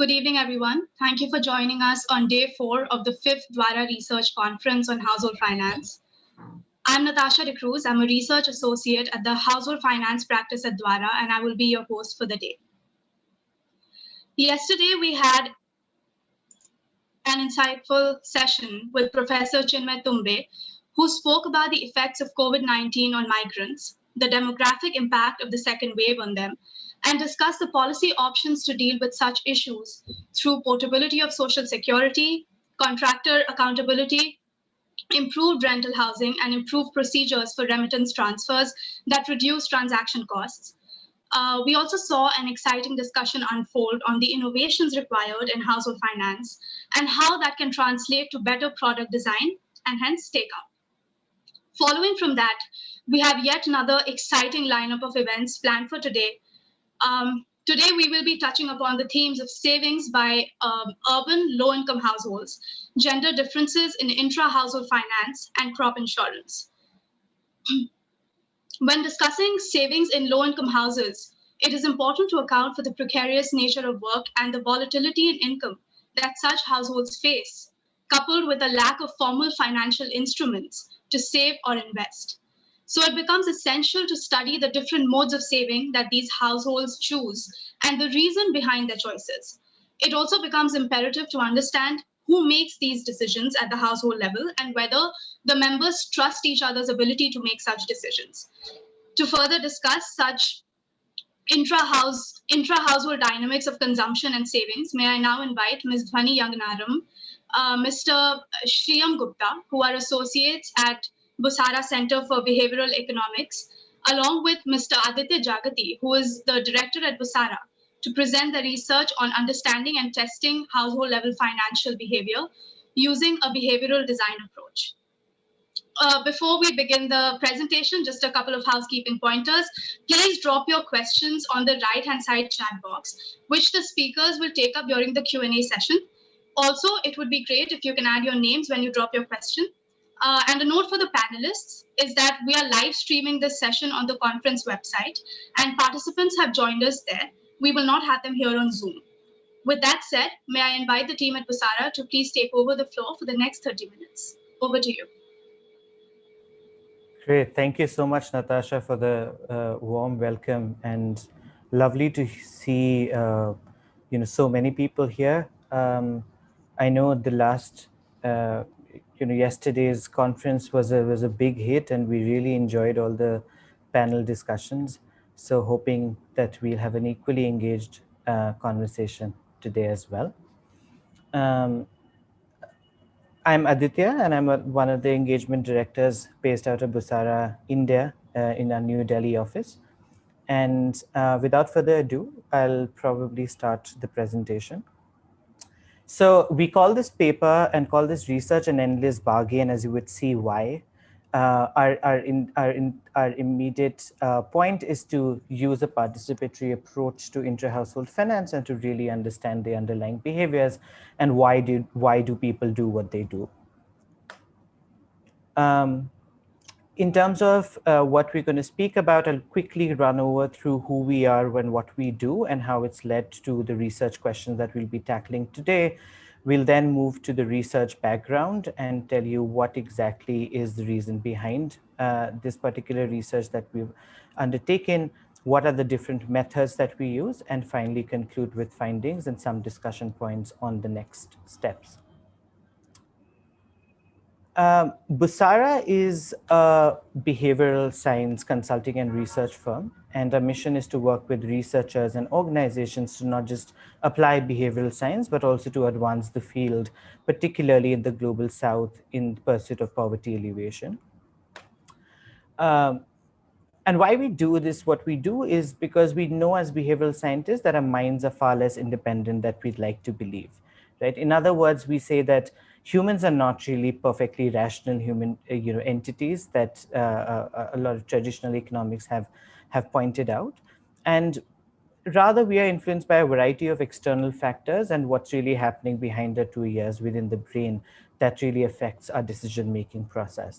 Good evening, everyone. Thank you for joining us on day 4 of the 5th Dvara Research Conference on Household Finance. I'm Natasha De Cruz. I'm a research associate at the Household Finance practice at Dvara, and I will be your host for the day. Yesterday, we had an insightful session with Professor Chinmay Tumbe, who spoke about the effects of COVID-19 on migrants, the demographic impact of the second wave on them, and discussed the policy options to deal with such issues through portability of social security, contractor accountability, improved rental housing, and improved procedures for remittance transfers that reduce transaction costs. We also saw an exciting discussion unfold on the innovations required in household finance and how that can translate to better product design and hence take-up. Following from that, we have yet another exciting lineup of events planned for today. Today, we will be touching upon the themes of savings by urban low-income households, gender differences in intra-household finance, and crop insurance. When discussing savings in low-income houses, it is important to account for the precarious nature of work and the volatility in income that such households face, coupled with a lack of formal financial instruments to save or invest. So it becomes essential to study the different modes of saving that these households choose and the reason behind their choices. It also becomes imperative to understand who makes these decisions at the household level and whether the members trust each other's ability to make such decisions. To further discuss such intra-household dynamics of consumption and savings, may I now invite Ms. Dhwani Yanganaram, Mr. Shriyam Gupta, who are associates at Busara Center for Behavioral Economics, along with Mr. Aditya Jagati, who is the director at Busara, to present the research on understanding and testing household level financial behavior using a behavioral design approach. Before we begin the presentation, just a couple of housekeeping pointers. Please drop your questions on the right-hand side chat box, which the speakers will take up during the Q&A session. Also, it would be great if you can add your names when you drop your question. And a note for the panelists is that we are live streaming this session on the conference website, and participants have joined us there. We will not have them here on Zoom. With that said, may I invite the team at Busara to please take over the floor for the next 30 minutes. Over to you. Great. Thank you so much, Natasha, for the warm welcome, and lovely to see so many people here. I know the last yesterday's conference was a big hit, and we really enjoyed all the panel discussions. So hoping that we'll have an equally engaged conversation today as well. I'm Aditya, and I'm one of the engagement directors based out of Busara, India, in our New Delhi office. And without further ado, I'll probably start the presentation. So we call this paper and call this research an endless bargain, as you would see why. Our immediate point is to use a participatory approach to intra-household finance and to really understand the underlying behaviors and why do people do what they do. In terms of what we're going to speak about, I'll quickly run over through who we are and what we do and how it's led to the research questions that we'll be tackling today. We'll then move to the research background and tell you what exactly is the reason behind this particular research that we've undertaken, what are the different methods that we use, and finally conclude with findings and some discussion points on the next steps. Busara is a behavioral science consulting and research firm, and our mission is to work with researchers and organizations to not just apply behavioral science, but also to advance the field, particularly in the global south in pursuit of poverty alleviation. And why we do this, what we do is because we know as behavioral scientists that our minds are far less independent than we'd like to believe, right? In other words, we say that humans are not really perfectly rational human entities that a lot of traditional economics have pointed out. And rather, we are influenced by a variety of external factors and what's really happening behind the 2 ears within the brain that really affects our decision-making process.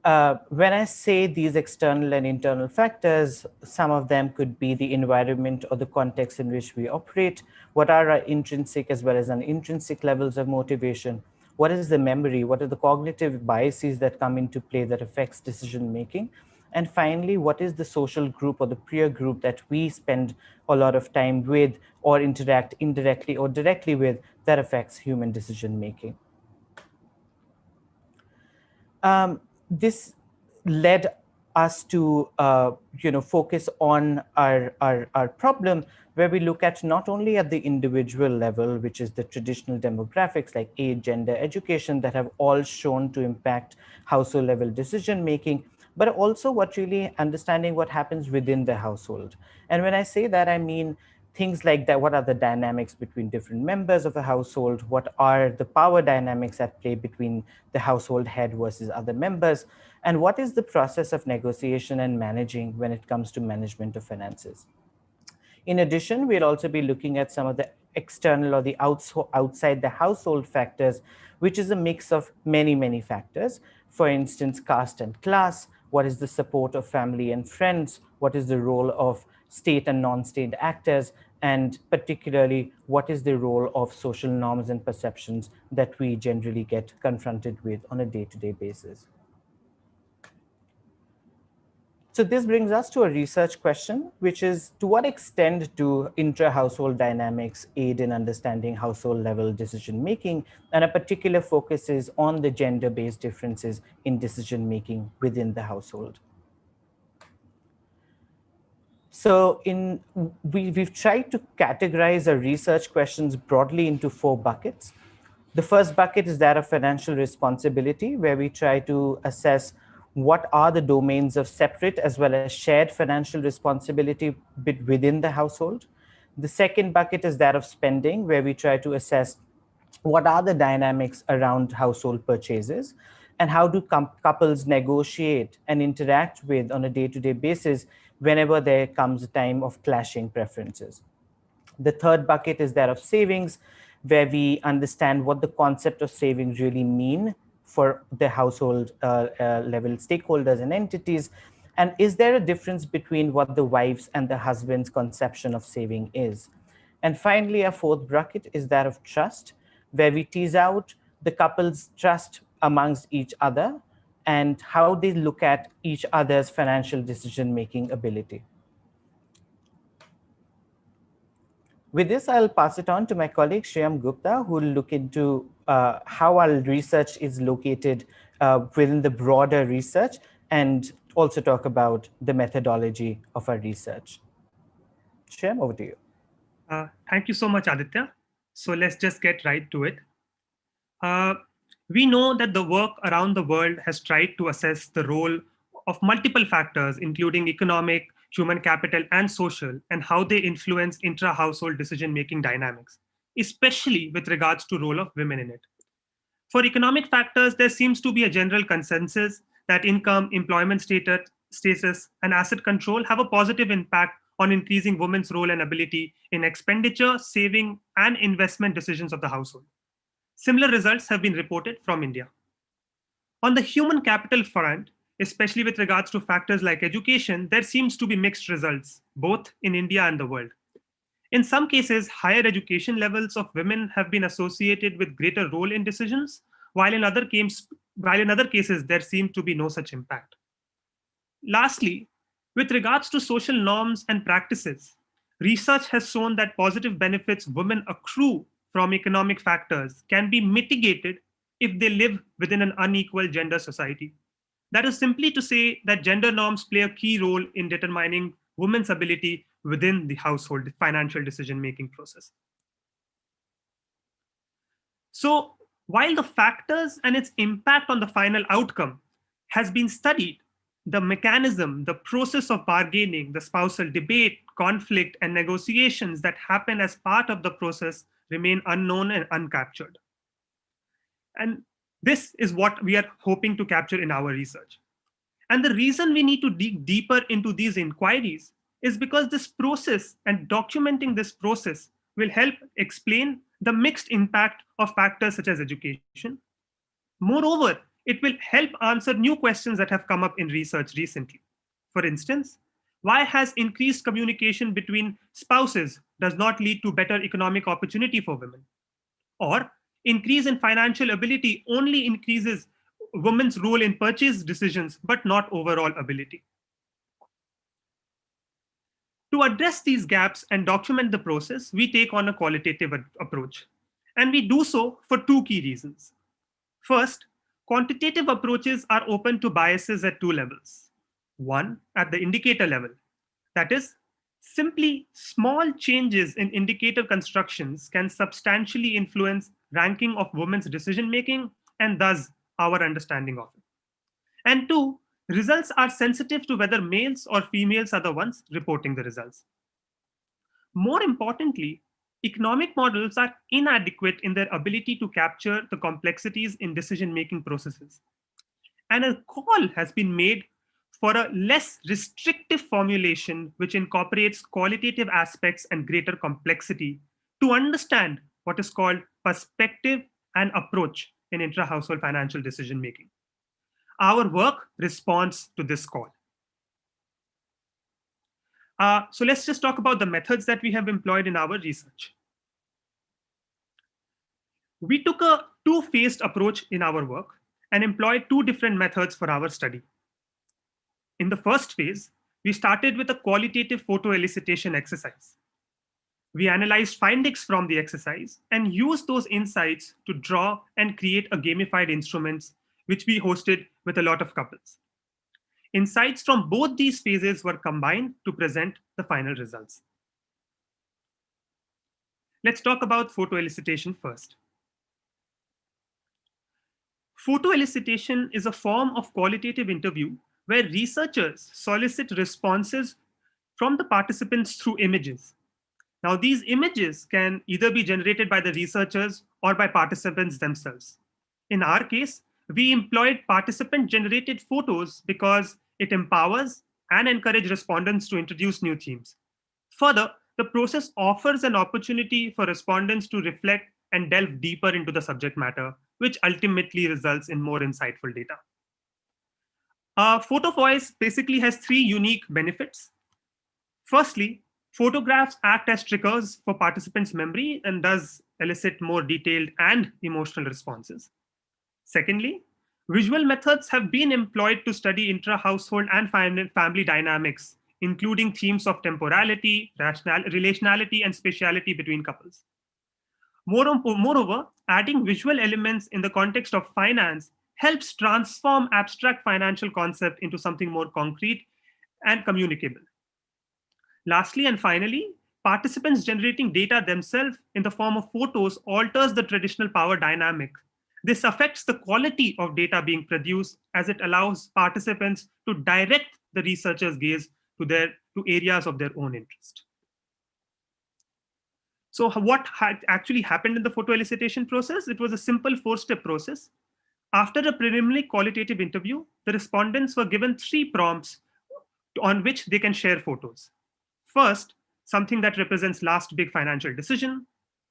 When I say these external and internal factors, some of them could be the environment or the context in which we operate. What are our intrinsic as well as an intrinsic levels of motivation? What is the memory? What are the cognitive biases that come into play that affects decision making? And finally, what is the social group or the peer group that we spend a lot of time with or interact indirectly or directly with that affects human decision making? This led us to focus on our problem, where we look at not only at the individual level, which is the traditional demographics like age, gender, education, that have all shown to impact household level decision making, but also what really understanding what happens within the household. And when I say that, I mean things like that. What are the dynamics between different members of a household? What are the power dynamics at play between the household head versus other members? And what is the process of negotiation and managing when it comes to management of finances? In addition, we'll also be looking at some of the external or the outside the household factors, which is a mix of many factors. For instance, caste and class. What is the support of family and friends? What is the role of state and non-state actors? And particularly, what is the role of social norms and perceptions that we generally get confronted with on a day-to-day basis? So this brings us to a research question, which is, to what extent do intra-household dynamics aid in understanding household level decision making? And a particular focus is on the gender-based differences in decision making within the household. So we've tried to categorize our research questions broadly into 4 buckets. The first bucket is that of financial responsibility, where we try to assess what are the domains of separate as well as shared financial responsibility within the household. The second bucket is that of spending, where we try to assess what are the dynamics around household purchases and how do couples negotiate and interact with on a day-to-day basis whenever there comes a time of clashing preferences. The third bucket is that of savings, where we understand what the concept of savings really mean for the household level stakeholders and entities. And is there a difference between what the wife's and the husband's conception of saving is? And finally, our fourth bucket is that of trust, where we tease out the couple's trust amongst each other and how they look at each other's financial decision-making ability. With this, I'll pass it on to my colleague, Shriyam Gupta, who will look into how our research is located within the broader research and also talk about the methodology of our research. Shriyam, over to you. Thank you so much, Aditya. So let's just get right to it. We know that the work around the world has tried to assess the role of multiple factors, including economic, human capital, and social, and how they influence intra-household decision-making dynamics, especially with regards to role of women in it. For economic factors, there seems to be a general consensus that income, employment status, and asset control have a positive impact on increasing women's role and ability in expenditure, saving, and investment decisions of the household. Similar results have been reported from India. On the human capital front, especially with regards to factors like education, there seems to be mixed results, both in India and the world. In some cases, higher education levels of women have been associated with greater role in decisions, while in other cases, there seemed to be no such impact. Lastly, with regards to social norms and practices, research has shown that positive benefits women accrue from economic factors can be mitigated if they live within an unequal gender society. That is simply to say that gender norms play a key role in determining women's ability within the household financial decision-making process. So, while the factors and its impact on the final outcome has been studied, the mechanism, the process of bargaining, the spousal debate, conflict, and negotiations that happen as part of the process remain unknown and uncaptured. And this is what we are hoping to capture in our research. And the reason we need to dig deeper into these inquiries is because this process and documenting this process will help explain the mixed impact of factors such as education. Moreover, It will help answer new questions that have come up in research recently. For instance, why has increased communication between spouses does not lead to better economic opportunity for women? Or increase in financial ability only increases women's role in purchase decisions, but not overall ability. To address these gaps and document the process, we take on a qualitative approach. And we do so for two key reasons. First, quantitative approaches are open to biases at two levels. One, at the indicator level. That is, simply small changes in indicator constructions can substantially influence ranking of women's decision making and thus our understanding of it. And two, results are sensitive to whether males or females are the ones reporting the results. More importantly, economic models are inadequate in their ability to capture the complexities in decision-making processes. And a call has been made for a less restrictive formulation which incorporates qualitative aspects and greater complexity to understand what is called perspective and approach in intra-household financial decision-making. Our work responds to this call. So let's just talk about the methods that we have employed in our research. We took a two-phased approach in our work and employed two different methods for our study. In the first phase, we started with a qualitative photo elicitation exercise. We analyzed findings from the exercise and used those insights to draw and create a gamified instruments, which we hosted with a lot of couples. Insights from both these phases were combined to present the final results. Let's talk about photo elicitation first. Photo elicitation is a form of qualitative interview where researchers solicit responses from the participants through images. Now, these images can either be generated by the researchers or by participants themselves. In our case, we employed participant-generated photos because it empowers and encourages respondents to introduce new themes. Further, the process offers an opportunity for respondents to reflect and delve deeper into the subject matter, which ultimately results in more insightful data. Photo voice basically has three unique benefits. Firstly, photographs act as triggers for participants' memory and thus elicit more detailed and emotional responses. Secondly, visual methods have been employed to study intra-household and family dynamics, including themes of temporality, relationality, and spatiality between couples. Moreover, adding visual elements in the context of finance helps transform abstract financial concept into something more concrete and communicable. Lastly and finally, participants generating data themselves in the form of photos alters the traditional power dynamic. This affects the quality of data being produced as it allows participants to direct the researcher's gaze to areas of their own interest. So what had actually happened in the photo elicitation process? It was a simple four-step process. After a preliminary qualitative interview, the respondents were given 3 prompts on which they can share photos. First, something that represents last big financial decision.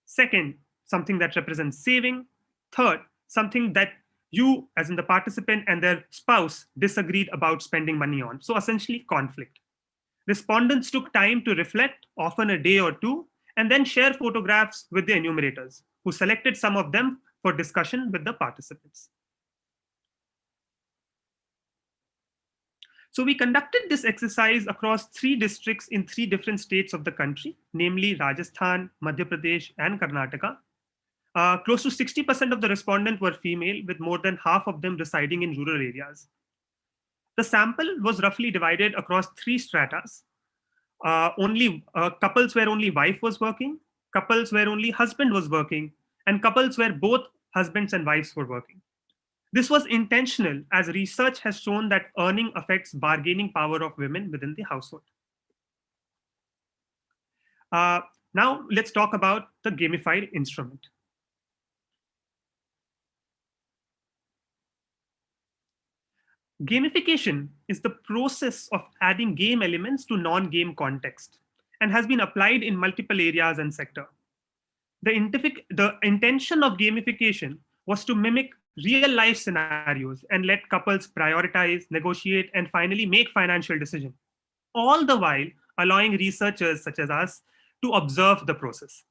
Second, something that represents saving. Third, something that you, as in the participant and their spouse, disagreed about spending money on. So essentially conflict. Respondents took time to reflect, often a day or two, and then share photographs with the enumerators, who selected some of them for discussion with the participants. So we conducted this exercise across 3 districts in 3 different states of the country, namely Rajasthan, Madhya Pradesh, and Karnataka. Close to 60% of the respondents were female, with more than half of them residing in rural areas. The sample was roughly divided across 3 stratas. Couples where only wife was working, couples where only husband was working, and couples where both husbands and wives were working. This was intentional, as research has shown that earning affects bargaining power of women within the household. Now let's talk about the gamified instrument. Gamification is the process of adding game elements to non-game context and has been applied in multiple areas and sectors. The intention of gamification was to mimic real life scenarios and let couples prioritize, negotiate, and finally make financial decisions, all the while allowing researchers such as us to observe the process.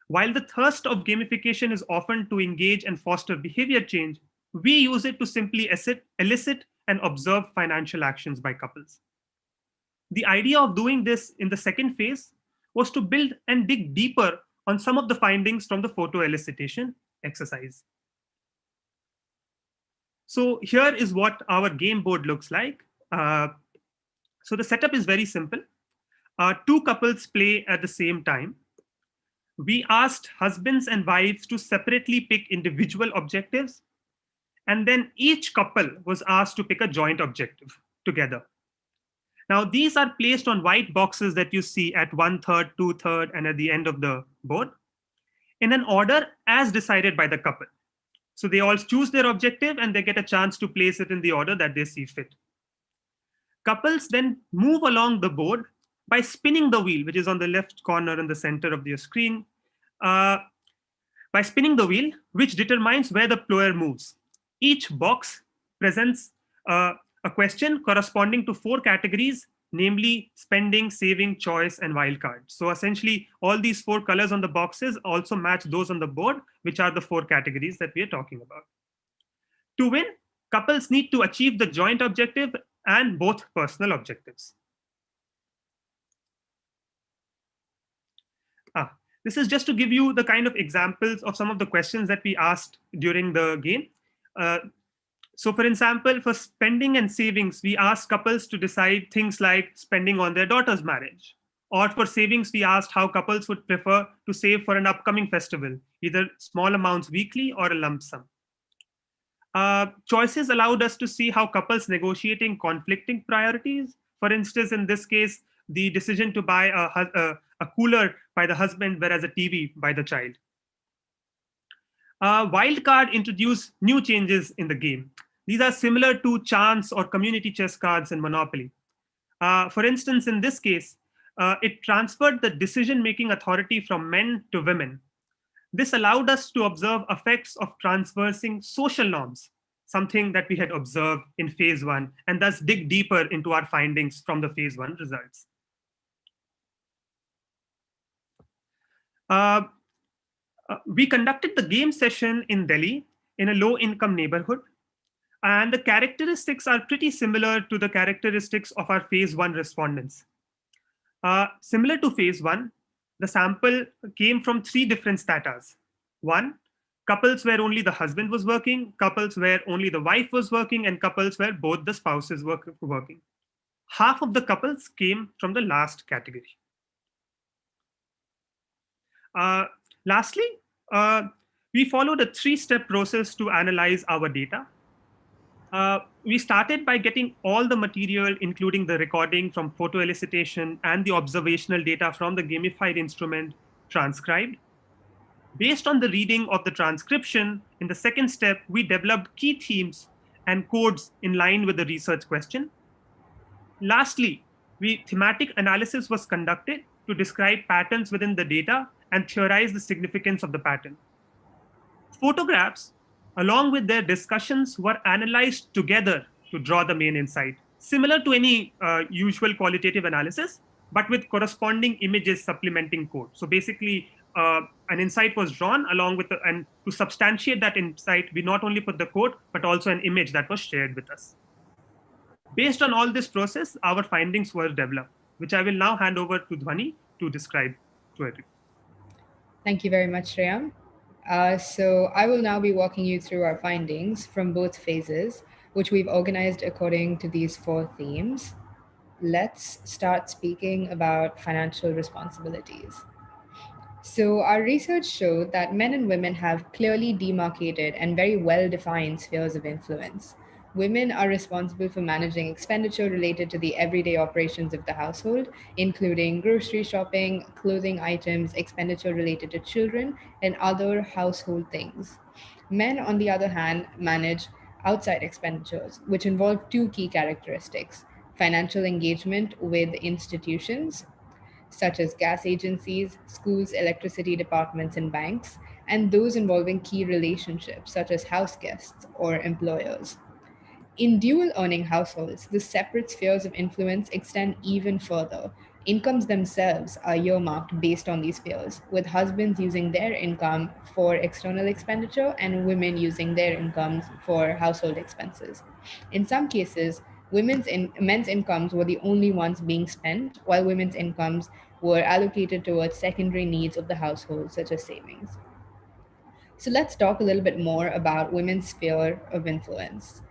While the thirst of gamification is often to engage and foster behavior change, we use it to simply elicit and observe financial actions by couples. The idea of doing this in the second phase was to build and dig deeper on some of the findings from the photo elicitation exercise. So here is what our game board looks like. So the setup is very simple. Two couples play at the same time. We asked husbands and wives to separately pick individual objectives, and then each couple was asked to pick a joint objective together. Now, these are placed on white boxes that you see at 1/3, 2/3, and at the end of the board in an order as decided by the couple. So they all choose their objective and they get a chance to place it in the order that they see fit. Couples then move along the board by spinning the wheel, which is on the left corner in the center of your screen, by spinning the wheel, which determines where the player moves. Each box presents a question corresponding to 4 categories, namely spending, saving, choice, and wildcard. So essentially, all these 4 colors on the boxes also match those on the board, which are the 4 categories that we are talking about. To win, couples need to achieve the joint objective and both personal objectives. This is just to give you the kind of examples of some of the questions that we asked during the game. So for example, for spending and savings, we asked couples to decide things like spending on their daughter's marriage. Or for savings, we asked how couples would prefer to save for an upcoming festival, either small amounts weekly or a lump sum. Choices allowed us to see how couples negotiating conflicting priorities. For instance, in this case, the decision to buy a cooler by the husband, whereas a TV by the child. Wildcard introduced new changes in the game. These are similar to chance or community chess cards in Monopoly. For instance, in this case, it transferred the decision-making authority from men to women. This allowed us to observe effects of transversing social norms, something that we had observed in phase 1, and thus dig deeper into our findings from the phase 1 results. We conducted the game session in Delhi in a low-income neighborhood, and the characteristics are pretty similar to the characteristics of our phase 1 respondents. Similar to phase 1, the sample came from 3 different status. 1, couples where only the husband was working, couples where only the wife was working, and couples where both the spouses were working. Half of the couples came from the last category. Lastly, we followed a 3-step process to analyze our data. We started by getting all the material, including the recording from photo elicitation and the observational data from the gamified instrument, transcribed. Based on the reading of the transcription, in the second step, we developed key themes and codes in line with the research question. Lastly, thematic analysis was conducted to describe patterns within the data and theorize the significance of the pattern. Photographs, along with their discussions, were analyzed together to draw the main insight, similar to any usual qualitative analysis, but with corresponding images supplementing code. So basically, an insight was drawn along with, and to substantiate that insight, we not only put the code, but also an image that was shared with us. Based on all this process, our findings were developed, which I will now hand over to Dhwani to describe to everyone. Thank you very much, Shreyam. So I will now be walking you through our findings from both phases, which we've organized according to these 4 themes. Let's start speaking about financial responsibilities. So our research showed that men and women have clearly demarcated and very well-defined spheres of influence. Women are responsible for managing expenditure related to the everyday operations of the household, including grocery shopping, clothing items, expenditure related to children, and other household things. Men, on the other hand, manage outside expenditures, which involve 2 key characteristics: financial engagement with institutions. such as gas agencies, schools, electricity departments, and banks, and those involving key relationships, such as house guests or employers. In dual earning households, the separate spheres of influence extend even further. Incomes themselves are earmarked based on these spheres, with husbands using their income for external expenditure and women using their incomes for household expenses. In some cases, men's incomes were the only ones being spent, while women's incomes were allocated towards secondary needs of the household, such as savings. So let's talk a little bit more about women's sphere of influence.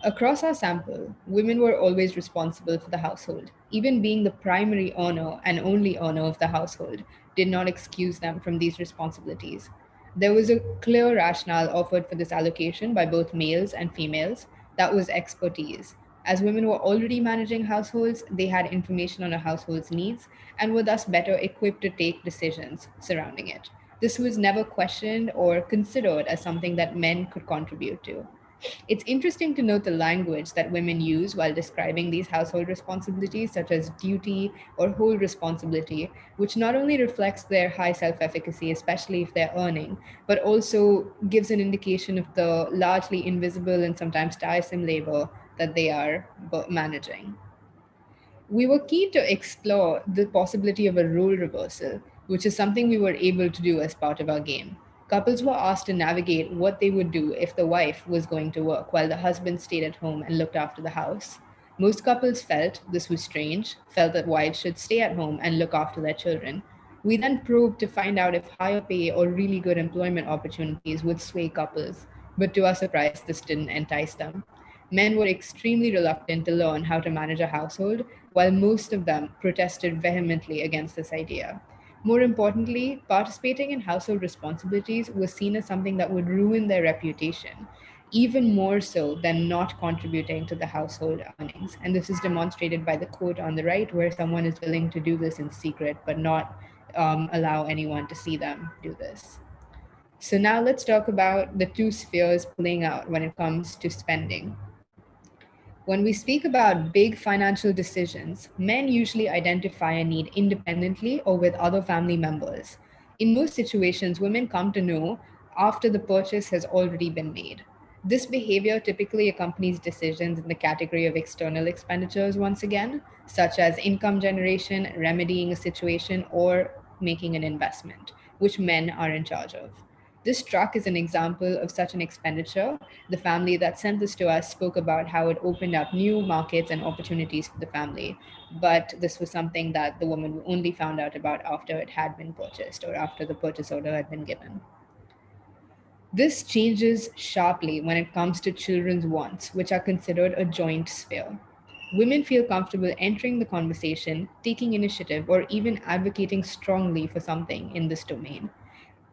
Across our sample, women were always responsible for the household. Even being the primary earner and only earner of the household did not excuse them from these responsibilities. There was a clear rationale offered for this allocation by both males and females. That was expertise. As women were already managing households, they had information on a household's needs and were thus better equipped to take decisions surrounding it. This was never questioned or considered as something that men could contribute to. It's interesting to note the language that women use while describing these household responsibilities, such as duty or whole responsibility, which not only reflects their high self efficacy, especially if they're earning, but also gives an indication of the largely invisible and sometimes tiresome labor that they are managing. We were keen to explore the possibility of a role reversal, which is something we were able to do as part of our game. Couples were asked to navigate what they would do if the wife was going to work while the husband stayed at home and looked after the house. Most couples felt this was strange, felt that wives should stay at home and look after their children. We then probed to find out if higher pay or really good employment opportunities would sway couples, but to our surprise, this didn't entice them. Men were extremely reluctant to learn how to manage a household, while most of them protested vehemently against this idea. More importantly, participating in household responsibilities was seen as something that would ruin their reputation, even more so than not contributing to the household earnings. And this is demonstrated by the quote on the right, where someone is willing to do this in secret but not allow anyone to see them do this. So now let's talk about the two spheres playing out when it comes to spending. When we speak about big financial decisions, men usually identify a need independently or with other family members. In most situations, women come to know after the purchase has already been made. This behavior typically accompanies decisions in the category of external expenditures, once again, such as income generation, remedying a situation, or making an investment, which men are in charge of. This truck is an example of such an expenditure. The family that sent this to us spoke about how it opened up new markets and opportunities for the family. But this was something that the woman only found out about after it had been purchased or after the purchase order had been given. This changes sharply when it comes to children's wants, which are considered a joint sphere. Women feel comfortable entering the conversation, taking initiative, or even advocating strongly for something in this domain.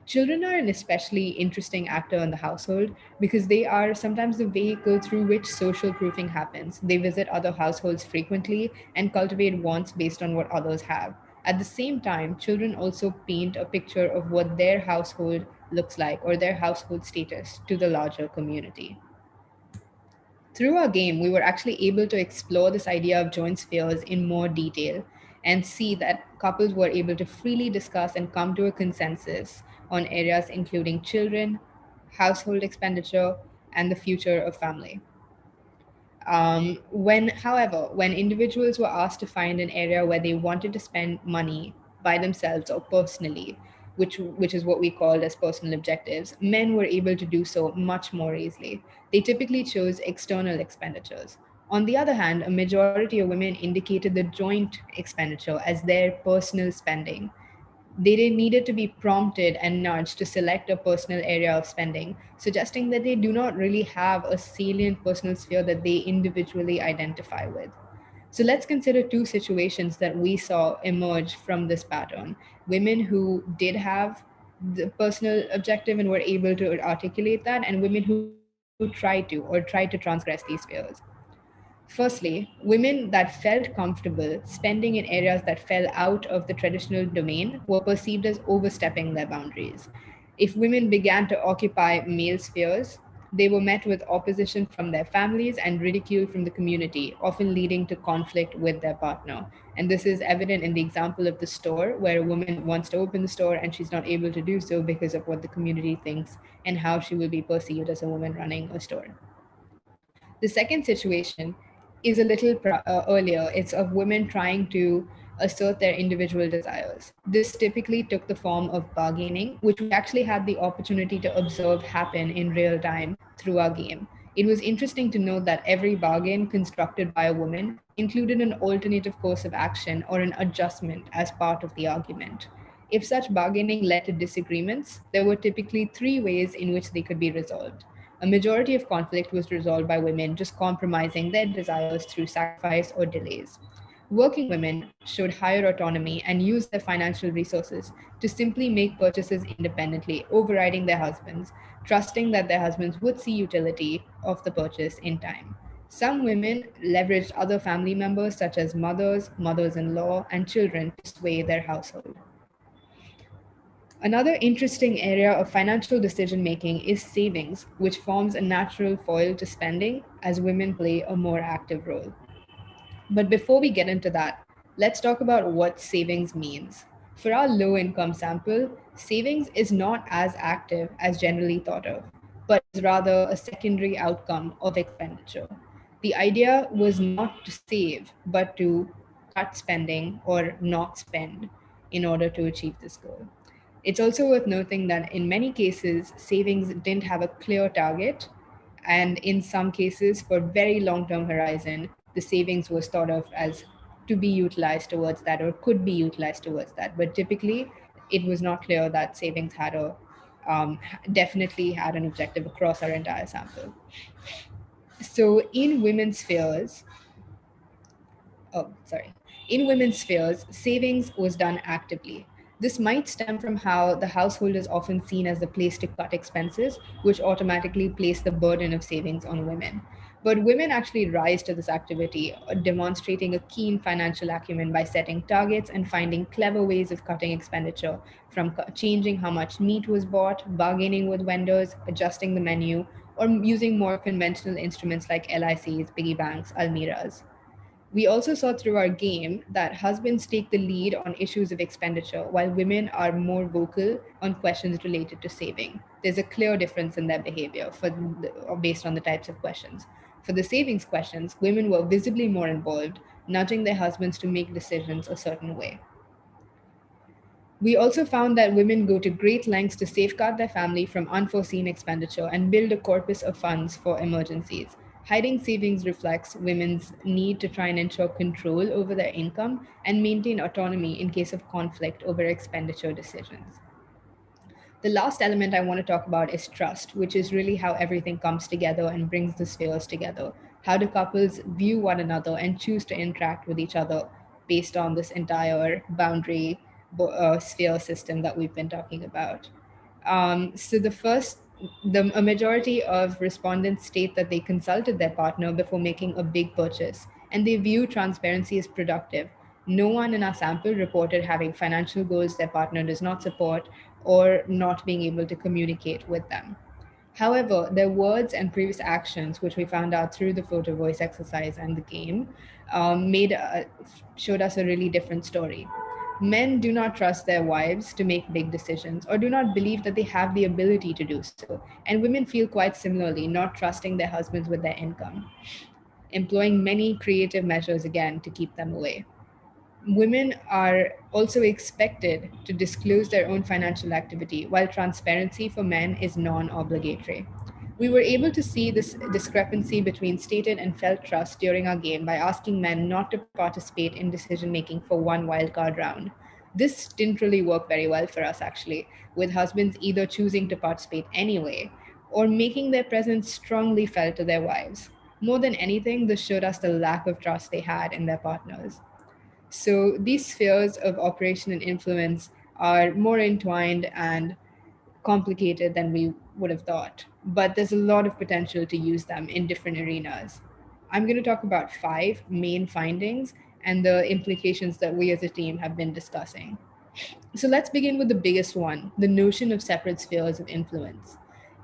Children are an especially interesting actor in the household because they are sometimes the vehicle through which social proofing happens. They visit other households frequently and cultivate wants based on what others have. At the same time, children also paint a picture of what their household looks like or their household status to the larger community. Through our game, we were actually able to explore this idea of joint spheres in more detail and see that couples were able to freely discuss and come to a consensus on areas including children, household expenditure, and the future of family. However, when individuals were asked to find an area where they wanted to spend money by themselves or personally, which is what we called as personal objectives, men were able to do so much more easily. They typically chose external expenditures. On the other hand, a majority of women indicated the joint expenditure as their personal spending. They needed to be prompted and nudged to select a personal area of spending, suggesting that they do not really have a salient personal sphere that they individually identify with. So let's consider two situations that we saw emerge from this pattern. Women who did have the personal objective and were able to articulate that, and women who tried to or tried to transgress these spheres. Firstly, women that felt comfortable spending in areas that fell out of the traditional domain were perceived as overstepping their boundaries. If women began to occupy male spheres, They were met with opposition from their families and ridicule from the community, often leading to conflict with their partner. And this is evident in the example of the store, where a woman wants to open the store and she's not able to do so because of what the community thinks and how she will be perceived as a woman running a store. The second situation is a little earlier. It's of women trying to assert their individual desires. This typically took the form of bargaining, which we actually had the opportunity to observe happen in real time through our game. It was interesting to note that every bargain constructed by a woman included an alternative course of action or an adjustment as part of the argument. If such bargaining led to disagreements, there were typically three ways in which they could be resolved. A majority of conflict was resolved by women just compromising their desires through sacrifice or delays. Working women showed higher autonomy and used their financial resources to simply make purchases independently, overriding their husbands, trusting that their husbands would see utility of the purchase in time. Some women leveraged other family members, such as mothers, mothers in law, and children, to sway their household. Another interesting area of financial decision making is savings, which forms a natural foil to spending as women play a more active role. But before we get into that, let's talk about what savings means. For our low income sample, savings is not as active as generally thought of, but is rather a secondary outcome of expenditure. The idea was not to save, but to cut spending or not spend in order to achieve this goal. It's also worth noting that in many cases, savings didn't have a clear target. And in some cases, for very long-term horizon, the savings was thought of as to be utilized towards that or could be utilized towards that. But typically, it was not clear that savings had definitely had an objective across our entire sample. So in women's spheres, in women's spheres, savings was done actively. This might stem from how the household is often seen as the place to cut expenses, which automatically place the burden of savings on women. But women actually rise to this activity, demonstrating a keen financial acumen by setting targets and finding clever ways of cutting expenditure, from changing how much meat was bought, bargaining with vendors, adjusting the menu, or using more conventional instruments like LICs, piggy banks, almiras. We also saw through our game that husbands take the lead on issues of expenditure, while women are more vocal on questions related to saving. There's a clear difference in their behavior based on the types of questions. For the savings questions, women were visibly more involved, nudging their husbands to make decisions a certain way. We also found that women go to great lengths to safeguard their family from unforeseen expenditure and build a corpus of funds for emergencies. Hiding savings reflects women's need to try and ensure control over their income and maintain autonomy in case of conflict over expenditure decisions. The last element I want to talk about is trust, which is really how everything comes together and brings the spheres together. How do couples view one another and choose to interact with each other based on this entire boundary sphere system that we've been talking about? A majority of respondents state that they consulted their partner before making a big purchase, and they view transparency as productive. No one in our sample reported having financial goals their partner does not support or not being able to communicate with them. However, their words and previous actions, which we found out through the photo voice exercise and the game, showed us a really different story. Men do not trust their wives to make big decisions or do not believe that they have the ability to do so. And women feel quite similarly, not trusting their husbands with their income, employing many creative measures again to keep them away. Women are also expected to disclose their own financial activity, while transparency for men is non-obligatory. We were able to see this discrepancy between stated and felt trust during our game by asking men not to participate in decision-making for one wildcard round. This didn't really work very well for us, actually, with husbands either choosing to participate anyway or making their presence strongly felt to their wives. More than anything, this showed us the lack of trust they had in their partners. So these spheres of operation and influence are more entwined and complicated than we would have thought, but there's a lot of potential to use them in different arenas. I'm going to talk about 5 main findings and the implications that we as a team have been discussing. So let's begin with the biggest one, the notion of separate spheres of influence.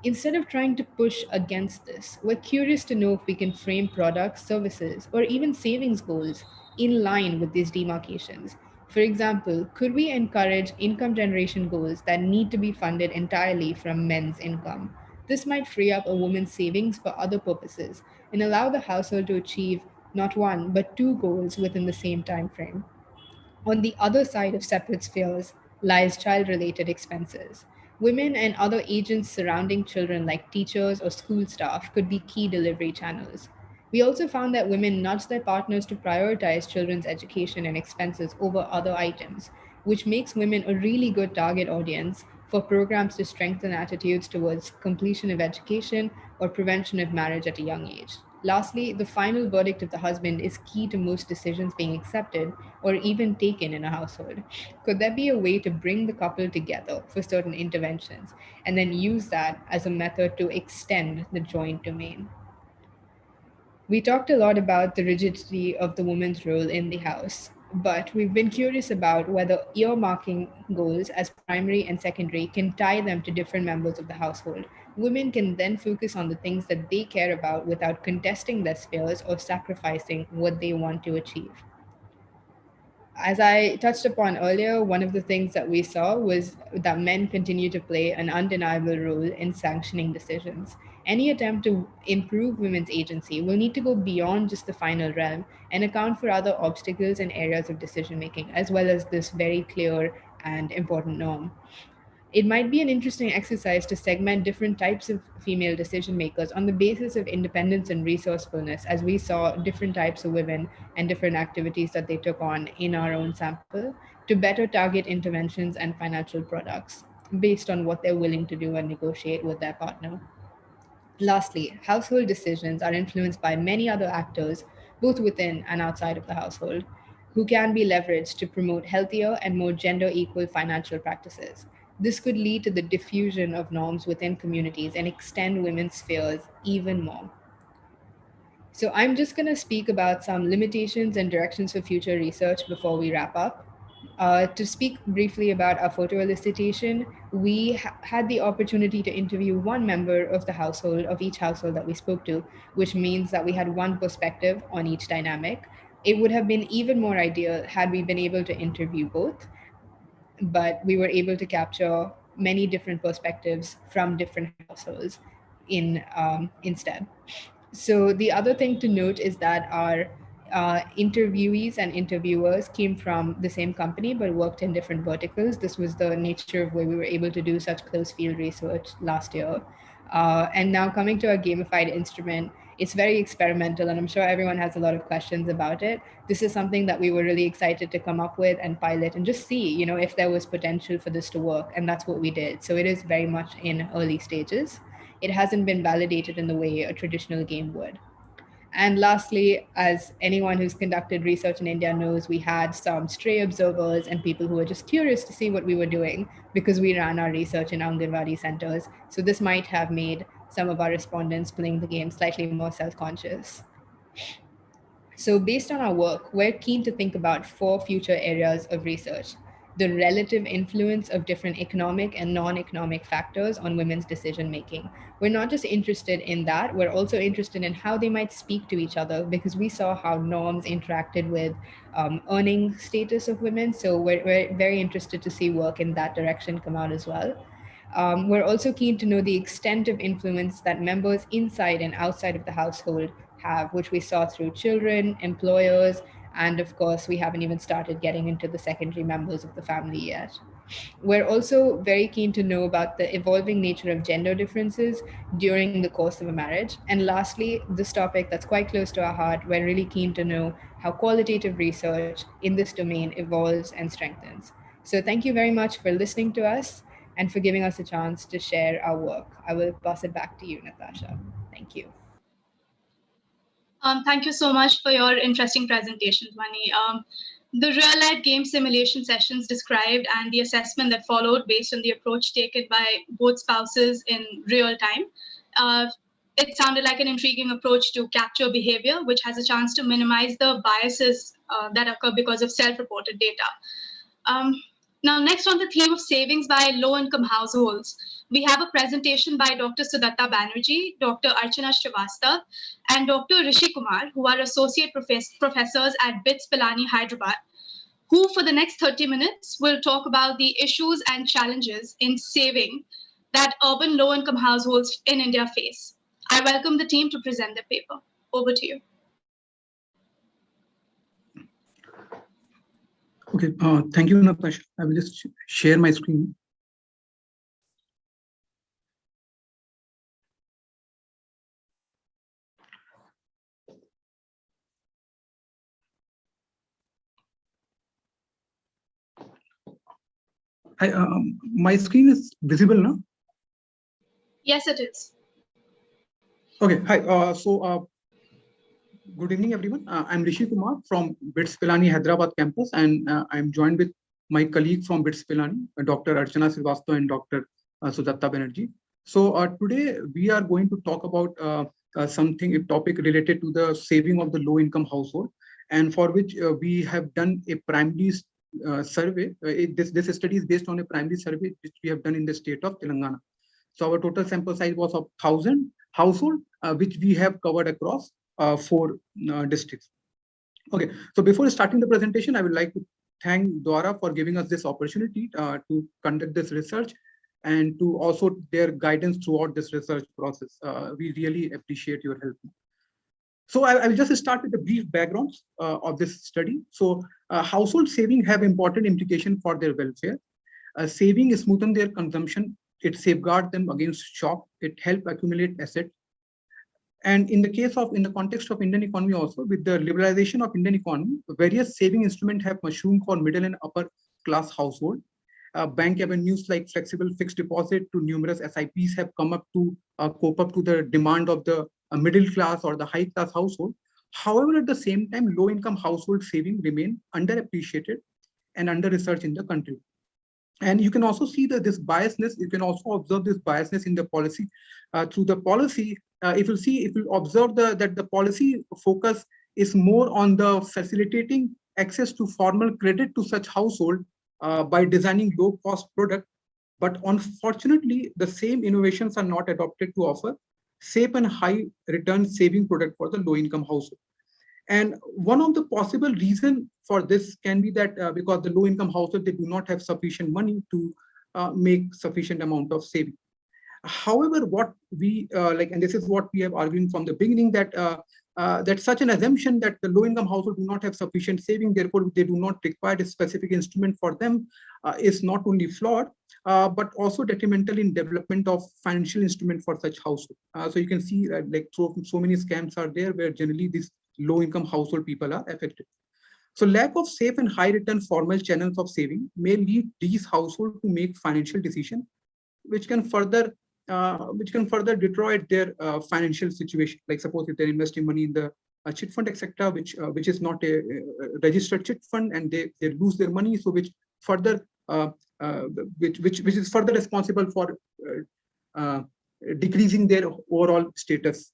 Instead of trying to push against this, we're curious to know if we can frame products, services, or even savings goals in line with these demarcations. For example, could we encourage income generation goals that need to be funded entirely from men's income? This might free up a woman's savings for other purposes and allow the household to achieve not one but two goals within the same time frame. On the other side of separate spheres lies child related expenses. Women and other agents surrounding children, like teachers or school staff, could be key delivery channels. We also found that women nudge their partners to prioritize children's education and expenses over other items, which makes women a really good target audience for programs to strengthen attitudes towards completion of education or prevention of marriage at a young age. Lastly, the final verdict of the husband is key to most decisions being accepted or even taken in a household. Could there be a way to bring the couple together for certain interventions and then use that as a method to extend the joint domain? We talked a lot about the rigidity of the woman's role in the house, but we've been curious about whether earmarking goals as primary and secondary can tie them to different members of the household. Women can then focus on the things that they care about without contesting their spheres or sacrificing what they want to achieve. As I touched upon earlier, one of the things that we saw was that men continue to play an undeniable role in sanctioning decisions. Any attempt to improve women's agency will need to go beyond just the final realm and account for other obstacles and areas of decision making, as well as this very clear and important norm. It might be an interesting exercise to segment different types of female decision makers on the basis of independence and resourcefulness, as we saw different types of women and different activities that they took on in our own sample to better target interventions and financial products based on what they're willing to do and negotiate with their partner. Lastly, household decisions are influenced by many other actors, both within and outside of the household, who can be leveraged to promote healthier and more gender equal financial practices. This could lead to the diffusion of norms within communities and extend women's spheres even more. So I'm just going to speak about some limitations and directions for future research before we wrap up. To speak briefly about our photo elicitation, we had the opportunity to interview one member of the household, of each household that we spoke to, which means that we had one perspective on each dynamic. It would have been even more ideal had we been able to interview both, but we were able to capture many different perspectives from different households instead. So the other thing to note is that our interviewees and interviewers came from the same company but worked in different verticals. This was the nature of where we were able to do such close field research last year. And now coming to our gamified instrument, it's very experimental, and I'm sure everyone has a lot of questions about it. This is something that we were really excited to come up with and pilot and just see, if there was potential for this to work. And that's what we did. So it is very much in early stages. It hasn't been validated in the way a traditional game would. And lastly, as anyone who's conducted research in India knows, we had some stray observers and people who were just curious to see what we were doing because we ran our research in Anganwadi centers. So this might have made some of our respondents playing the game slightly more self-conscious. So based on our work, we're keen to think about 4 future areas of research: the relative influence of different economic and non-economic factors on women's decision making. We're not just interested in that, we're also interested in how they might speak to each other, because we saw how norms interacted with earning status of women. So we're very interested to see work in that direction come out as well. We're also keen to know the extent of influence that members inside and outside of the household have, which we saw through children, employers, and of course, we haven't even started getting into the secondary members of the family yet. We're also very keen to know about the evolving nature of gender differences during the course of a marriage. And lastly, this topic that's quite close to our heart, we're really keen to know how qualitative research in this domain evolves and strengthens. So thank you very much for listening to us and for giving us a chance to share our work. I will pass it back to you, Natasha. Thank you. Thank you so much for your interesting presentation, Dhwani. The real-life game simulation sessions described and the assessment that followed based on the approach taken by both spouses in real time, it sounded like an intriguing approach to capture behavior, which has a chance to minimize the biases that occur because of self-reported data. Now, next on the theme of savings by low-income households, we have a presentation by Dr. Sudatta Banerjee, Dr. Archana Srivastav, and Dr. Rishi Kumar, who are associate professors at BITS Pilani, Hyderabad, who for the next 30 minutes will talk about the issues and challenges in saving that urban low-income households in India face. I welcome the team to present their paper. Over to you. Okay, thank you, Natasha. I will just share my screen. My screen is visible now? Yes, it is. Okay, hi. Good evening, everyone. I'm Rishi Kumar from BITS Pilani Hyderabad campus, and I'm joined with my colleague from BITS Pilani, Dr. Archana Srivastav and Dr. Sudatta Banerjee. So today we are going to talk about a topic related to the saving of the low-income household, and for which we have done a primary survey. This study is based on a primary survey which we have done in the state of Telangana. So our total sample size was of 1,000 household, which we have covered across 4 districts. Okay, so before starting the presentation, I would like to thank Dvara for giving us this opportunity to conduct this research and to also their guidance throughout this research process. We really appreciate your help. So I will just start with a brief background of this study. So household saving have important implication for their welfare. Saving smoothen their consumption. It safeguards them against shock. It helps accumulate assets. And in the context of Indian economy also, with the liberalization of Indian economy, various saving instruments have mushroomed for middle and upper class household. Bank avenues like flexible fixed deposit to numerous SIPs have come up to cope up to the demand of the middle class or the high class household. However, at the same time, low income household saving remain underappreciated and under researched in the country. And you can also see that this biasness, you can also observe this biasness in the policy. Through the policy, if you observe that the policy focus is more on the facilitating access to formal credit to such household by designing low cost product. But unfortunately, the same innovations are not adopted to offer safe and high return saving product for the low income household. And one of the possible reason for this can be that because the low income household, they do not have sufficient money to make sufficient amount of saving. However, what we and this is what we have argued from the beginning, that that such an assumption that the low income household do not have sufficient saving, therefore they do not require a specific instrument for them, is not only flawed, but also detrimental in development of financial instrument for such household. So you can see like so many scams are there where generally these low income household people are affected. So lack of safe and high return formal channels of saving may lead these households to make financial decisions which can further deteriorate their financial situation. Like suppose if they're investing money in the chit fund, etc., which is not a registered chit fund, and they lose their money, so which is further responsible for decreasing their overall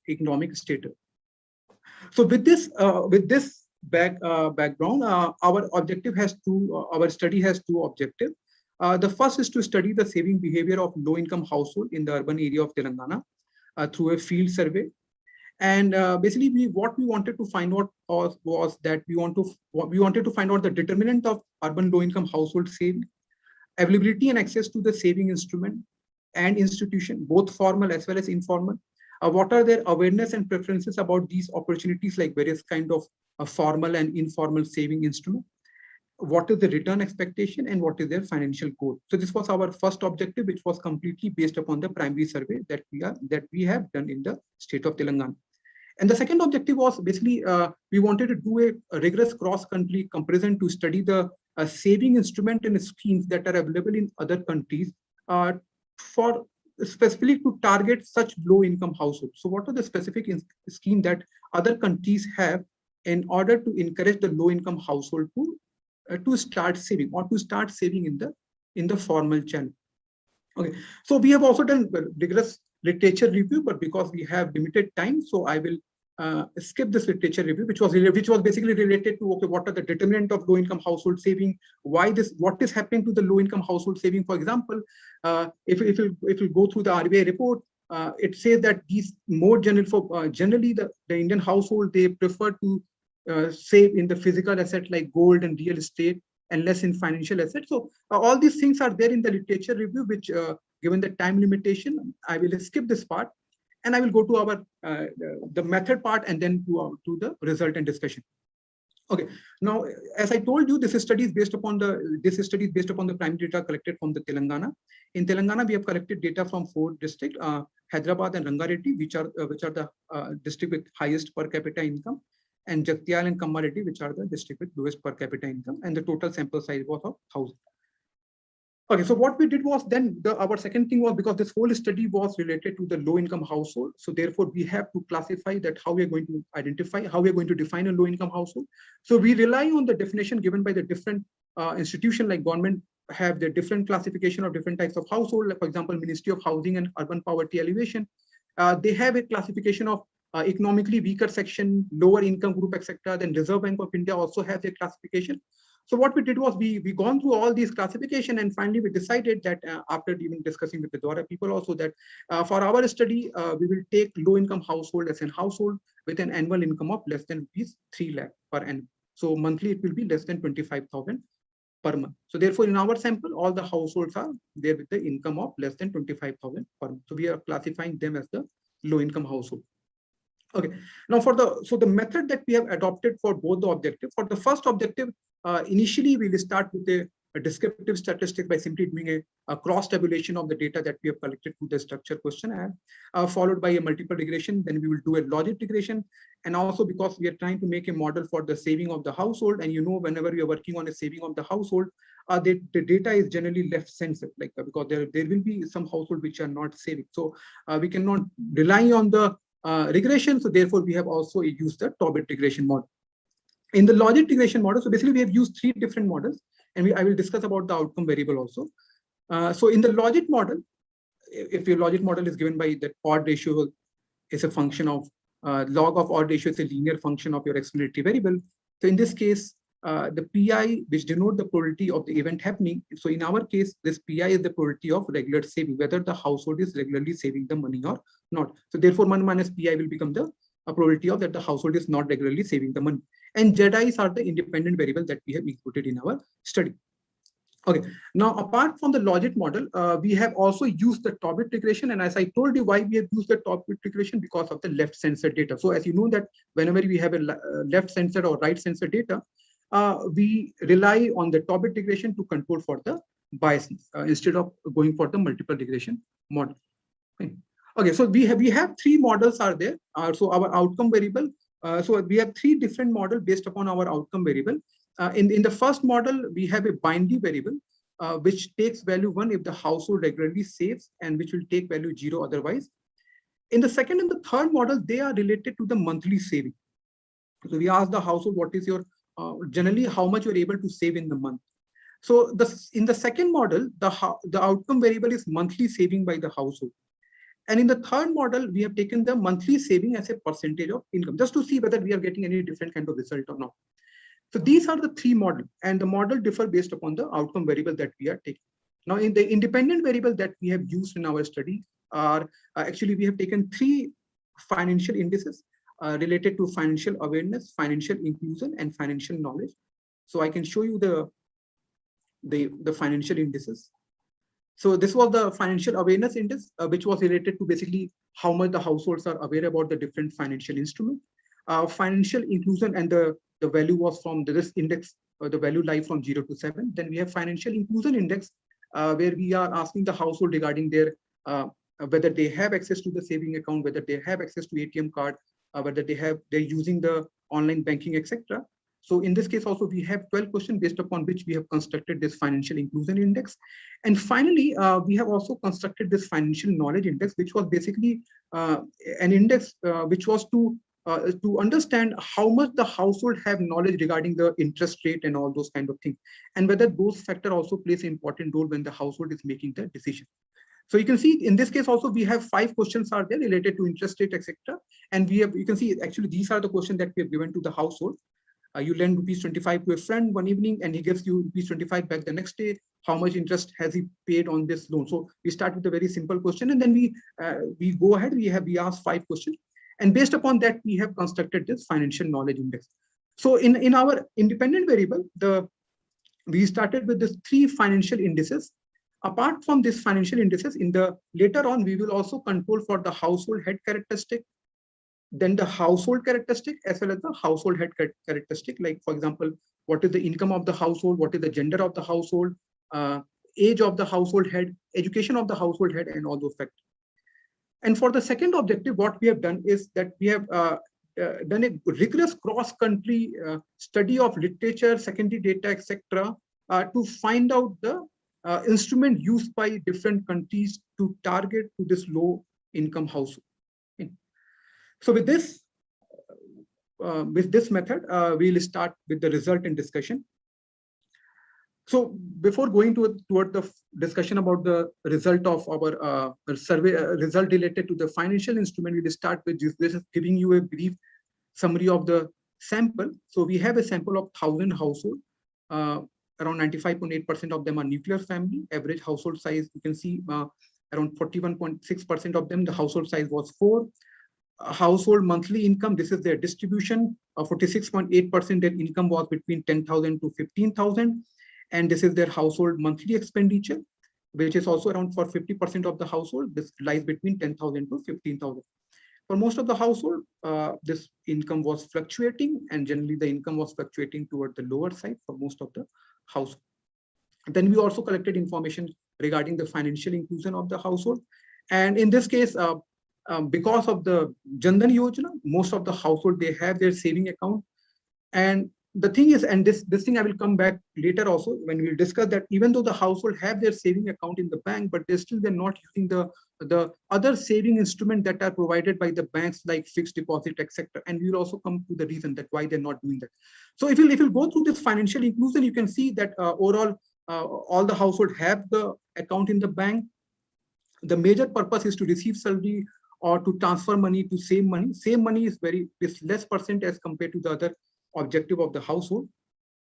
economic status. So with this background, our study has 2 objectives. The first is to study the saving behavior of low-income household in the urban area of Telangana through a field survey. And basically, what we wanted to find out was that we wanted to find out the determinant of urban low-income household saving, availability and access to the saving instrument and institution, both formal as well as informal. What are their awareness and preferences about these opportunities, like various kind of formal and informal saving instrument? What is the return expectation and what is their financial goal? So this was our first objective, which was completely based upon the primary survey that we have done in the state of Telangana. And the second objective was basically we wanted to do a rigorous cross-country comparison to study the saving instrument and schemes that are available in other countries for specifically to target such low-income households. So what are the specific schemes that other countries have in order to encourage the low-income household to start saving or to start saving in the formal channel? Okay, so we have also done rigorous literature review, but because we have limited time, so I will skip this literature review, which was basically related to, okay, what are the determinant of low income household saving, what is happening to the low income household saving. For example, if you go through the RBI report, it says that these more generally the Indian household, they prefer to save in the physical asset like gold and real estate, and less in financial assets. So all these things are there in the literature review, which given the time limitation, I will skip this part, and I will go to our the method part, and then to the result and discussion. Okay. Now, as I told you, this study is based upon the primary data collected from the Telangana. In Telangana, we have collected data from 4 districts: Hyderabad and Rangareddy, which are the district with highest per capita income, and Jagtial and Kammareddy, which are the district with lowest per capita income, and the total sample size was of 1,000. Okay, so what we did was then our second thing was, because this whole study was related to the low income household, so therefore we have to classify that how we are going to identify, how we are going to define a low income household. So we rely on the definition given by the different institution, like government have the different classification of different types of household. Like, for example, Ministry of Housing and Urban Poverty Alleviation, they have a classification of economically weaker section, lower income group, etc. Then Reserve Bank of India also has a classification. So what we did was we gone through all these classification, and finally we decided that after even discussing with the Dvara people also, that for our study, we will take low income household as an household with an annual income of less than rupees 3 lakh per annum. So monthly it will be less than 25,000 per month. So therefore in our sample, all the households are there with the income of less than 25,000 per month. So we are classifying them as the low income household. Okay, now so the method that we have adopted for both the objectives. For the first objective, initially we'll start with a descriptive statistic by simply doing a cross tabulation of the data that we have collected to the structure questionnaire, followed by a multiple regression. Then we will do a logic regression, and also because we are trying to make a model for the saving of the household, and whenever we are working on a saving of the household, the data is generally left censored, like because there will be some household which are not saving, so we cannot rely on the regression. So therefore we have also used the Tobit regression model. In the logic regression model, so basically we have used 3 different models, and I will discuss about the outcome variable also. So in the logic model, if your logic model is given by that odd ratio is a function of log of odd ratio is a linear function of your explanatory variable. So in this case, the PI, which denote the probability of the event happening. So in our case, this PI is the probability of regular saving, whether the household is regularly saving the money or not. So therefore 1 minus PI will become the probability of that the household is not regularly saving the money. And ZIs are the independent variable that we have included in our study. Okay, now apart from the logic model, we have also used the Tobit regression. And as I told you, why we have used the Tobit regression, because of the left censored data. So as you know that whenever we have a left censored or right censored data, we rely on the Tobit regression to control for the biasness instead of going for the multiple regression model. Okay, so we have 3 models are there. So our outcome variable. So we have 3 different models based upon our outcome variable. In the first model, we have a binary variable, which takes value 1 if the household regularly saves, and which will take value 0 otherwise. In the second and the third model, they are related to the monthly saving. So we ask the household, what is your generally how much you're able to save in the month. So in the second model, the outcome variable is monthly saving by the household. And in the third model, we have taken the monthly saving as a percentage of income, just to see whether we are getting any different kind of result or not. So these are the 3 models, and the model differ based upon the outcome variable that we are taking. Now, in the independent variable that we have used in our study are actually we have taken 3 financial indices related to financial awareness, financial inclusion, and financial knowledge. So I can show you the financial indices. So this was the financial awareness index, which was related to basically how much the households are aware about the different financial instruments. Financial inclusion, and the value was from this index, the value lies from 0 to 7. Then we have financial inclusion index, where we are asking the household regarding their whether they have access to the saving account, whether they have access to ATM card, whether they're using the online banking, etc. So in this case also, we have 12 questions based upon which we have constructed this financial inclusion index. And finally, we have also constructed this financial knowledge index, which was basically an index which was to understand how much the household have knowledge regarding the interest rate and all those kind of things, and whether those factors also plays an important role when the household is making the decision. So you can see in this case also we have 5 questions are there related to interest rate, etc. And we have, you can see actually these are the questions that we have given to the household. You lend ₹25 to a friend one evening and he gives you ₹25 back the next day. How much interest has he paid on this loan? So we start with a very simple question, and then we go ahead. We ask 5 questions, and based upon that we have constructed this financial knowledge index. So in our independent variable, we started with this 3 financial indices. Apart from this financial indices, later on we will also control for the household head characteristic, then the household characteristic as well as the household head characteristic. Like for example, what is the income of the household, what is the gender of the household, age of the household head, education of the household head, and all those factors. And for the second objective, what we have done is that we have done a rigorous cross-country study of literature, secondary data, etc., to find out the instrument used by different countries to target to this low-income household. So with this method, we'll start with the result and discussion. So before going toward the discussion about the result of our survey, result related to the financial instrument, we'll start with this is giving you a brief summary of the sample. So we have a sample of 1,000 households. Around 95.8% of them are nuclear family. Average household size, you can see around 41.6% of them, the household size was 4. Household monthly income, this is their distribution. 46.8% their income was between 10,000 to 15,000. And this is their household monthly expenditure, which is also around for 50% of the household. This lies between 10,000 to 15,000. For most of the household, this income was fluctuating, and generally the income was fluctuating toward the lower side for most of the household. Then we also collected information regarding the financial inclusion of the household. And in this case, because of the Jan Dhan Yojana, most of the household, they have their saving account. And the thing is, and this thing I will come back later also when we will discuss that even though the household have their saving account in the bank, but they're not using the other saving instrument that are provided by the banks like fixed deposit, etc. And we will also come to the reason that why they're not doing that. So if you go through this financial inclusion, you can see that overall all the household have the account in the bank. The major purpose is to receive salary or to transfer money, to save money. Save money is less percent as compared to the other objective of the household.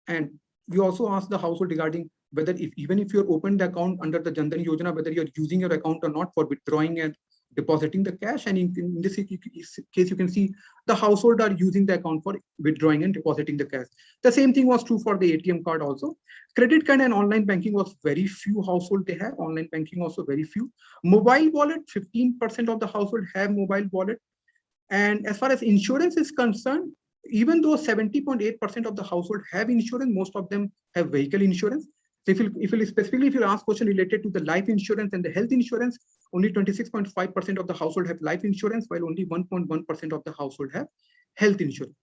And we also ask the household regarding whether even if you're opened the account under the Jan Dhan Yojana, whether you're using your account or not for withdrawing and depositing the cash. And in this case, you can see the household are using the account for withdrawing and depositing the cash. The same thing was true for the ATM card also. Credit card and online banking was very few household they have. Online banking also very few. Mobile wallet, 15% of the household have mobile wallet. And as far as insurance is concerned, even though 70.8% of the household have insurance, most of them have vehicle insurance. So if you ask question related to the life insurance and the health insurance, only 26.5% of the household have life insurance, while only 1.1% of the household have health insurance.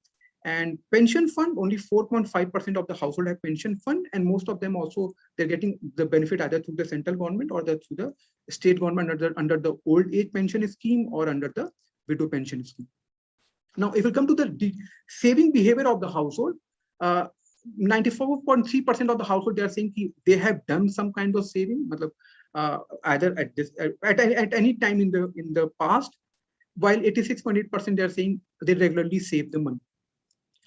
And pension fund, only 4.5% of the household have pension fund, and most of them also they're getting the benefit either through the central government or through the state government under the old age pension scheme or under the widow pension scheme. Now, if we come to the saving behavior of the household, 94.3% of the household, they are saying they have done some kind of saving, either at any time in the past, while 86.8% they are saying they regularly save the money.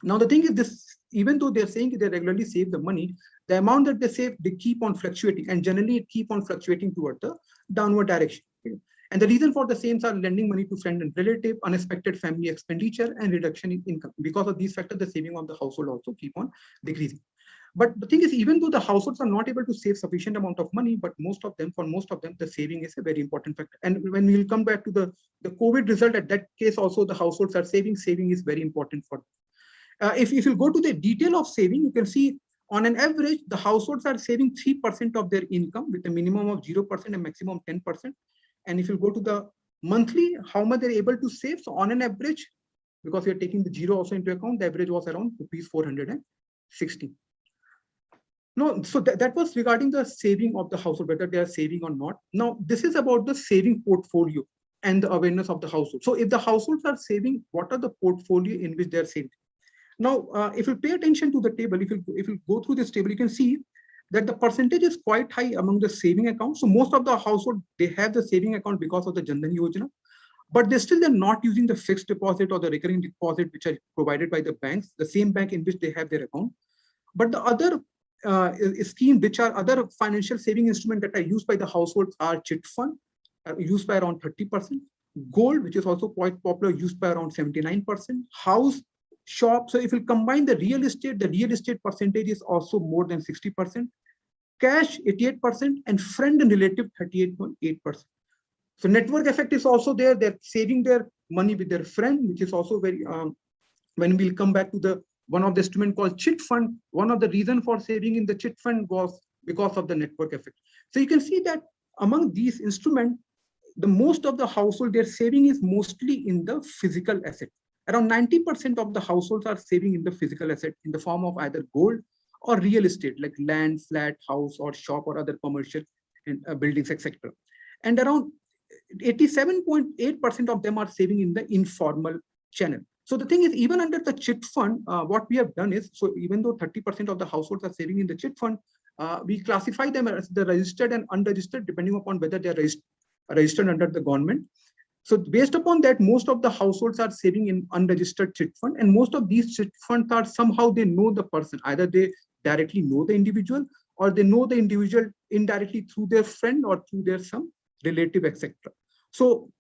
Now, the thing is this, even though they're saying they regularly save the money, the amount that they save, they keep on fluctuating, and generally it keep on fluctuating toward the downward direction. And the reason for the same are lending money to friend and relative, unexpected family expenditure, and reduction in income. Because of these factors, the saving of the household also keep on decreasing. But the thing is, even though the households are not able to save sufficient amount of money, but for most of them, the saving is a very important factor. And when we will come back to the COVID result, at that case also the households are saving is very important for them. If you go to the detail of saving, you can see on an average, the households are saving 3% of their income with a minimum of 0% and maximum 10%. And if you go to the monthly, how much they're able to save, so on an average, because we are taking the zero also into account, the average was around ₹460. No, so that was regarding the saving of the household, whether they are saving or not. Now, this is about the saving portfolio and the awareness of the household. So if the households are saving, what are the portfolio in which they are saving? Now, if you pay attention to the table, if you go through this table, you can see that the percentage is quite high among the saving accounts. So most of the household, they have the saving account because of the Jan Dhan Yojana, but they're not using the fixed deposit or the recurring deposit which are provided by the banks, the same bank in which they have their account. But the other scheme, which are other financial saving instruments that are used by the households, are chit fund, used by around 30%, gold, which is also quite popular, used by around 79%, house, shop. So if you combine the real estate percentage is also more than 60%, cash 88%, and friend and relative 38.8%. So network effect is also there. They're saving their money with their friend, which is also very, when we'll come back to the one of the instrument called chit fund, one of the reason for saving in the chit fund was because of the network effect. So you can see that among these instruments, the most of the household, their saving is mostly in the physical asset. Around 90% of the households are saving in the physical asset in the form of either gold or real estate, like land, flat, house, or shop, or other commercial buildings, etc. And around 87.8% of them are saving in the informal channel. So the thing is, even under the chit fund, what we have done is, so even though 30% of the households are saving in the chit fund, we classify them as the registered and unregistered, depending upon whether they are registered under the government. So based upon that, most of the households are saving in unregistered chit fund, and most of these chit funds are somehow they know the person. Either they directly know the individual, or they know the individual indirectly through their friend or through their some relative, etc. So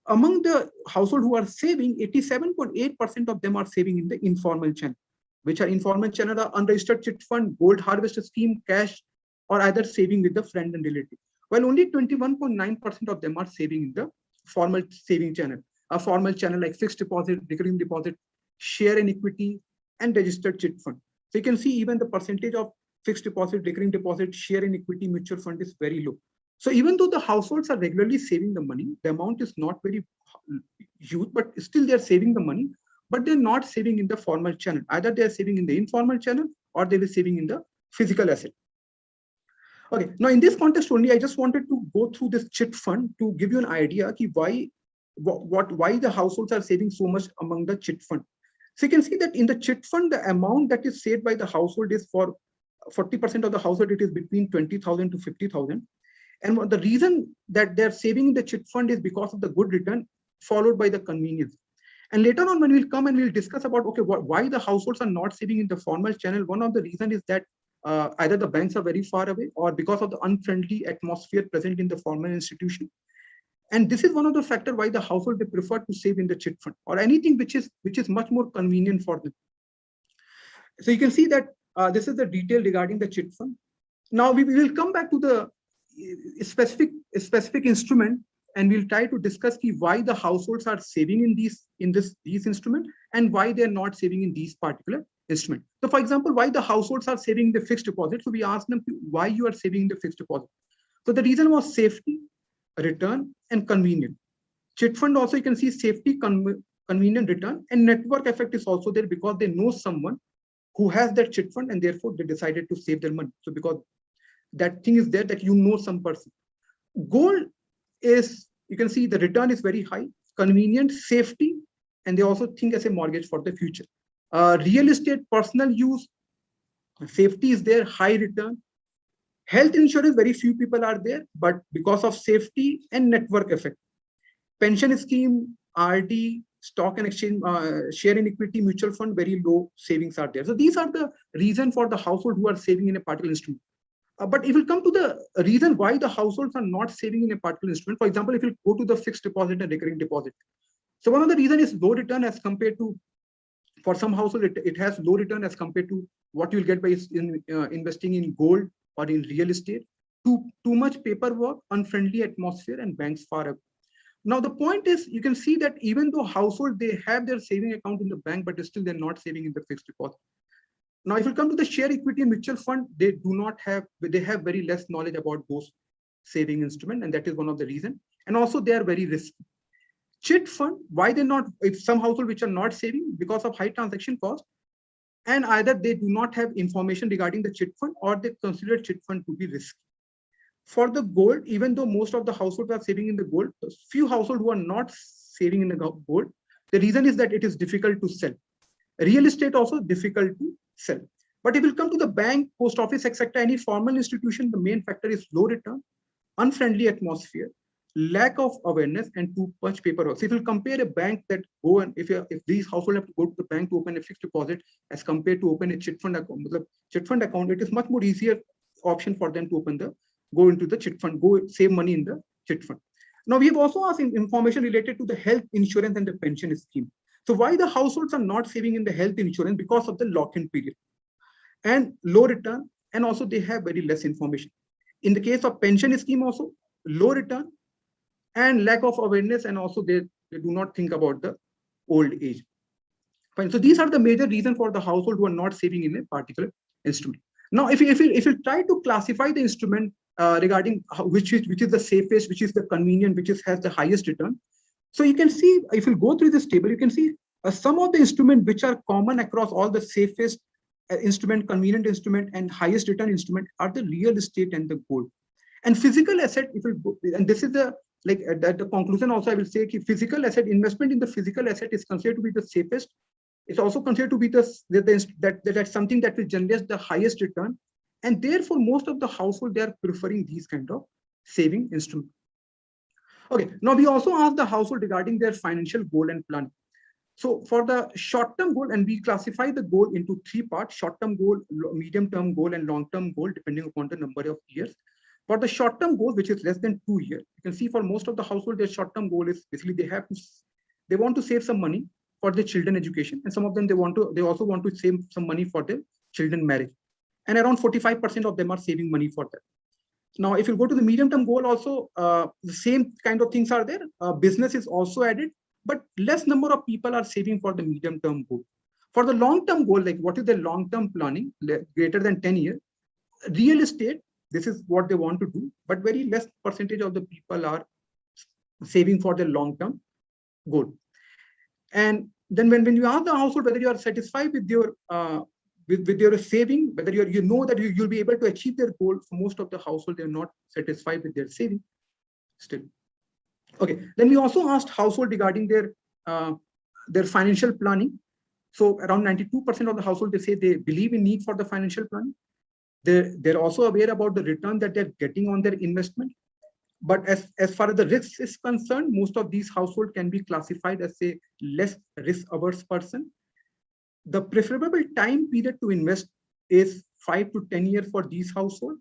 among the household who are saving, 87.8% of them are saving in the informal channel, which are informal channel are unregistered chit fund, gold harvest scheme, cash, or either saving with the friend and relative. While only 21.9% of them are saving in the formal saving channel, a formal channel like fixed deposit, recurring deposit, share in equity, and registered chit fund. So you can see even the percentage of fixed deposit, recurring deposit, share in equity, mutual fund is very low. So even though the households are regularly saving the money, the amount is not very huge, but still they're saving the money, but they're not saving in the formal channel. Either they're saving in the informal channel or they were saving in the physical asset. Okay, now in this context only, I just wanted to go through this chit fund to give you an idea why the households are saving so much among the chit fund. So you can see that in the chit fund, the amount that is saved by the household is for 40% of the household, it is between 20,000 to 50,000. And the reason that they're saving in the chit fund is because of the good return, followed by the convenience. And later on, when we'll come and we'll discuss about, okay, why the households are not saving in the formal channel, one of the reasons is that either the banks are very far away or because of the unfriendly atmosphere present in the formal institution. And this is one of the factors why the household, they prefer to save in the chit fund or anything which is much more convenient for them. So you can see that this is the detail regarding the chit fund. Now we will come back to the specific instrument, and we'll try to discuss why the households are saving in these instruments and why they're not saving in these particular instruments. So for example, why the households are saving the fixed deposit. So we asked them why you are saving the fixed deposit. So the reason was safety, return, and convenience. Chit fund also, you can see safety, convenient, return, and network effect is also there because they know someone who has that chit fund and therefore they decided to save their money. So because that thing is there that you know some person. Gold is, you can see the return is very high, convenient, safety, and they also think as a mortgage for the future. Real estate, personal use, safety is there, high return. Health insurance, very few people are there, but because of safety and network effect. Pension scheme, RD, stock and exchange, share in equity, mutual fund, very low savings are there. So these are the reason for the household who are saving in a particular instrument. But if we come to the reason why the households are not saving in a particular instrument, for example, if you go to the fixed deposit and recurring deposit. So one of the reasons is low return as compared to, for some household, it has low return as compared to what you'll get by investing in gold or in real estate. Too much paperwork, unfriendly atmosphere, and banks far away. Now the point is, you can see that even though household, they have their saving account in the bank, but still they're not saving in the fixed deposit. Now, if you come to the share equity and mutual fund, they have very less knowledge about those saving instruments, and that is one of the reasons. And also they are very risky. Chit fund, why they're not, if some household which are not saving because of high transaction cost, and either they do not have information regarding the chit fund or they consider chit fund to be risky. For the gold, even though most of the households are saving in the gold, few households who are not saving in the gold, the reason is that it is difficult to sell. Real estate also difficult to sell. But if you come to the bank, post office, etc., any formal institution, the main factor is low return, unfriendly atmosphere, lack of awareness, and too much paperwork. So if you compare a bank that go and if these households have to go to the bank to open a fixed deposit as compared to open a chit fund account, the chit fund account, it is much more easier option for them to go into the chit fund, go save money in the chit fund. Now we have also asked information related to the health insurance and the pension scheme. So why the households are not saving in the health insurance? Because of the lock-in period and low return, and also they have very less information. In the case of pension scheme also, low return and lack of awareness, and also they do not think about the old age. Fine. So these are the major reasons for the household who are not saving in a particular instrument. Now, if you try to classify the instrument regarding which is the safest, which is the convenient, which has the highest return. So you can see, if you go through this table, you can see some of the instruments which are common across all the safest instrument, convenient instrument, and highest return instrument are the real estate and the gold. And physical asset, if you go, and this is the the conclusion also I will say, physical asset investment in the physical asset is considered to be the safest. It's also considered to be that's something that will generate the highest return, and therefore most of the household, they are preferring these kind of saving instruments. Okay, now we also ask the household regarding their financial goal and plan. So for the short-term goal, and we classify the goal into three parts: short-term goal, medium-term goal, and long-term goal, depending upon the number of years. For the short-term goal, which is less than 2 years, you can see for most of the household, their short-term goal is basically they want to save some money for their children education, and some of them they also want to save some money for their children marriage, and around 45% of them are saving money for that. Now, if you go to the medium-term goal, also the same kind of things are there. Business is also added, but less number of people are saving for the medium-term goal. For the long-term goal, like what is the long-term planning, greater than 10 years, real estate, this is what they want to do, but very less percentage of the people are saving for the long-term goal. And then when you ask the household whether you are satisfied with your with your saving, whether you know that you'll be able to achieve their goal, for most of the household, they're not satisfied with their saving still. Okay, then we also asked household regarding their financial planning. So around 92% of the household, they say they believe in need for the financial planning. They're also aware about the return that they're getting on their investment. But as far as the risk is concerned, most of these households can be classified as a less risk-averse person. The preferable time period to invest is 5 to 10 years for these households.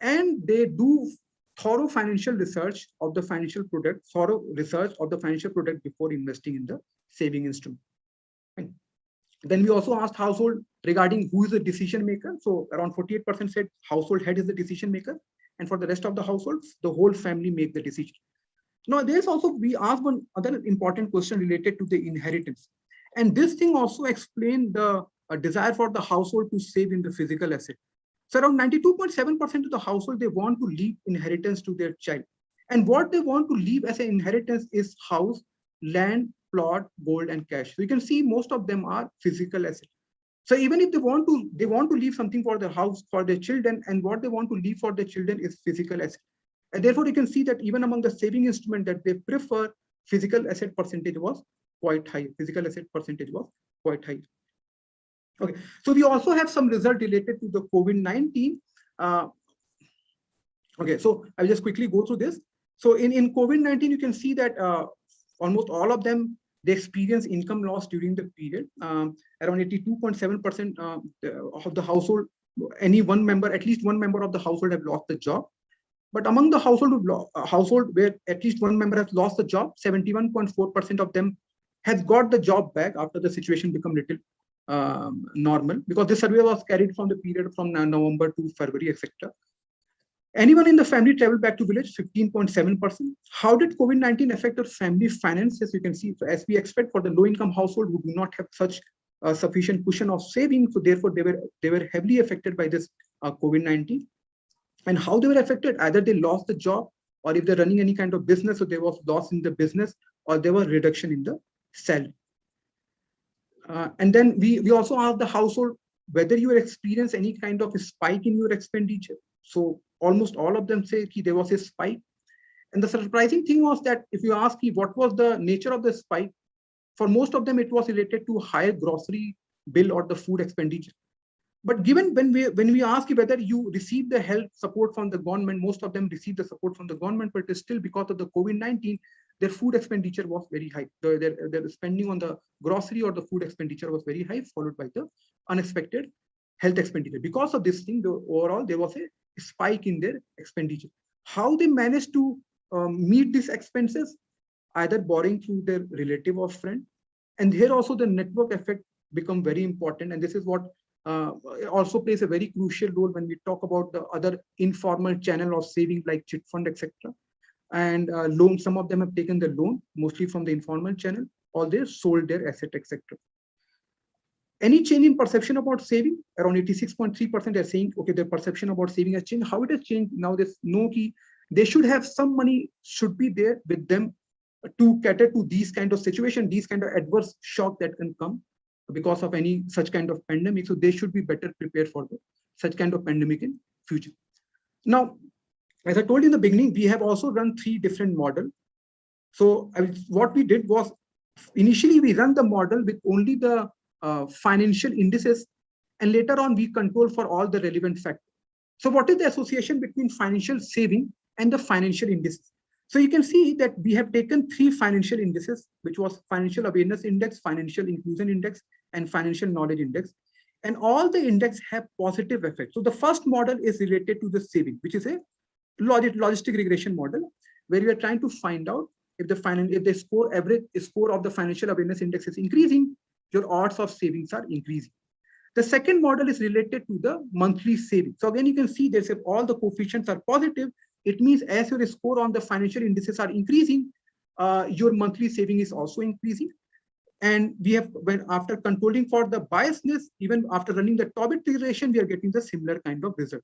And they do thorough financial research of the financial product, before investing in the saving instrument. And then we also asked household regarding who is the decision maker. So around 48% said household head is the decision maker. And for the rest of the households, the whole family make the decision. Now, there's also, we asked one other important question related to the inheritance. And this thing also explained the desire for the household to save in the physical asset. So around 92.7% of the household, they want to leave inheritance to their child. And what they want to leave as an inheritance is house, land, plot, gold, and cash. So you can see most of them are physical assets. So even if they want to leave something for their house, for their children, and what they want to leave for their children is physical asset. And therefore, you can see that even among the saving instrument that they prefer, physical asset percentage was quite high. Physical asset percentage was quite high. Okay, so we also have some result related to the COVID-19. Okay, so I'll just quickly go through this. So in COVID-19, you can see that almost all of them, they experience income loss during the period. Around 82.7% of the household, at least one member of the household have lost the job. But among the household where at least one member has lost the job, 71.4% of them has got the job back after the situation become little normal, because this survey was carried from the period from November to February, etc. Anyone in the family traveled back to village, 15.7%. How did COVID-19 affect our family finances? You can see, so as we expect for the low-income household who do not have such sufficient cushion of savings, so therefore they were heavily affected by this COVID-19. And how they were affected? Either they lost the job, or if they're running any kind of business, so there was loss in the business, or there was reduction in the salary. And then we also asked the household whether you experience any kind of a spike in your expenditure. So almost all of them say there was a spike. And the surprising thing was that if you ask me what was the nature of the spike, for most of them it was related to higher grocery bill or the food expenditure. But given when we ask you whether you receive the health support from the government, most of them receive the support from the government, but still because of the COVID-19, their food expenditure was very high. Their spending on the grocery or the food expenditure was very high, followed by the unexpected health expenditure. Because of this thing, overall there was a spike in their expenditure. How they managed to meet these expenses? Either borrowing through their relative or friend. And here also the network effect become very important. And this is what also plays a very crucial role when we talk about the other informal channel of saving like chit fund, etc. And loan, some of them have taken the loan, mostly from the informal channel, or they sold their asset, etc. Any change in perception about saving? Around 86.3% are saying, okay, their perception about saving has changed. How it has changed? Now they know that they should have some money should be there with them to cater to these kind of situation, these kind of adverse shock that can come because of any such kind of pandemic. So they should be better prepared for such kind of pandemic in future. Now, as I told you in the beginning, we have also run 3 different models. So what we did was initially we run the model with only the financial indices, and later on we control for all the relevant factors. So what is the association between financial saving and the financial indices? So you can see that we have taken 3 financial indices, which was financial awareness index, financial inclusion index, and financial knowledge index. And all the index have positive effects. So the first model is related to the saving, which is a logistic regression model, where we are trying to find out if the average score of the financial awareness index is increasing, your odds of savings are increasing. The second model is related to the monthly savings. So again, you can see there's all the coefficients are positive. It means as your score on the financial indices are increasing, your monthly saving is also increasing. And we have, after controlling for the biasness, even after running the Tobit regression, we are getting the similar kind of result.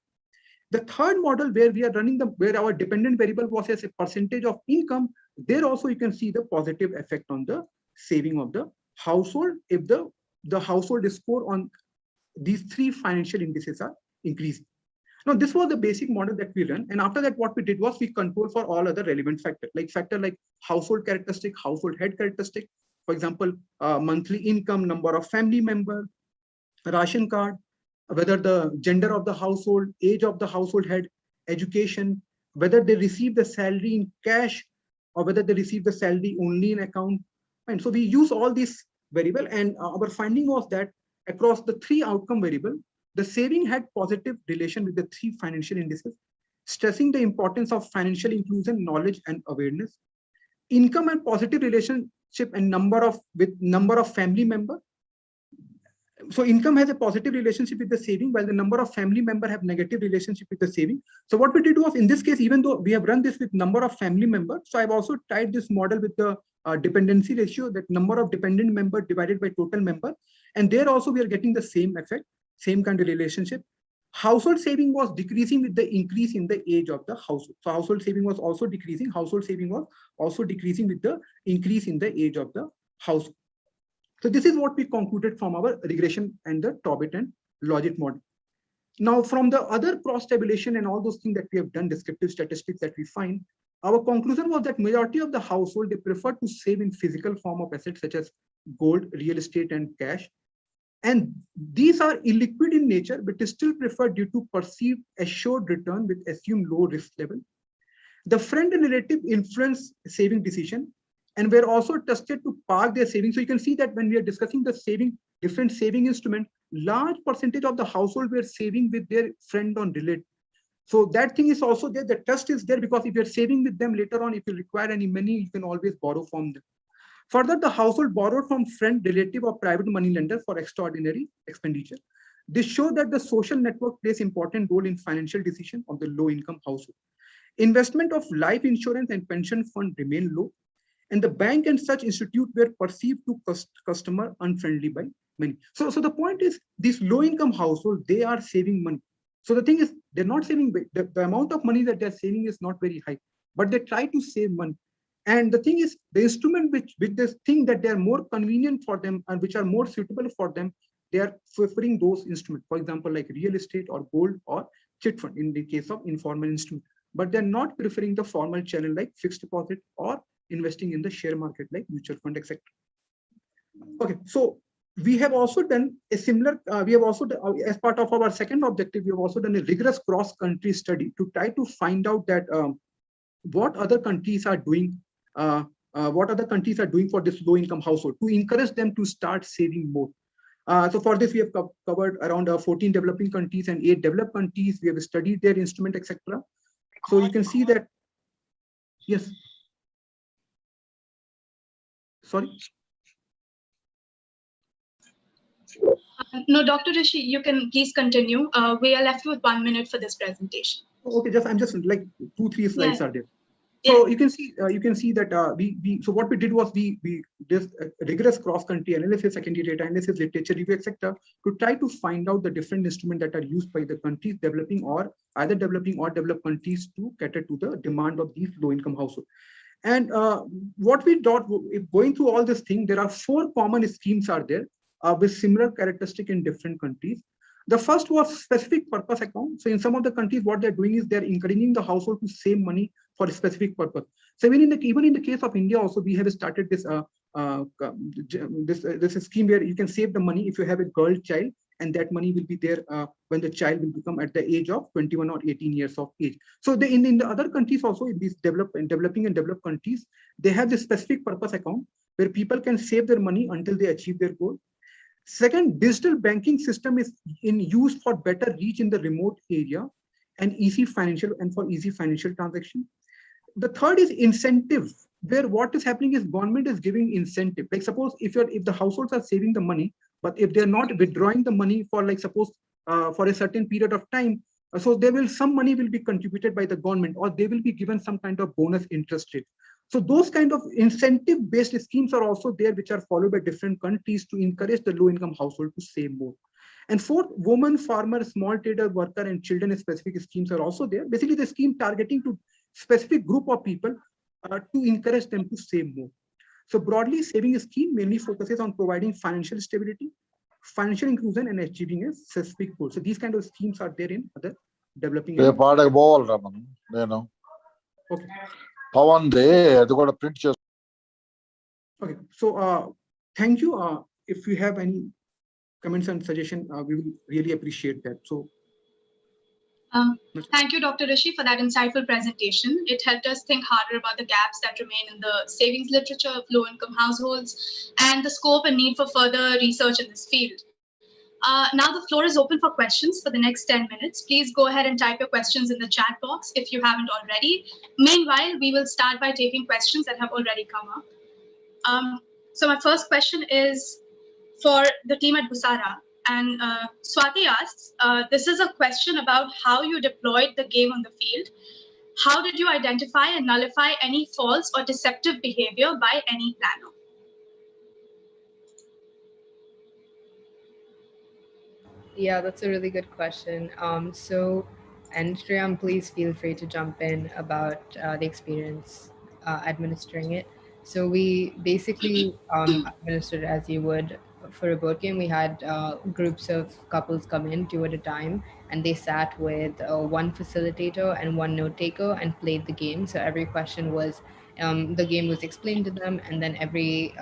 The third model where we are running where our dependent variable was as a percentage of income, there also you can see the positive effect on the saving of the household if the household score on these 3 financial indices are increasing. Now, this was the basic model that we run. And after that, what we did was we control for all other relevant factors, like household characteristic, household head characteristic, for example, monthly income, number of family members, ration card, whether the gender of the household, age of the household head, education, whether they receive the salary in cash or whether they receive the salary only in account. And so we use all these variables, and our finding was that across the 3 outcome variables, the saving had positive relation with the 3 financial indices, stressing the importance of financial inclusion, knowledge, and awareness. Income and positive relationship and number of family members. So income has a positive relationship with the saving, while the number of family members have negative relationship with the saving. So what we did was, in this case, even though we have run this with number of family members, so I've also tied this model with the dependency ratio, that number of dependent members divided by total member. And there also we are getting the same effect, same kind of relationship. Household saving was decreasing with the increase in the age of the household. So household saving was also decreasing. Household saving was also decreasing with the increase in the age of the household. So this is what we concluded from our regression and the Tobit and Logit model. Now, from the other cross tabulation and all those things that we have done, descriptive statistics that we find, our conclusion was that majority of the household, they prefer to save in physical form of assets such as gold, real estate, and cash. And these are illiquid in nature, but is still preferred due to perceived assured return with assumed low risk level. The friend and relative influence saving decision, and we're also trusted to park their savings. So you can see that when we are discussing the saving, different saving instrument, large percentage of the household were saving with their friend on relate. So that thing is also there. The trust is there because if you're saving with them later on, if you require any money, you can always borrow from them. Further, the household borrowed from friend, relative, or private money lender for extraordinary expenditure. This shows that the social network plays important role in financial decision of the low income household. Investment of life insurance and pension fund remain low, and the bank and such institute were perceived to customer unfriendly by many. So the point is, these low income household, they are saving money. So the thing is, they're not saving, the amount of money that they're saving is not very high, but they try to save money. And the thing is, the instrument with this thing that they are more convenient for them and which are more suitable for them, they are preferring those instruments, for example, like real estate or gold or chit fund in the case of informal instrument. But they're not preferring the formal channel like fixed deposit or investing in the share market like mutual fund, etc. Okay, so we have also done a similar, as part of our second objective, we have also done a rigorous cross-country study to try to find out that what other countries are doing, for this low-income household to encourage them to start saving more. So for this, we have covered around 14 developing countries and 8 developed countries. We have studied their instrument, etc. So you can see that, yes. Sorry. No, Dr. Rishi, you can please continue. We are left with 1 minute for this presentation. Okay, I'm just like 2-3 slides are there. So you can see that so what we did was we did a rigorous cross-country analysis, secondary data analysis, literature review, etc., to try to find out the different instruments that are used by the countries developing or either developing or developed countries to cater to the demand of these low-income households. And what we thought, going through all this thing, there are 4 common schemes are there with similar characteristic in different countries. The first was specific purpose account. So in some of the countries, what they're doing is they're encouraging the household to save money for a specific purpose. So even in the case of India, also we have started this this scheme where you can save the money if you have a girl child, and that money will be there when the child will become at the age of 21 or 18 years of age. So in the other countries also, in these developing and developed countries, they have this specific purpose account where people can save their money until they achieve their goal. Second, digital banking system is in use for better reach in the remote area and for easy financial transaction. The third is incentive, where what is happening is government is giving incentive. Like suppose if the households are saving the money, but if they're not withdrawing the money for like suppose for a certain period of time, so some money will be contributed by the government, or they will be given some kind of bonus interest rate. So those kind of incentive-based schemes are also there, which are followed by different countries to encourage the low-income household to save more. And fourth, woman, farmer, small trader, worker, and children specific schemes are also there. Basically, the scheme targeting to specific group of people to encourage them to save more. So broadly, saving scheme mainly focuses on providing financial stability, financial inclusion, and achieving a specific goal. So these kind of schemes are there in other developing. They part of all, Raman, you know. Okay. Pawan, they got a print. Okay, so thank you. If you have any comments and suggestion, we will really appreciate that. So thank you, Dr. Rishi, for that insightful presentation. It helped us think harder about the gaps that remain in the savings literature of low-income households and the scope and need for further research in this field. Now the floor is open for questions for the next 10 minutes. Please go ahead and type your questions in the chat box if you haven't already. Meanwhile, we will start by taking questions that have already come up. So my first question is for the team at Busara. And Swati asks, this is a question about how you deployed the game on the field. How did you identify and nullify any false or deceptive behavior by any planner? Yeah, that's a really good question. And Shriyam, please feel free to jump in about the experience administering it. So we basically administered as you would for a board game. We had groups of couples come in 2 at a time, and they sat with one facilitator and one note taker and played the game. So every question was, the game was explained to them, and then every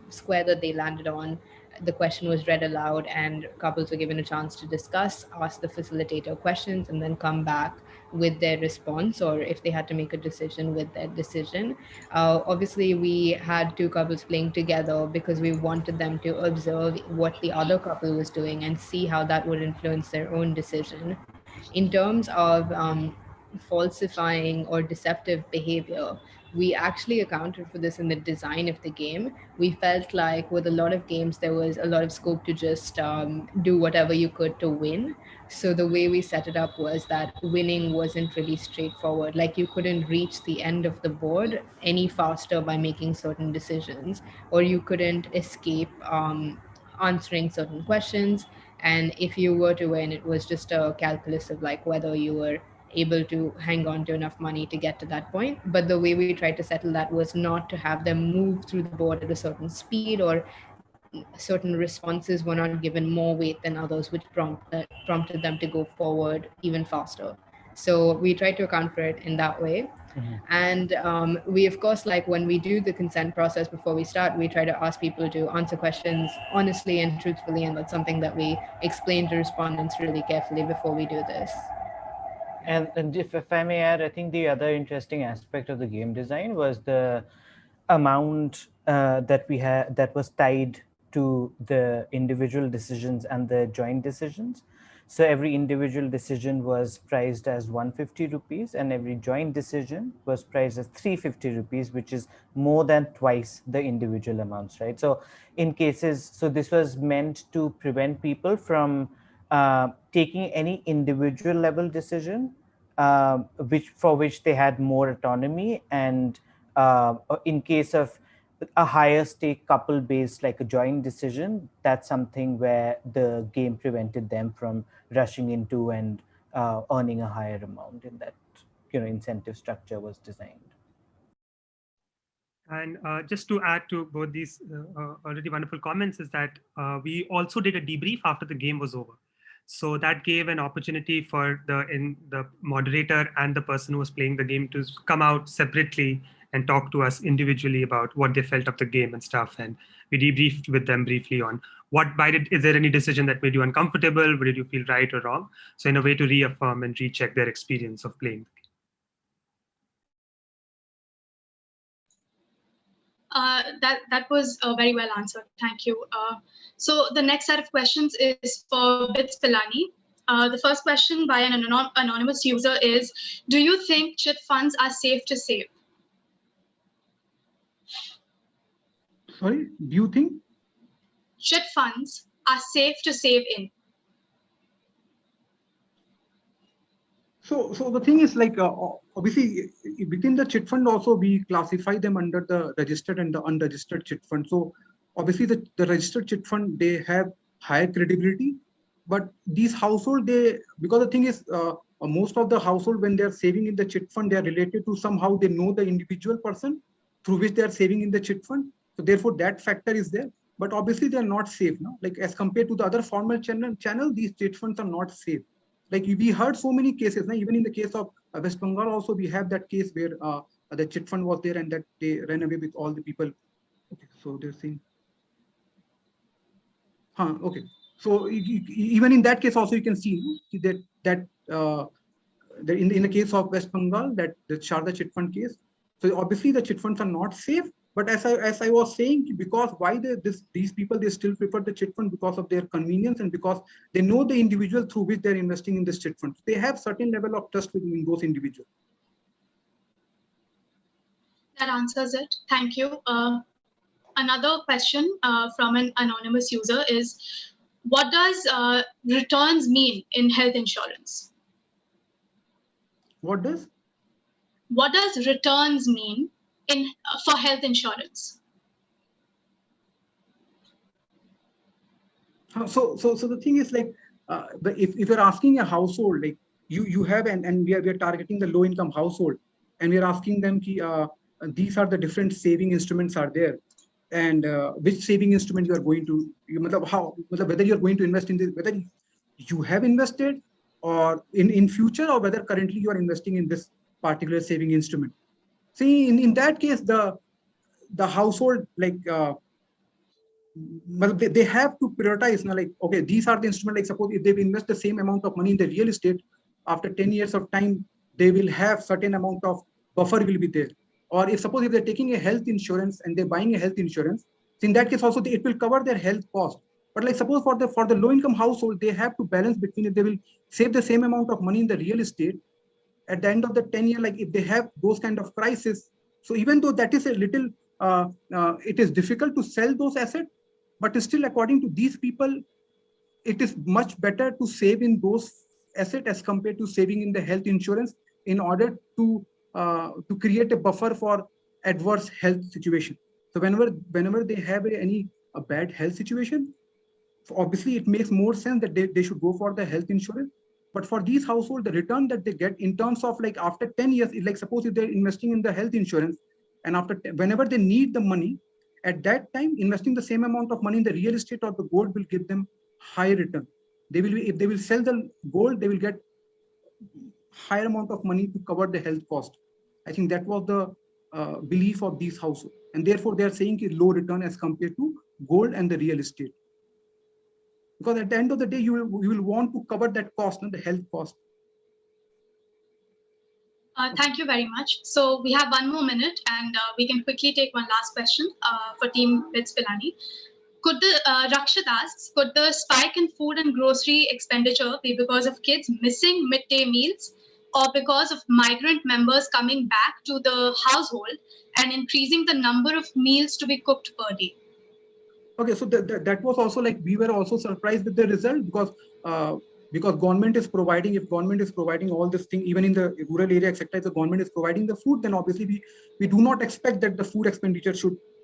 square that they landed on, the question was read aloud, and couples were given a chance to discuss, ask the facilitator questions, and then come back with their response, or if they had to make a decision, with their decision. Obviously, we had 2 couples playing together because we wanted them to observe what the other couple was doing and see how that would influence their own decision. In terms of falsifying or deceptive behavior, we actually accounted for this in the design of the game. We felt like with a lot of games, there was a lot of scope to just do whatever you could to win. So the way we set it up was that winning wasn't really straightforward. Like you couldn't reach the end of the board any faster by making certain decisions, or you couldn't escape answering certain questions. And if you were to win, it was just a calculus of like whether you were able to hang on to enough money to get to that point. But the way we tried to settle that was not to have them move through the board at a certain speed, or certain responses were not given more weight than others, which prompted them to go forward even faster. So we tried to account for it in that way. And we, of course, like when we do the consent process before we start, we try to ask people to answer questions honestly and truthfully. And that's something that we explain to respondents really carefully before we do this. And if I may add, I think the other interesting aspect of the game design was the amount that we had that was tied to the individual decisions and the joint decisions. So every individual decision was priced as 150 rupees and every joint decision was priced as 350 rupees, which is more than twice the individual amounts, right? So in cases, so this was meant to prevent people from taking any individual level decision, for which they had more autonomy, and in case of a higher stake couple based like a joint decision, that's something where the game prevented them from rushing into and earning a higher amount in that, incentive structure was designed. And just to add to both these already wonderful comments is that we also did a debrief after the game was over. So that gave an opportunity for the moderator and the person who was playing the game to come out separately and talk to us individually about what they felt of the game and stuff. And we debriefed with them briefly on is there any decision that made you uncomfortable? Did you feel right or wrong? So in a way to reaffirm and recheck their experience of playing the game. That was very well answered. Thank you. So the next set of questions is for Bits Pilani. The first question by an anonymous user is, do you think chit funds are safe to save? Sorry, do you think? Chit funds are safe to save in. So the thing is like, obviously within the chit fund also we classify them under the registered and the unregistered chit fund. So obviously the registered chit fund, they have higher credibility, but these household, because the thing is, most of the household, when they're saving in the chit fund, they're related to somehow they know the individual person through which they're saving in the chit fund. So therefore that factor is there, but obviously they're not safe now. Like as compared to the other formal channel, these chit funds are not safe. Like we heard so many cases, even in the case of West Bengal also, we have that case where the chit fund was there and that they ran away with all the people. Okay, so they're saying, okay. So even in that case also, you can see that in the case of West Bengal, that the Sharda chit fund case. So obviously the chit funds are not safe. But as I was saying, because why these people, they still prefer the chit fund because of their convenience and because they know the individual through which they're investing in this chit fund. They have certain level of trust within those individuals. That answers it. Thank you. Another question from an anonymous user is, what does returns mean in health insurance? What does? What does returns mean for health insurance? So the thing is like, if you're asking a household, like you have, and we are targeting the low income household, and we're asking them, these are the different saving instruments are there, and which saving instrument you are going to, whether you're going to invest in this, whether you have invested or in future, or whether currently you are investing in this particular saving instrument. See, in that case, the household, like they have to prioritize now, like, okay, these are the instruments. Like suppose if they invest the same amount of money in the real estate, after 10 years of time, they will have certain amount of buffer will be there. Or if suppose if they're taking a health insurance and they're buying a health insurance, in that case also it will cover their health cost. But like suppose for the low income household, they have to balance between if they will save the same amount of money in the real estate at the end of the 10 year, like if they have those kind of crisis. So even though that is a little, it is difficult to sell those assets, but still according to these people, it is much better to save in those assets as compared to saving in the health insurance in order to create a buffer for adverse health situation. So whenever they have a bad health situation, obviously it makes more sense that they should go for the health insurance. But for these households, the return that they get in terms of like after 10 years, like suppose if they're investing in the health insurance and whenever they need the money, at that time, investing the same amount of money in the real estate or the gold will give them high return. If they will sell the gold, they will get higher amount of money to cover the health cost. I think that was the belief of these households. And therefore, they are saying low return as compared to gold and the real estate. Because at the end of the day, you will want to cover that cost, the health cost. Thank you very much. So we have 1 more minute, and we can quickly take one last question for Team BITS Pilani. Could the Rakshit asks, could the spike in food and grocery expenditure be because of kids missing midday meals, or because of migrant members coming back to the household and increasing the number of meals to be cooked per day? Okay, so that was also like, we were also surprised with the result, because government is providing, if government is providing all this thing, even in the rural area, etc., if the government is providing the food, then obviously we do not expect that the food expenditure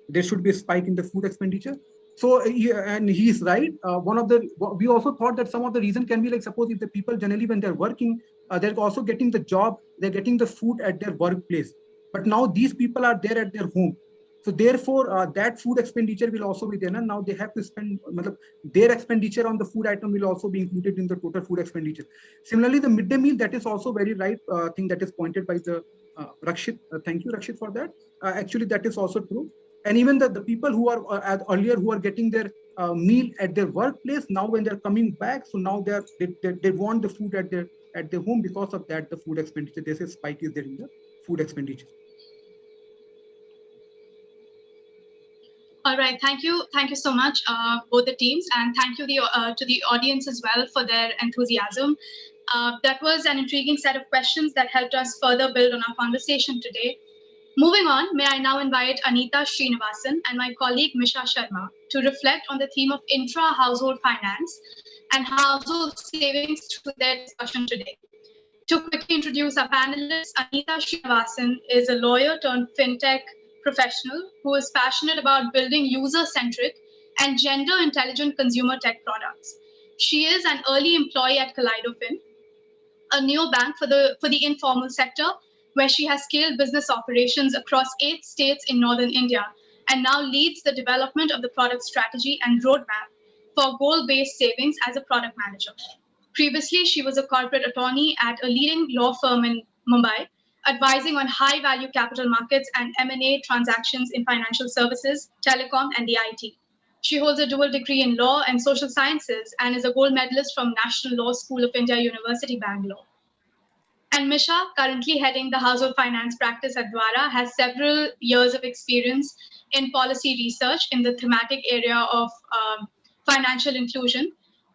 there should be a spike in the food expenditure. So, and he is right. We also thought that some of the reason can be like, suppose if the people generally when they're working, they're also getting the job, they're getting the food at their workplace. But now these people are there at their home. So therefore, that food expenditure will also be there. And now they have to spend, their expenditure on the food item will also be included in the total food expenditure. Similarly, the midday meal, that is also very right thing that is pointed by the Rakshit. Thank you, Rakshit, for that. Actually, that is also true. And even the people who are earlier who are getting their meal at their workplace, now when they're coming back, so now they want the food at their home. Because of that, the food expenditure, there's a spike is there in the food expenditure. All right, thank you so much, both the teams, and thank you to the audience as well for their enthusiasm. That was an intriguing set of questions that helped us further build on our conversation today. Moving on, may I now invite Anita Srinivasan and my colleague Misha Sharma to reflect on the theme of intra-household finance and household savings through their discussion today. To quickly introduce our panelists, Anita Srinivasan is a lawyer turned fintech professional who is passionate about building user-centric and gender-intelligent consumer tech products. She is an early employee at KaleidoFin, a neobank for the informal sector, where she has scaled business operations across 8 states in northern India and now leads the development of the product strategy and roadmap for goal-based savings as a product manager. Previously, she was a corporate attorney at a leading law firm in Mumbai, advising on high-value capital markets and M&A transactions in financial services, telecom, and the IT. She holds a dual degree in law and social sciences and is a gold medalist from National Law School of India, University, Bangalore. And Misha, currently heading the household finance practice at Dvara, has several years of experience in policy research in the thematic area of financial inclusion.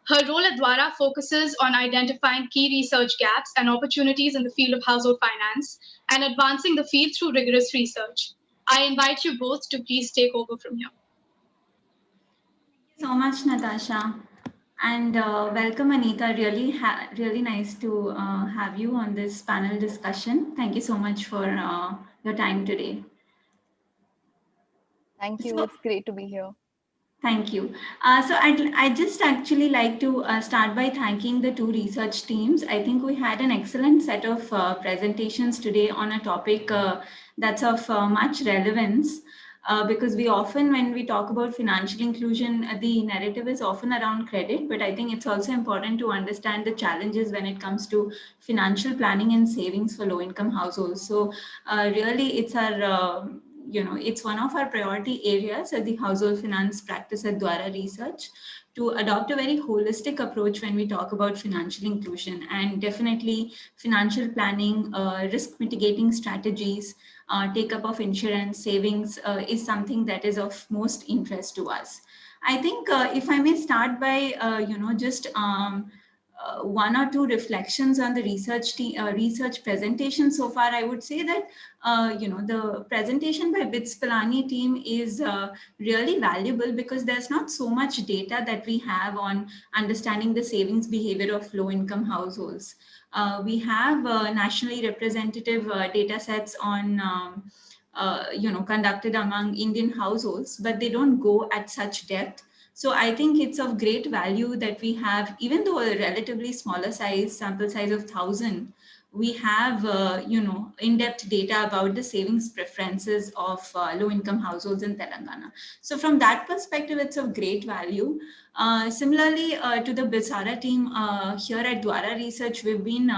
Her role at Dvara focuses on identifying key research gaps and opportunities in the field of household finance and advancing the field through rigorous research. I invite you both to please take over from here. Thank you so much, Natasha. And welcome, Anita. Really nice to have you on this panel discussion. Thank you so much for your time today. Thank you. It's great to be here. Thank you. So I'd just actually like to start by thanking the two research teams. I think we had an excellent set of presentations today on a topic that's of much relevance. Because we often, when we talk about financial inclusion, the narrative is often around credit, but I think it's also important to understand the challenges when it comes to financial planning and savings for low-income households. So really, it's our it's one of our priority areas at the household finance practice at Dvara Research to adopt a very holistic approach when we talk about financial inclusion, and definitely financial planning, risk mitigating strategies, take up of insurance, savings is something that is of most interest to us. I think if I may start by, just one or two reflections on the research presentation so far, I would say that, the presentation by BITS Pilani team is really valuable because there's not so much data that we have on understanding the savings behavior of low-income households. We have nationally representative data sets on conducted among Indian households, but they don't go at such depth. So I think it's of great value that we have, even though a relatively smaller sample size of 1,000, we have, in-depth data about the savings preferences of low-income households in Telangana. So from that perspective, it's of great value. Similarly, to the Bisara team here at Dvara Research, we've been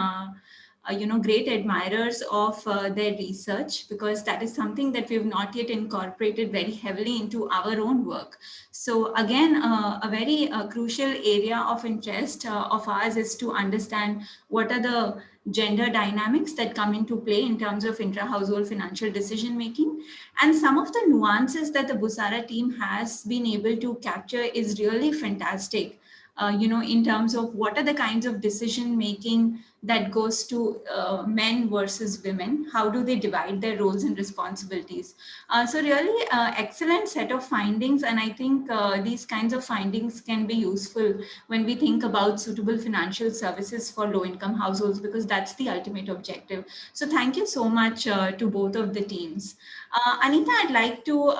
great admirers of their research, because that is something that we've not yet incorporated very heavily into our own work. So again, a very crucial area of interest of ours is to understand what are the gender dynamics that come into play in terms of intra-household financial decision making. And some of the nuances that the Busara team has been able to capture is really fantastic. In terms of what are the kinds of decision making that goes to men versus women, how do they divide their roles and responsibilities. So really excellent set of findings, and I think these kinds of findings can be useful when we think about suitable financial services for low-income households, because that's the ultimate objective. So thank you so much to both of the teams. Anita, I'd like to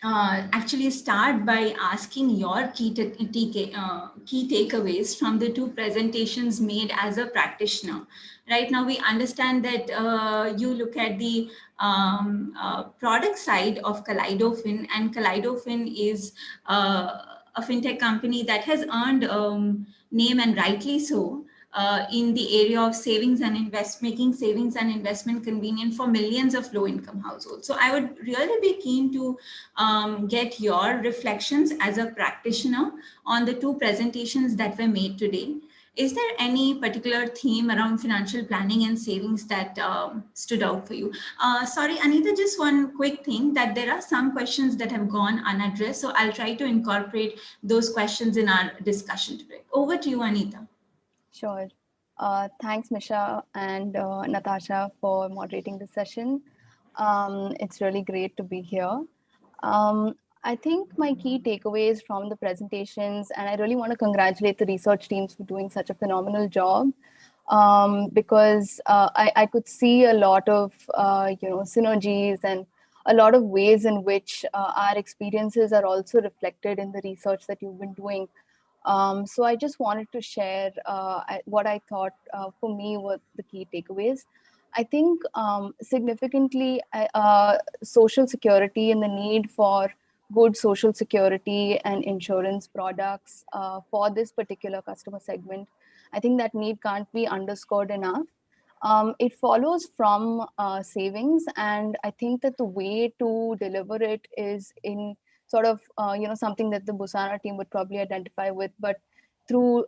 actually start by asking your key takeaways from the two presentations made as a practitioner. Right now, we understand that you look at the product side of Kaleidofin, and Kaleidofin is a fintech company that has earned name, and rightly so, in the area of savings and making savings and investment convenient for millions of low-income households. So I would really be keen to get your reflections as a practitioner on the two presentations that were made today. Is there any particular theme around financial planning and savings that stood out for you? Sorry, Anita, just one quick thing, that there are some questions that have gone unaddressed. So I'll try to incorporate those questions in our discussion today. Over to you, Anita. Sure. Thanks, Misha and Natasha, for moderating the session. It's really great to be here. I think my key takeaways from the presentations, and I really want to congratulate the research teams for doing such a phenomenal job, because I could see a lot of synergies and a lot of ways in which our experiences are also reflected in the research that you've been doing. So I just wanted to share what I thought for me were the key takeaways. I think significantly social security and the need for good social security and insurance products for this particular customer segment, I think that need can't be underscored enough. It follows from savings, and I think that the way to deliver it is in sort of something that the Busana team would probably identify with, but through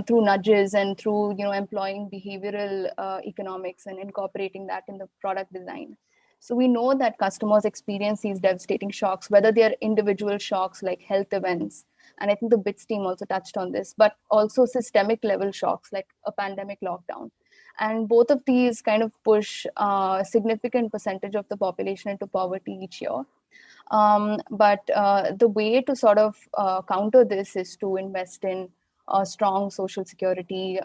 through nudges and through employing behavioral economics and incorporating that in the product design. So we know that customers experience these devastating shocks, whether they are individual shocks like health events, and I think the BITS team also touched on this, but also systemic level shocks like a pandemic lockdown. And both of these kind of push a significant percentage of the population into poverty each year. But the way to sort of counter this is to invest in strong social security,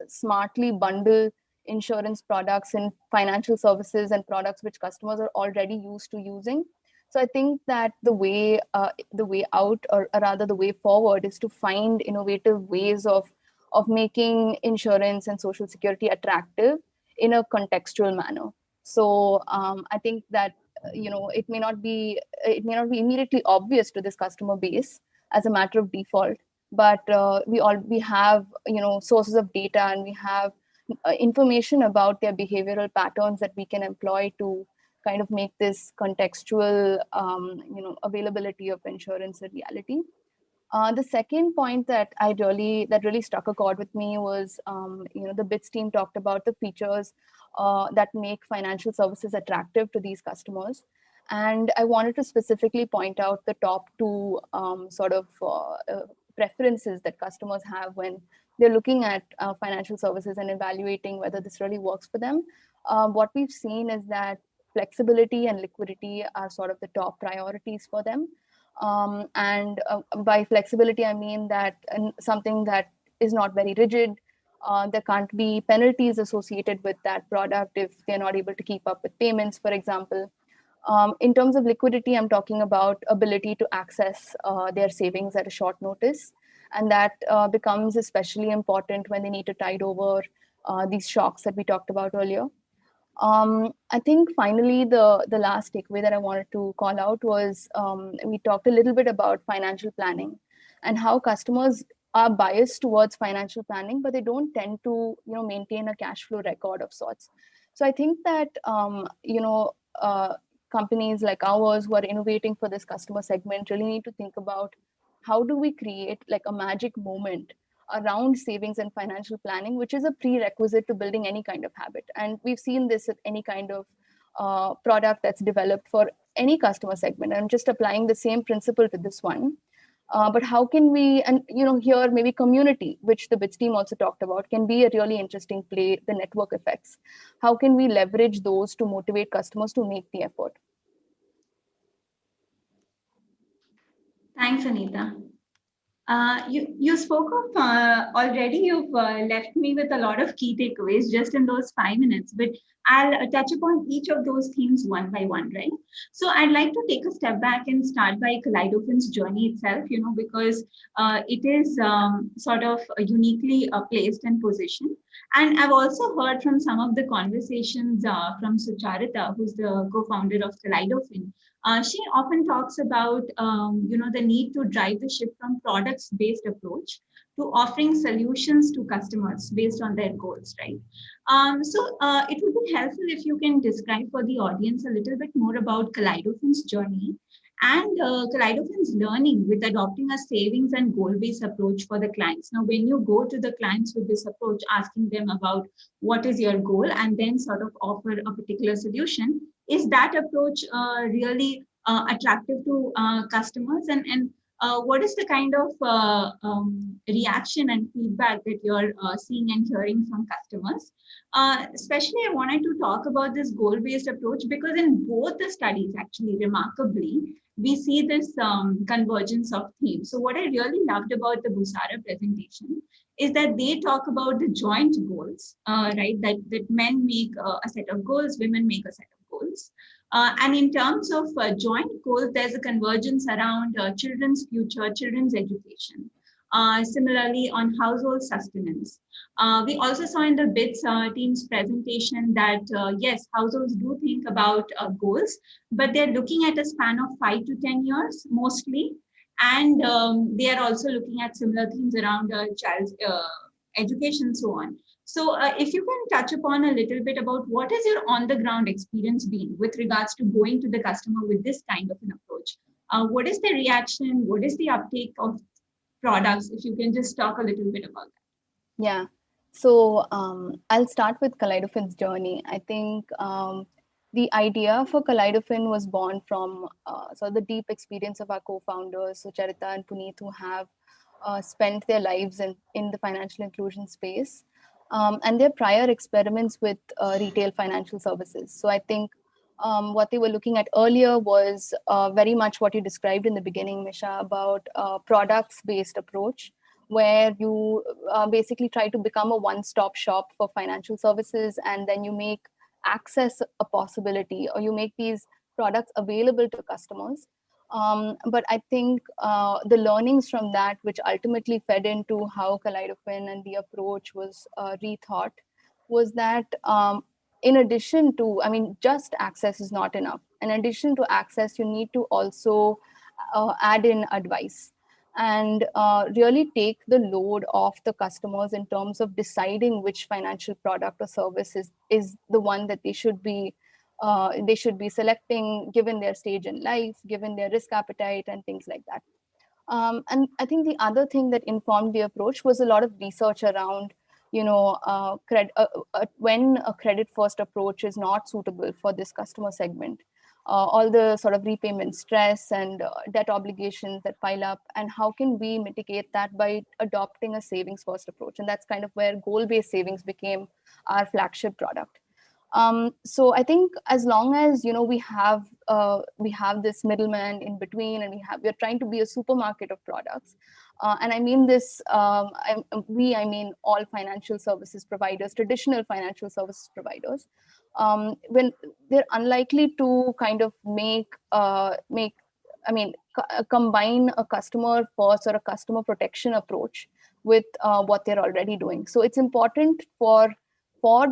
smartly bundle insurance products and financial services and products which customers are already used to using. So I think that the way out, or rather the way forward, is to find innovative ways of making insurance and social security attractive in a contextual manner. So I think that it may not be immediately obvious to this customer base as a matter of default, but we have sources of data, and we have information about their behavioral patterns that we can employ to kind of make this contextual availability of insurance a reality. The second point that really struck a chord with me was, the BITS team talked about the features that make financial services attractive to these customers. And I wanted to specifically point out the top two preferences that customers have when they're looking at financial services and evaluating whether this really works for them. What we've seen is that flexibility and liquidity are sort of the top priorities for them. And by flexibility, I mean that something that is not very rigid. There can't be penalties associated with that product if they're not able to keep up with payments, for example. In terms of liquidity, I'm talking about ability to access their savings at a short notice. And that becomes especially important when they need to tide over these shocks that we talked about earlier. I think finally, the last takeaway that I wanted to call out was we talked a little bit about financial planning and how customers are biased towards financial planning, but they don't tend to, maintain a cash flow record of sorts. So I think that, companies like ours who are innovating for this customer segment really need to think about how do we create like a magic moment around savings and financial planning, which is a prerequisite to building any kind of habit. And we've seen this at any kind of product that's developed for any customer segment. I'm just applying the same principle to this one. But how can we, and here maybe community, which the BITS team also talked about, can be a really interesting play, the network effects. How can we leverage those to motivate customers to make the effort? Thanks, Anita. You spoke of already, you've left me with a lot of key takeaways just in those 5 minutes, but I'll touch upon each of those themes one by one, right? So I'd like to take a step back and start by Kaleidofin's journey itself, because it is sort of uniquely placed and positioned. And I've also heard from some of the conversations from Sucharita, who's the co-founder of Kaleidofin. She often talks about, the need to drive the shift from products-based approach to offering solutions to customers based on their goals, right? So it would be helpful if you can describe for the audience a little bit more about Kaleidofin's journey and Kaleidofin's learning with adopting a savings and goal-based approach for the clients. Now, when you go to the clients with this approach, asking them about what is your goal and then sort of offer a particular solution, is that approach really attractive to customers? And what is the kind of reaction and feedback that you're seeing and hearing from customers? Especially, I wanted to talk about this goal-based approach because in both the studies, actually, remarkably, we see this convergence of themes. So what I really loved about the Busara presentation is that they talk about the joint goals, right? That men make a set of goals, women make a set of goals. And in terms of joint goals, there's a convergence around children's future, children's education. Similarly, on household sustenance. We also saw in the BITS team's presentation that, yes, households do think about goals, but they're looking at a span of 5 to 10 years mostly. And they are also looking at similar themes around child's education, so on. So if you can touch upon a little bit about what is your on-the-ground experience been with regards to going to the customer with this kind of an approach? What is the reaction? What is the uptake of products? If you can just talk a little bit about that. Yeah. So I'll start with Kaleidofin's journey. I think the idea for Kaleidofin was born from the deep experience of our co-founders, Sucharita and Puneet, who have spent their lives in the financial inclusion space and their prior experiments with retail financial services. So I think what they were looking at earlier was very much what you described in the beginning, Misha, about products-based approach, where you basically try to become a one-stop shop for financial services, and then you make access a possibility, or you make these products available to customers. But I think the learnings from that, which ultimately fed into how Kaleidofin and the approach was rethought, was that in addition to, just access is not enough. In addition to access, you need to also add in advice and really take the load off the customers in terms of deciding which financial product or service is the one that they should be selecting, given their stage in life, given their risk appetite, and things like that. And I think the other thing that informed the approach was a lot of research around, when a credit-first approach is not suitable for this customer segment. All the sort of repayment stress and debt obligations that pile up, and how can we mitigate that by adopting a savings first approach? And that's kind of where goal-based savings became our flagship product. So I think as long as we have this middleman in between, and we're trying to be a supermarket of products, and I mean this, I mean all financial services providers, traditional financial services providers, when they're unlikely to kind of combine a customer first or a customer protection approach with what they're already doing. So it's important from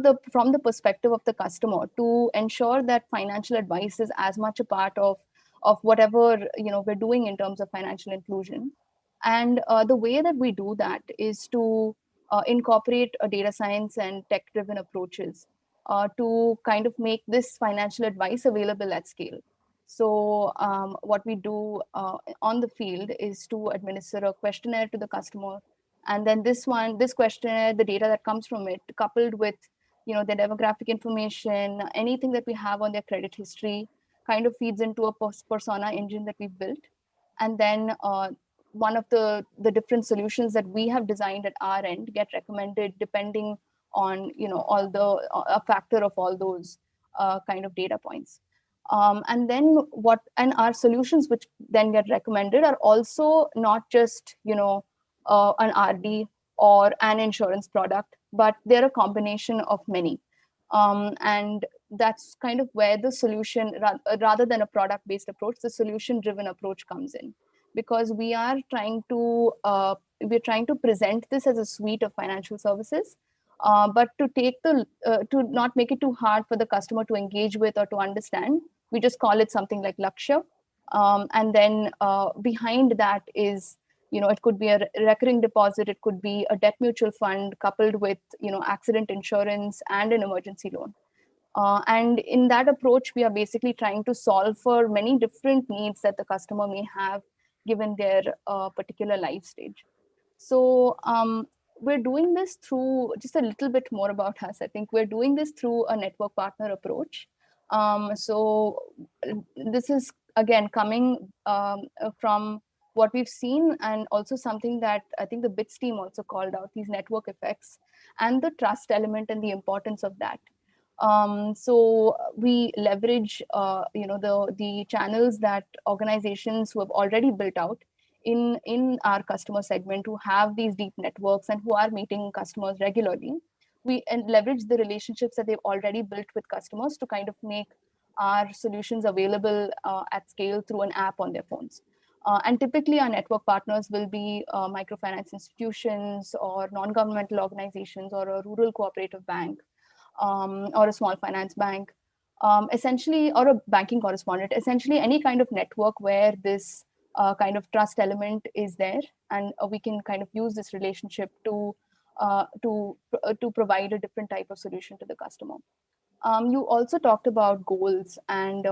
the perspective of the customer to ensure that financial advice is as much a part of whatever we're doing in terms of financial inclusion And the way that we do that is to incorporate data science and tech-driven approaches to kind of make this financial advice available at scale. So what we do on the field is to administer a questionnaire to the customer. And then this questionnaire, the data that comes from it, coupled with their demographic information, anything that we have on their credit history, kind of feeds into a persona engine that we've built. And then one of the different solutions that we have designed at our end get recommended depending on all the a factor of all those kind of data points. And then our solutions which then get recommended are also not just an RD or an insurance product, but they're a combination of many. And that's kind of where the solution, rather than a product-based approach, the solution-driven approach comes in, because we are trying to present this as a suite of financial services, but to not make it too hard for the customer to engage with or to understand. We just call it something like Lakshya, and then behind that is it could be a recurring deposit, it could be a debt mutual fund coupled with accident insurance and an emergency loan. And in that approach, we are basically trying to solve for many different needs that the customer may have given their particular life stage. So we're doing this through, just a little bit more about us, I think we're doing this through a network partner approach. So this is again coming from what we've seen, and also something that I think the BITS team also called out, these network effects and the trust element and the importance of that. So we leverage the channels that organizations who have already built out in our customer segment, who have these deep networks and who are meeting customers regularly. We leverage the relationships that they've already built with customers to kind of make our solutions available at scale through an app on their phones. And typically our network partners will be microfinance institutions or non-governmental organizations or a rural cooperative bank, or a small finance bank, essentially, or a banking correspondent, essentially any kind of network where this kind of trust element is there, and we can kind of use this relationship to provide a different type of solution to the customer. You also talked about goals and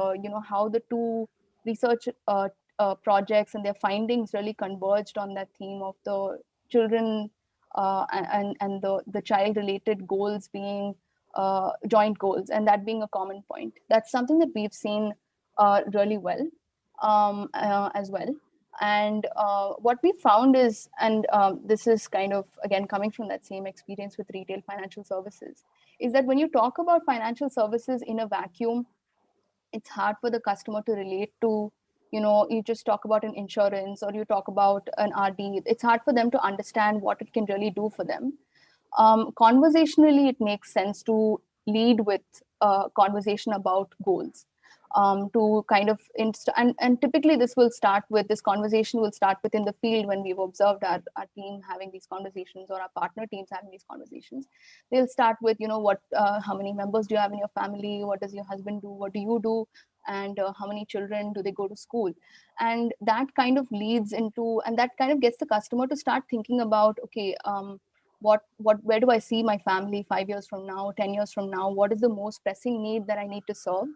how the two research projects and their findings really converged on that theme of the children and the child related goals being joint goals, and that being a common point. That's something that we've seen really well as well. And what we found is, and this is kind of, again, coming from that same experience with retail financial services, is that when you talk about financial services in a vacuum, it's hard for the customer to relate to, you just talk about an insurance or you talk about an RD. It's hard for them to understand what it can really do for them. Conversationally, it makes sense to lead with a conversation about goals. To kind of and typically this conversation will start within the field when we've observed our team having these conversations, or our partner teams having these conversations. They'll start with, how many members do you have in your family? What does your husband do? What do you do? And how many children do they go to school? And that kind of leads into, and that kind of gets the customer to start thinking about, okay, where do I see my family 5 years from now, 10 years from now? What is the most pressing need that I need to solve?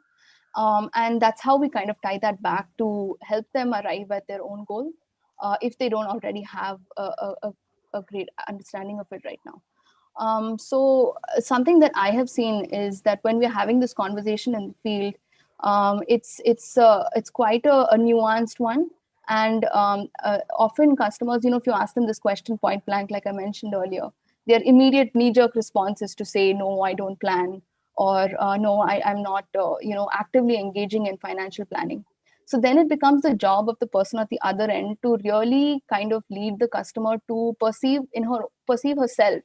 And that's how we kind of tie that back to help them arrive at their own goal, if they don't already have a great understanding of it right now. So something that I have seen is that when we're having this conversation in the field, it's quite a nuanced one. And often customers, if you ask them this question point blank, like I mentioned earlier, their immediate knee-jerk response is to say, no, I don't plan, or no, I'm not actively engaging in financial planning. So then it becomes the job of the person at the other end to really kind of lead the customer to perceive herself,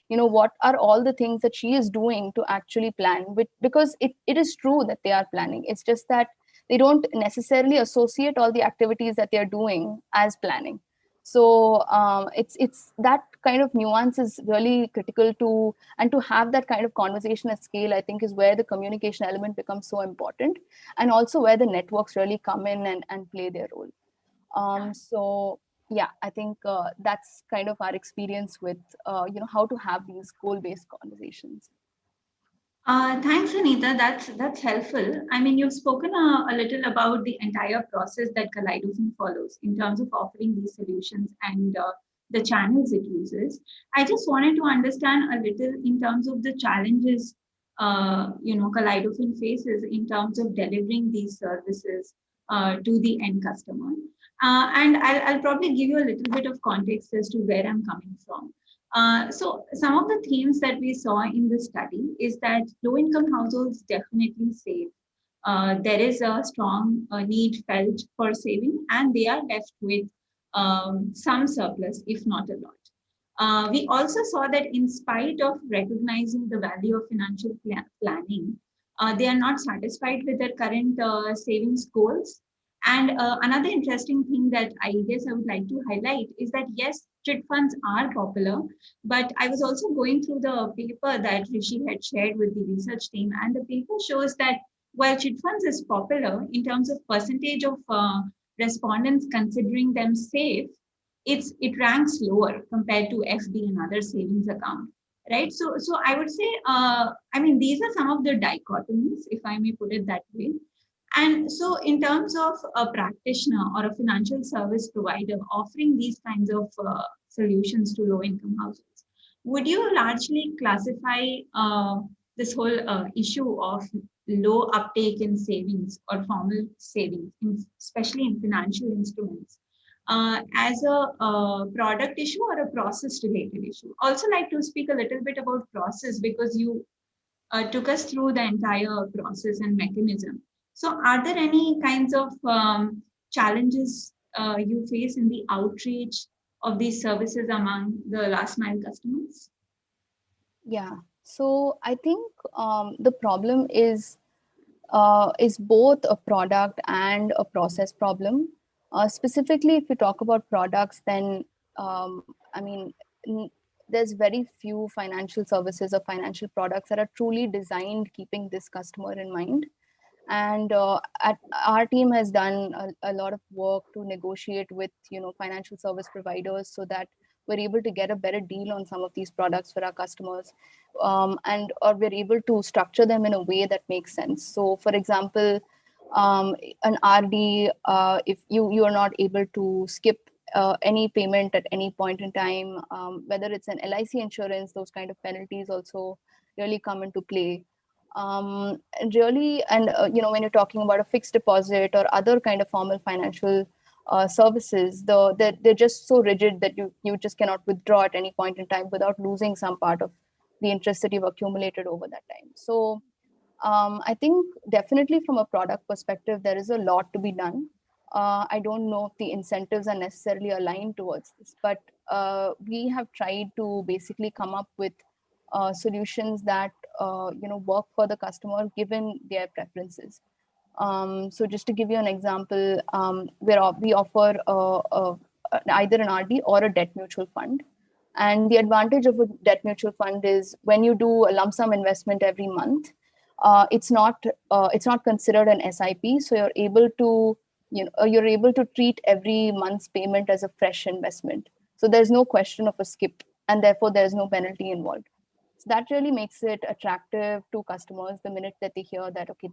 what are all the things that she is doing to actually plan, because it is true that they are planning. It's just that they don't necessarily associate all the activities that they're doing as planning. So it's that kind of nuance is really critical to have that kind of conversation at scale, I think, is where the communication element becomes so important, and also where the networks really come in and play their role. So yeah, I think that's kind of our experience with, how to have these goal-based conversations. Thanks, Anita. That's helpful. I mean, you've spoken a little about the entire process that Kaleidoscope follows in terms of offering these solutions and the channels it uses. I just wanted to understand a little in terms of the challenges, Kaleidoscope faces in terms of delivering these services to the end customer. And I'll probably give you a little bit of context as to where I'm coming from. So some of the themes that we saw in the study is that low-income households definitely save. There is a strong need felt for saving, and they are left with some surplus, if not a lot. We also saw that in spite of recognizing the value of financial planning, they are not satisfied with their current savings goals. And another interesting thing that I guess I would like to highlight is that yes, chit funds are popular, but I was also going through the paper that Rishi had shared with the research team, and the paper shows that while chit funds is popular in terms of percentage of respondents considering them safe, it ranks lower compared to FD and other savings account, right? So I would say, I mean, these are some of the dichotomies, if I may put it that way. And so, in terms of a practitioner or a financial service provider offering these kinds of solutions to low income households, would you largely classify this whole issue of low uptake in savings or formal savings, especially in financial instruments, as a product issue or a process related issue? Also, like to speak a little bit about process because you took us through the entire process and mechanism. So are there any kinds of challenges you face in the outreach of these services among the last mile customers? Yeah, so I think the problem is both a product and a process problem. Specifically, if we talk about products, then I mean, there's very few financial services or financial products that are truly designed keeping this customer in mind. And our team has done a lot of work to negotiate with financial service providers so that we're able to get a better deal on some of these products for our customers, or we're able to structure them in a way that makes sense. So for example, an RD, if you are not able to skip any payment at any point in time, whether it's an LIC insurance, those kind of penalties also really come into play. And when you're talking about a fixed deposit or other kind of formal financial services, they're just so rigid that you just cannot withdraw at any point in time without losing some part of the interest that you've accumulated over that time. So I think definitely from a product perspective, there is a lot to be done. I don't know if the incentives are necessarily aligned towards this, but we have tried to basically come up with solutions that work for the customer given their preferences. So just to give you an example, we offer either an RD or a debt mutual fund. And the advantage of a debt mutual fund is when you do a lump sum investment every month, it's not considered an SIP. So you're able to treat every month's payment as a fresh investment. So there's no question of a skip, and therefore there's no penalty involved. So that really makes it attractive to customers the minute that they hear that, okay,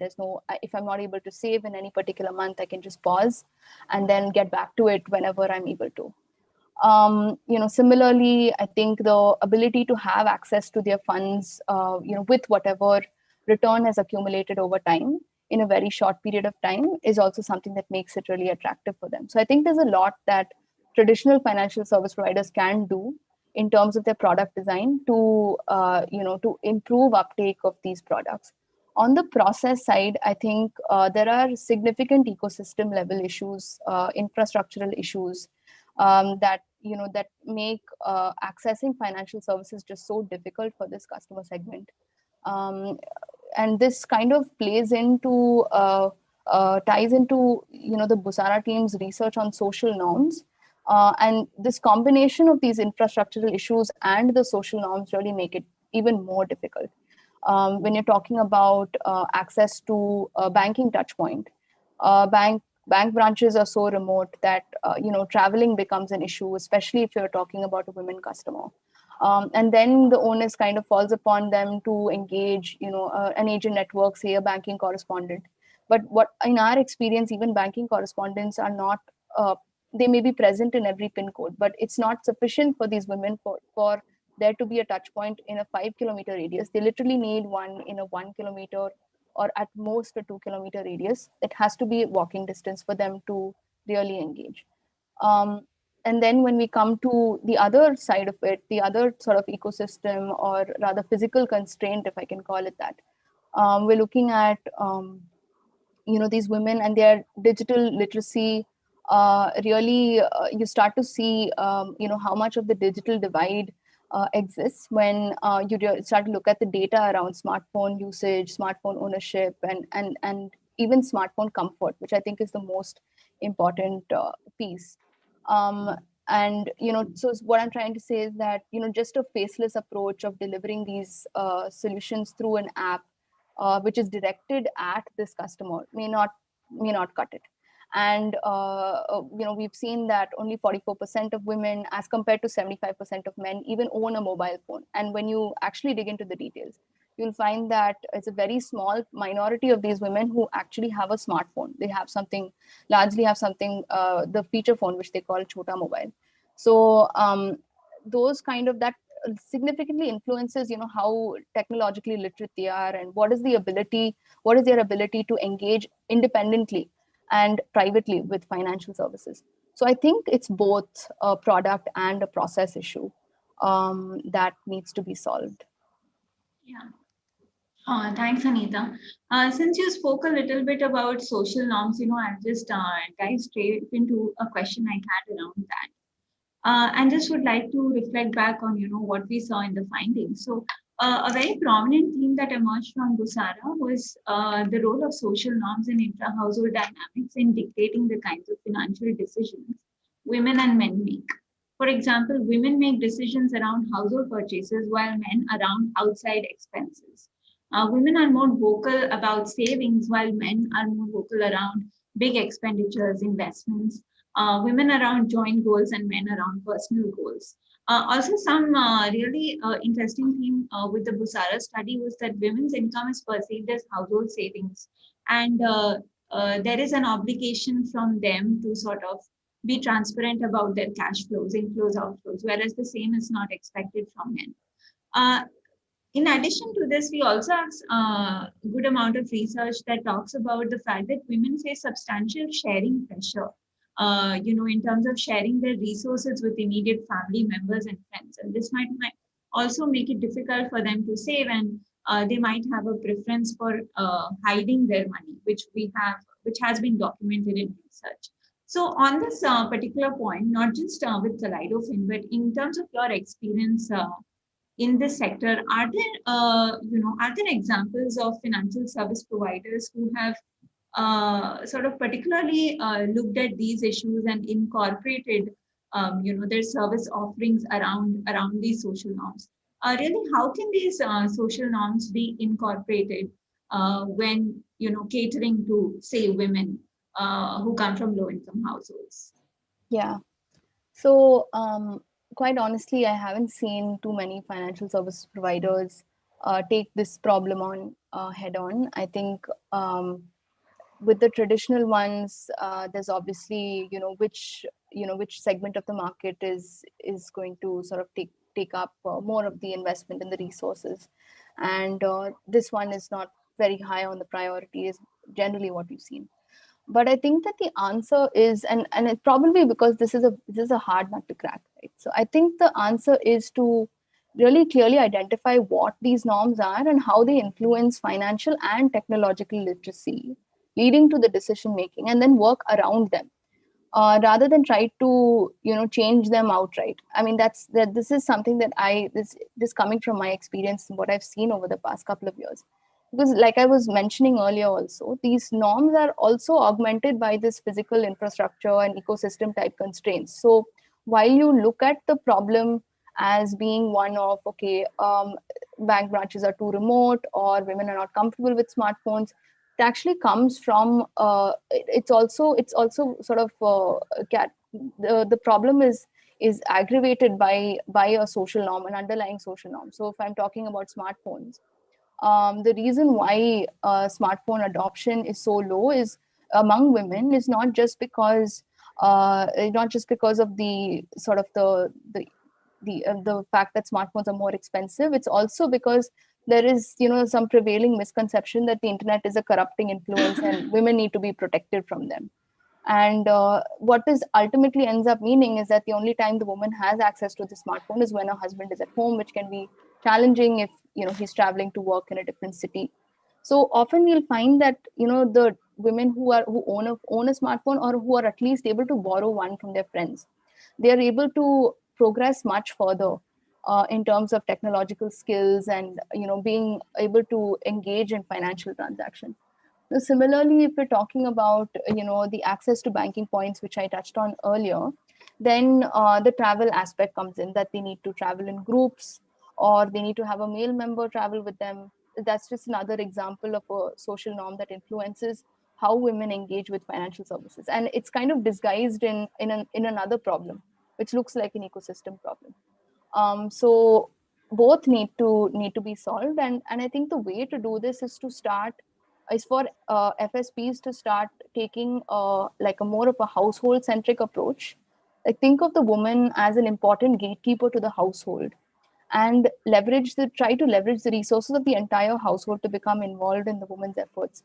if I'm not able to save in any particular month, I can just pause and then get back to it whenever I'm able to. Similarly, I think the ability to have access to their funds, with whatever return has accumulated over time in a very short period of time is also something that makes it really attractive for them. So I think there's a lot that traditional financial service providers can do in terms of their product design to improve uptake of these products. On the process side, I think there are significant ecosystem level issues, infrastructural issues that make accessing financial services just so difficult for this customer segment. And this kind of ties into the Busara team's research on social norms. And this combination of these infrastructural issues and the social norms really make it even more difficult. When you're talking about access to a banking touch point, bank branches are so remote that traveling becomes an issue, especially if you're talking about a women customer. And then the onus kind of falls upon them to engage, an agent network, say a banking correspondent. But what in our experience, even banking correspondents are not, they may be present in every pin code, but it's not sufficient for these women for there to be a touch point in a 5-kilometer radius. They literally need one in a 1 kilometer or at most a 2-kilometer radius. It has to be walking distance for them to really engage. And then when we come to the other side of it, the other sort of ecosystem, or rather physical constraint, if I can call it that, we're looking at these women and their digital literacy. Really, you start to see how much of the digital divide exists when you start to look at the data around smartphone usage, smartphone ownership, and even smartphone comfort, which I think is the most important piece. And so what I'm trying to say is that just a faceless approach of delivering these solutions through an app, which is directed at this customer, may not cut it. And we've seen that only 44% of women, as compared to 75% of men, even own a mobile phone. And when you actually dig into the details, you'll find that it's a very small minority of these women who actually have a smartphone. They have something, largely have something, the feature phone, which they call Chota Mobile. So those kind of, that significantly influences how technologically literate they are, and what is their ability to engage independently and privately with financial services. So I think it's both a product and a process issue that needs to be solved. Yeah. Thanks, Anita. Since you spoke a little bit about social norms, I'll just dive straight into a question I had around that. And just would like to reflect back on, what we saw in the findings. So a very prominent theme that emerged from Dvara was the role of social norms and intra-household dynamics in dictating the kinds of financial decisions women and men make. For example, women make decisions around household purchases while men around outside expenses. Women are more vocal about savings while men are more vocal around big expenditures, investments. Women around joint goals and men around personal goals. Also, some really interesting theme with the Busara study was that women's income is perceived as household savings, and there is an obligation from them to sort of be transparent about their cash flows, inflows, outflows, whereas the same is not expected from men. In addition to this, we also have a good amount of research that talks about the fact that women face substantial sharing pressure, in terms of sharing their resources with immediate family members and friends. And this might also make it difficult for them to save, and they might have a preference for hiding their money, which has been documented in research. So on this particular point, not just with Kaleidofin, but in terms of your experience in this sector, are there examples of financial service providers who have sort of particularly looked at these issues and incorporated, their service offerings around these social norms? Really, how can these social norms be incorporated when catering to, say, women who come from low-income households? Yeah. So quite honestly, I haven't seen too many financial service providers take this problem on head on. I think with the traditional ones, there's obviously which segment of the market is going to sort of take up more of the investment in the resources, and this one is not very high on the priority, is generally what we've seen. But I think that the answer is, and it's probably because this is a hard nut to crack, right? So I think the answer is to really clearly identify what these norms are and how they influence financial and technological literacy, leading to the decision making, and then work around them, rather than try to change them outright. I mean, this is something that this coming from my experience and what I've seen over the past couple of years. Because like I was mentioning earlier also, these norms are also augmented by this physical infrastructure and ecosystem type constraints. So while you look at the problem as being one of, okay, bank branches are too remote or women are not comfortable with smartphones, actually comes from it's also sort of the problem is aggravated by a social norm, an underlying social norm. So if I'm talking about smartphones, the reason why smartphone adoption is so low is among women is not just because of the sort of the fact that smartphones are more expensive. It's also because there is some prevailing misconception that the internet is a corrupting influence and women need to be protected from them. And what this ultimately ends up meaning is that the only time the woman has access to the smartphone is when her husband is at home, which can be challenging if he's traveling to work in a different city. So often you'll find that the women who own a smartphone, or who are at least able to borrow one from their friends, they are able to progress much further in terms of technological skills and being able to engage in financial transactions. Now, similarly, if we're talking about the access to banking points, which I touched on earlier, then the travel aspect comes in, that they need to travel in groups, or they need to have a male member travel with them. That's just another example of a social norm that influences how women engage with financial services, and it's kind of disguised in another problem, which looks like an ecosystem problem. So both need to be solved, and I think the way to do this is for FSPs to start taking like a more of a household centric approach. Like, think of the woman as an important gatekeeper to the household, and try to leverage the resources of the entire household to become involved in the woman's efforts.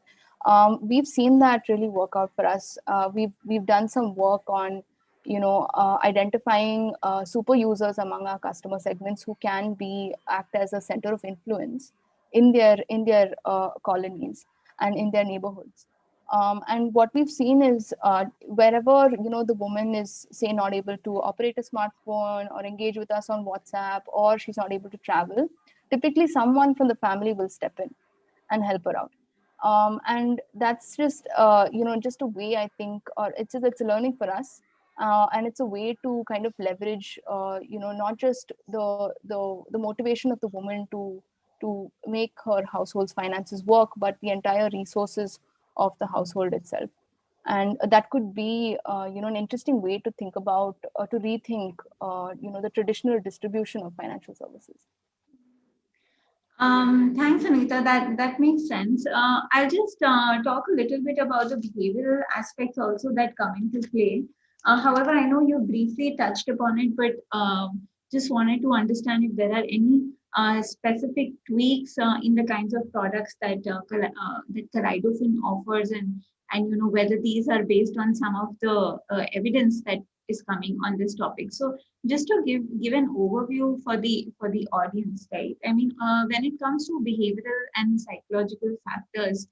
We've seen that really work out for us. We've done some work on identifying super users among our customer segments who can act as a center of influence in their colonies and in their neighborhoods. And what we've seen is wherever the woman is, say, not able to operate a smartphone or engage with us on WhatsApp, or she's not able to travel, typically someone from the family will step in and help her out. And that's just just a way, I think, or it's a learning for us, and it's a way to kind of leverage not just the motivation of the woman to make her household's finances work, but the entire resources of the household itself. And that could be an interesting way to think about, to rethink the traditional distribution of financial services. Thanks, Anita. That makes sense. I'll just talk a little bit about the behavioral aspects also that come into play. However, I know you briefly touched upon it, but just wanted to understand if there are any specific tweaks in the kinds of products that that Kaleidofin offers, and whether these are based on some of the evidence that is coming on this topic. So just to give an overview for the audience, right? I mean, when it comes to behavioral and psychological factors,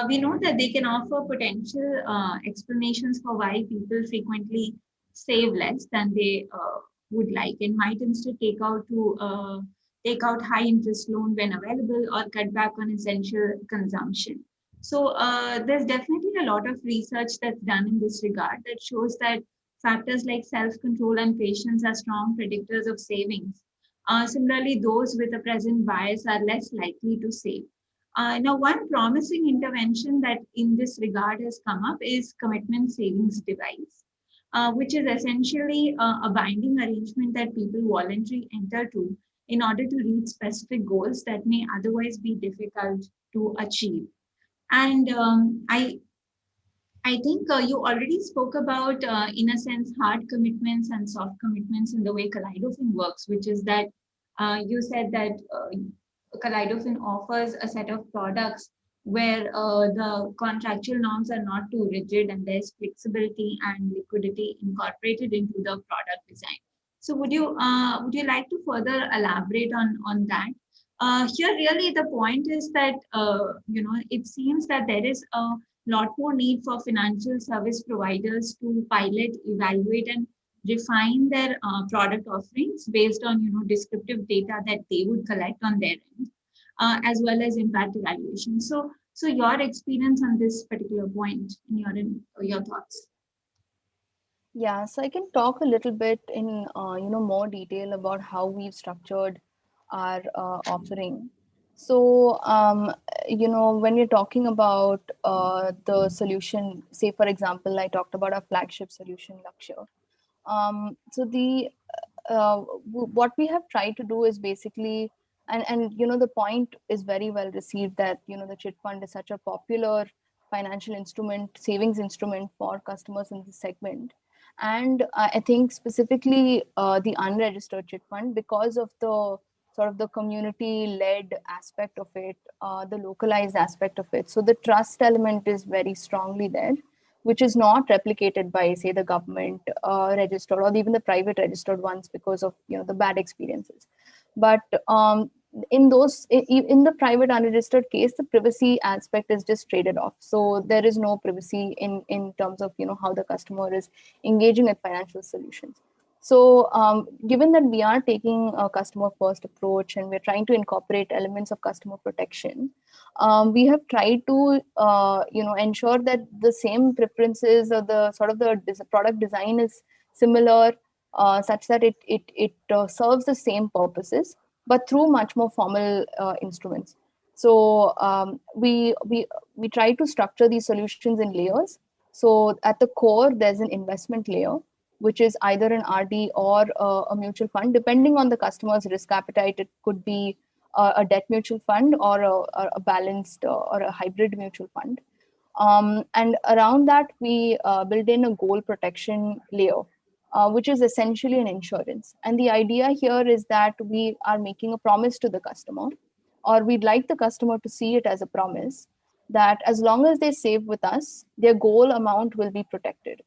we know that they can offer potential explanations for why people frequently save less than they would like, and might instead take out high interest loan when available, or cut back on essential consumption. So there's definitely a lot of research that's done in this regard that shows that factors like self-control and patience are strong predictors of savings. Similarly, those with a present bias are less likely to save. Now, one promising intervention that in this regard has come up is commitment savings device, which is essentially a binding arrangement that people voluntarily enter to in order to reach specific goals that may otherwise be difficult to achieve. And I think you already spoke about, in a sense, hard commitments and soft commitments in the way Kaleidofin works, which is that you said that Kaleidofin offers a set of products where the contractual norms are not too rigid and there's flexibility and liquidity incorporated into the product design. So would you like to further elaborate on that? Here, really, the point is that it seems that there is a lot more need for financial service providers to pilot, evaluate, and refine their product offerings based on descriptive data that they would collect on their end, as well as impact evaluation. So your experience on this particular point, and your thoughts. Yeah, so I can talk a little bit in more detail about how we've structured our offering. So, when you're talking about the solution, say, for example, I talked about our flagship solution, Lakshya. So what we have tried to do is basically, and the point is very well received that, the chit fund is such a popular financial instrument, savings instrument for customers in this segment. And I think specifically the unregistered chit fund, because of the sort of the community-led aspect of it, the localized aspect of it. So the trust element is very strongly there, which is not replicated by, say, the government registered or even the private registered ones because of the bad experiences. But in the private unregistered case, the privacy aspect is just traded off. So there is no privacy in terms of how the customer is engaging with financial solutions. So given that we are taking a customer first approach and we're trying to incorporate elements of customer protection, we have tried to ensure that the same preferences or the sort of the product design is similar, such that it serves the same purposes, but through much more formal instruments. So we try to structure these solutions in layers. So at the core, there's an investment layer, which is either an RD or a mutual fund, depending on the customer's risk appetite. It could be a debt mutual fund or a balanced or a hybrid mutual fund. And around that, we build in a goal protection layer, which is essentially an insurance. And the idea here is that we are making a promise to the customer, or we'd like the customer to see it as a promise, that as long as they save with us, their goal amount will be protected.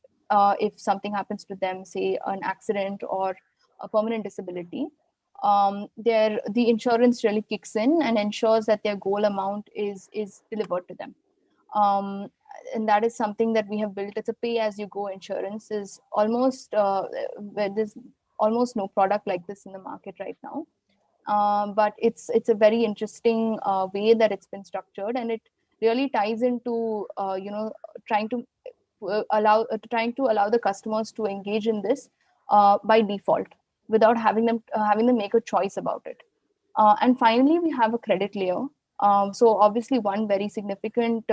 If something happens to them, say an accident or a permanent disability, the insurance really kicks in and ensures that their goal amount is delivered to them. And that is something that we have built. It's a pay-as-you-go insurance. Is almost where there's almost no product like this in the market right now. But it's a very interesting way that it's been structured, and it really ties into trying to allow the customers to engage in this by default, without having them make a choice about it. And finally, we have a credit layer. So obviously, one very significant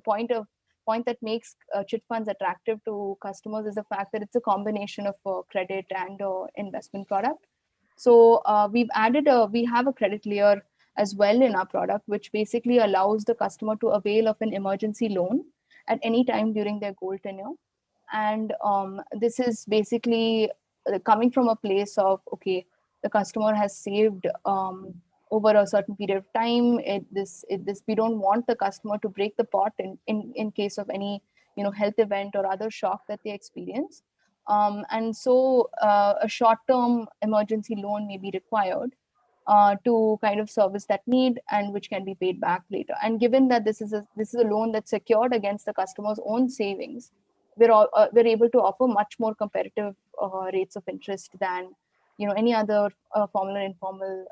point that makes chit funds attractive to customers is the fact that it's a combination of credit and investment product. So we have a credit layer as well in our product, which basically allows the customer to avail of an emergency loan at any time during their goal tenure. And this is basically coming from a place of, okay, the customer has saved over a certain period of time. We don't want the customer to break the pot in case of any health event or other shock that they experience. And so a short-term emergency loan may be required to kind of service that need, and which can be paid back later. And given that this is a loan that's secured against the customer's own savings, we're able to offer much more competitive rates of interest than any other formal or informal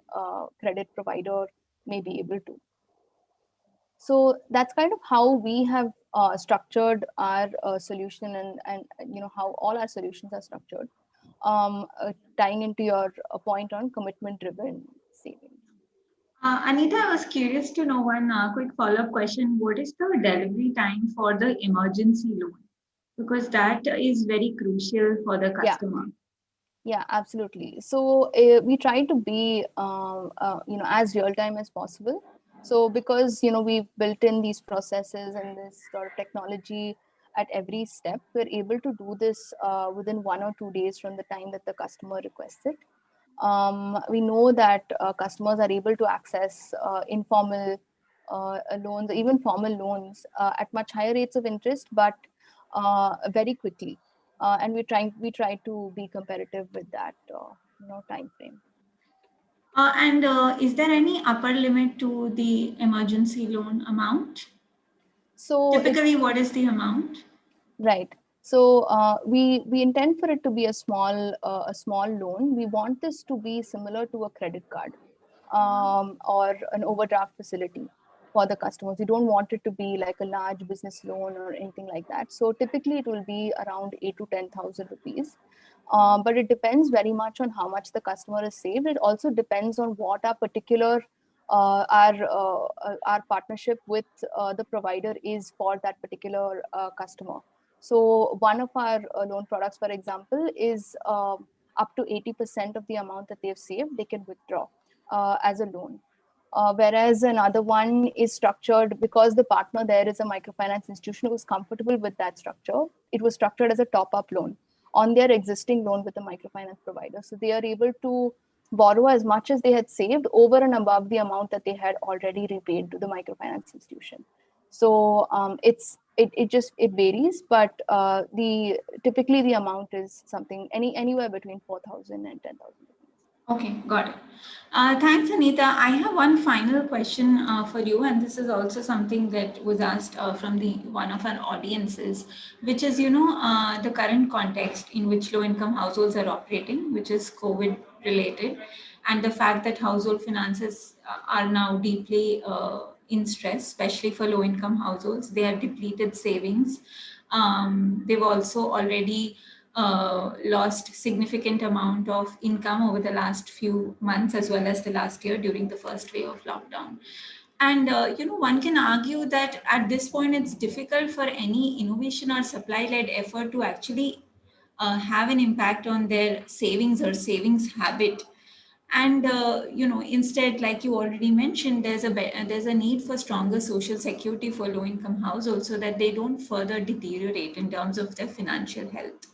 credit provider may be able to. So that's kind of how we have structured our solution, and how all our solutions are structured, tying into your point on commitment-driven savings. Anita, I was curious to know one quick follow-up question. What is the delivery time for the emergency loan? Because that is very crucial for the customer. Yeah, absolutely. So we try to be as real time as possible. So because we've built in these processes and this sort of technology at every step, we're able to do this within 1 or 2 days from the time that the customer requests it. We know that customers are able to access informal loans, even formal loans, at much higher rates of interest, but very quickly. And we try to be competitive with that time frame. And is there any upper limit to the emergency loan amount? So typically, what is the amount? Right. So we intend for it to be a small loan. We want this to be similar to a credit card or an overdraft facility for the customers. We don't want it to be like a large business loan or anything like that. So typically it will be around 8,000 to 10,000 rupees. But it depends very much on how much the customer has saved. It also depends on what our particular our partnership with the provider is for that particular customer. So one of our loan products, for example, is up to 80% of the amount that they've saved, they can withdraw as a loan. Whereas another one is structured because the partner there is a microfinance institution who was comfortable with that structure. It was structured as a top-up loan on their existing loan with the microfinance provider. So they are able to borrow as much as they had saved over and above the amount that they had already repaid to the microfinance institution. So it varies, but typically the amount is something anywhere between 4,000 and 10,000. Okay, got it. Thanks, Anita. I have one final question for you, and this is also something that was asked from one of our audiences, which is, the current context in which low-income households are operating, which is COVID related, and the fact that household finances are now deeply in stress, especially for low-income households. They have depleted savings. They've also already lost significant amount of income over the last few months as well as the last year during the first wave of lockdown. And one can argue that at this point it's difficult for any innovation or supply-led effort to actually have an impact on their savings or savings habit. And instead, like you already mentioned, there's a need for stronger social security for low-income households so that they don't further deteriorate in terms of their financial health.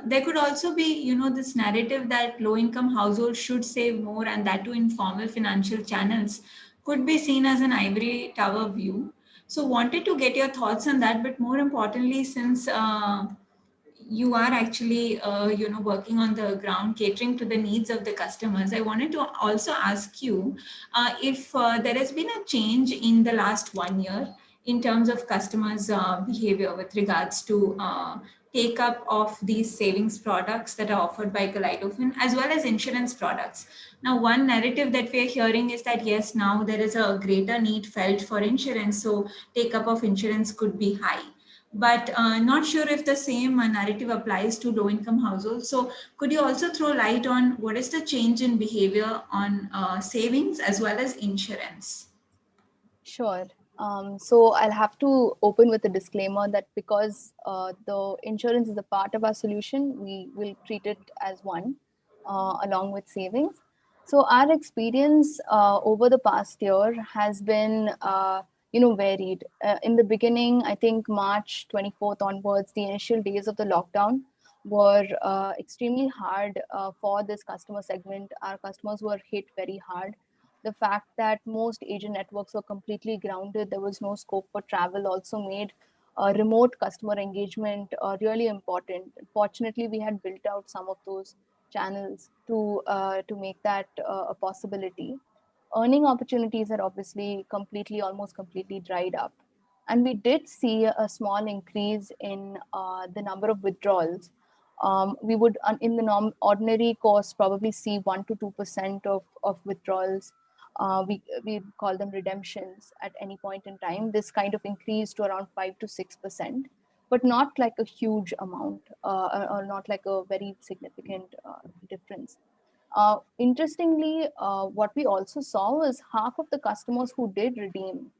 There could also be, this narrative that low-income households should save more, and that too informal financial channels could be seen as an ivory tower view. So, wanted to get your thoughts on that. But more importantly, since you are actually, working on the ground, catering to the needs of the customers, I wanted to also ask you if there has been a change in the last 1 year in terms of customers' behavior with regards to take up of these savings products that are offered by Kaleidofin, as well as insurance products. Now, one narrative that we're hearing is that, yes, now there is a greater need felt for insurance, so take up of insurance could be high. But not sure if the same narrative applies to low-income households. So could you also throw light on what is the change in behavior on savings as well as insurance? Sure. So I'll have to open with a disclaimer that because the insurance is a part of our solution, we will treat it as one along with savings. So our experience over the past year has been, varied. In the beginning, I think March 24th onwards, the initial days of the lockdown were extremely hard for this customer segment. Our customers were hit very hard. The fact that most agent networks were completely grounded, there was no scope for travel, also made remote customer engagement really important. Fortunately, we had built out some of those channels to make that a possibility. Earning opportunities had obviously almost completely dried up. And we did see a small increase in the number of withdrawals. We would, in the ordinary course, probably see 1 to 2% of withdrawals. We call them redemptions at any point in time. This kind of increased to around 5 to 6%, but not like a huge amount or not like a very significant difference. Interestingly, what we also saw was half of the customers who did redeem,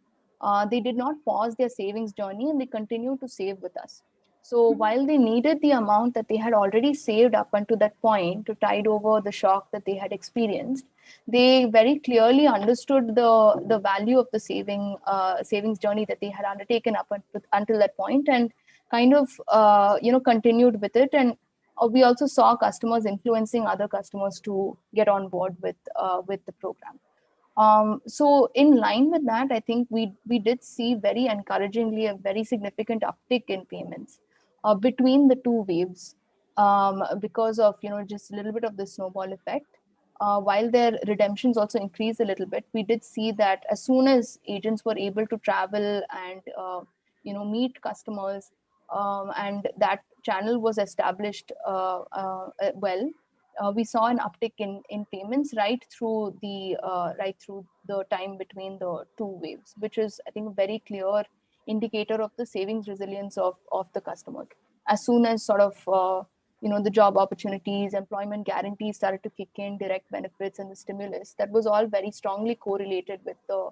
they did not pause their savings journey and they continued to save with us. So while they needed the amount that they had already saved up until that point to tide over the shock that they had experienced, they very clearly understood the value of the savings journey that they had undertaken up until that point, and kind of continued with it. And we also saw customers influencing other customers to get on board with the program. So in line with that, I think we did see very encouragingly a very significant uptick in payments between the two waves because of just a little bit of the snowball effect. While their redemptions also increased a little bit, we did see that as soon as agents were able to travel and meet customers, and that channel was established well, we saw an uptick in payments right through the time between the two waves, which is, I think, a very clear indicator of the savings resilience of the customer. As soon as sort of the job opportunities, employment guarantees started to kick in, direct benefits and the stimulus, that was all very strongly correlated with the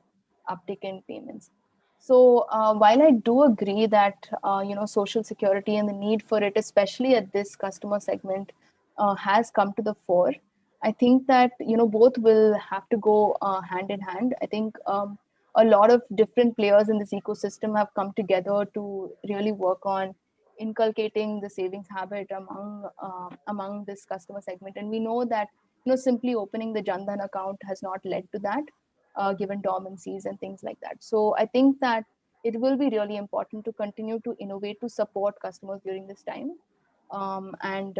uptick in payments. So while I do agree that, social security and the need for it, especially at this customer segment, has come to the fore, I think that, both will have to go hand in hand. I think a lot of different players in this ecosystem have come together to really work on inculcating the savings habit among this customer segment. And we know that, simply opening the Jan Dhan account has not led to that, given dormancies and things like that. So I think that it will be really important to continue to innovate to support customers during this time, and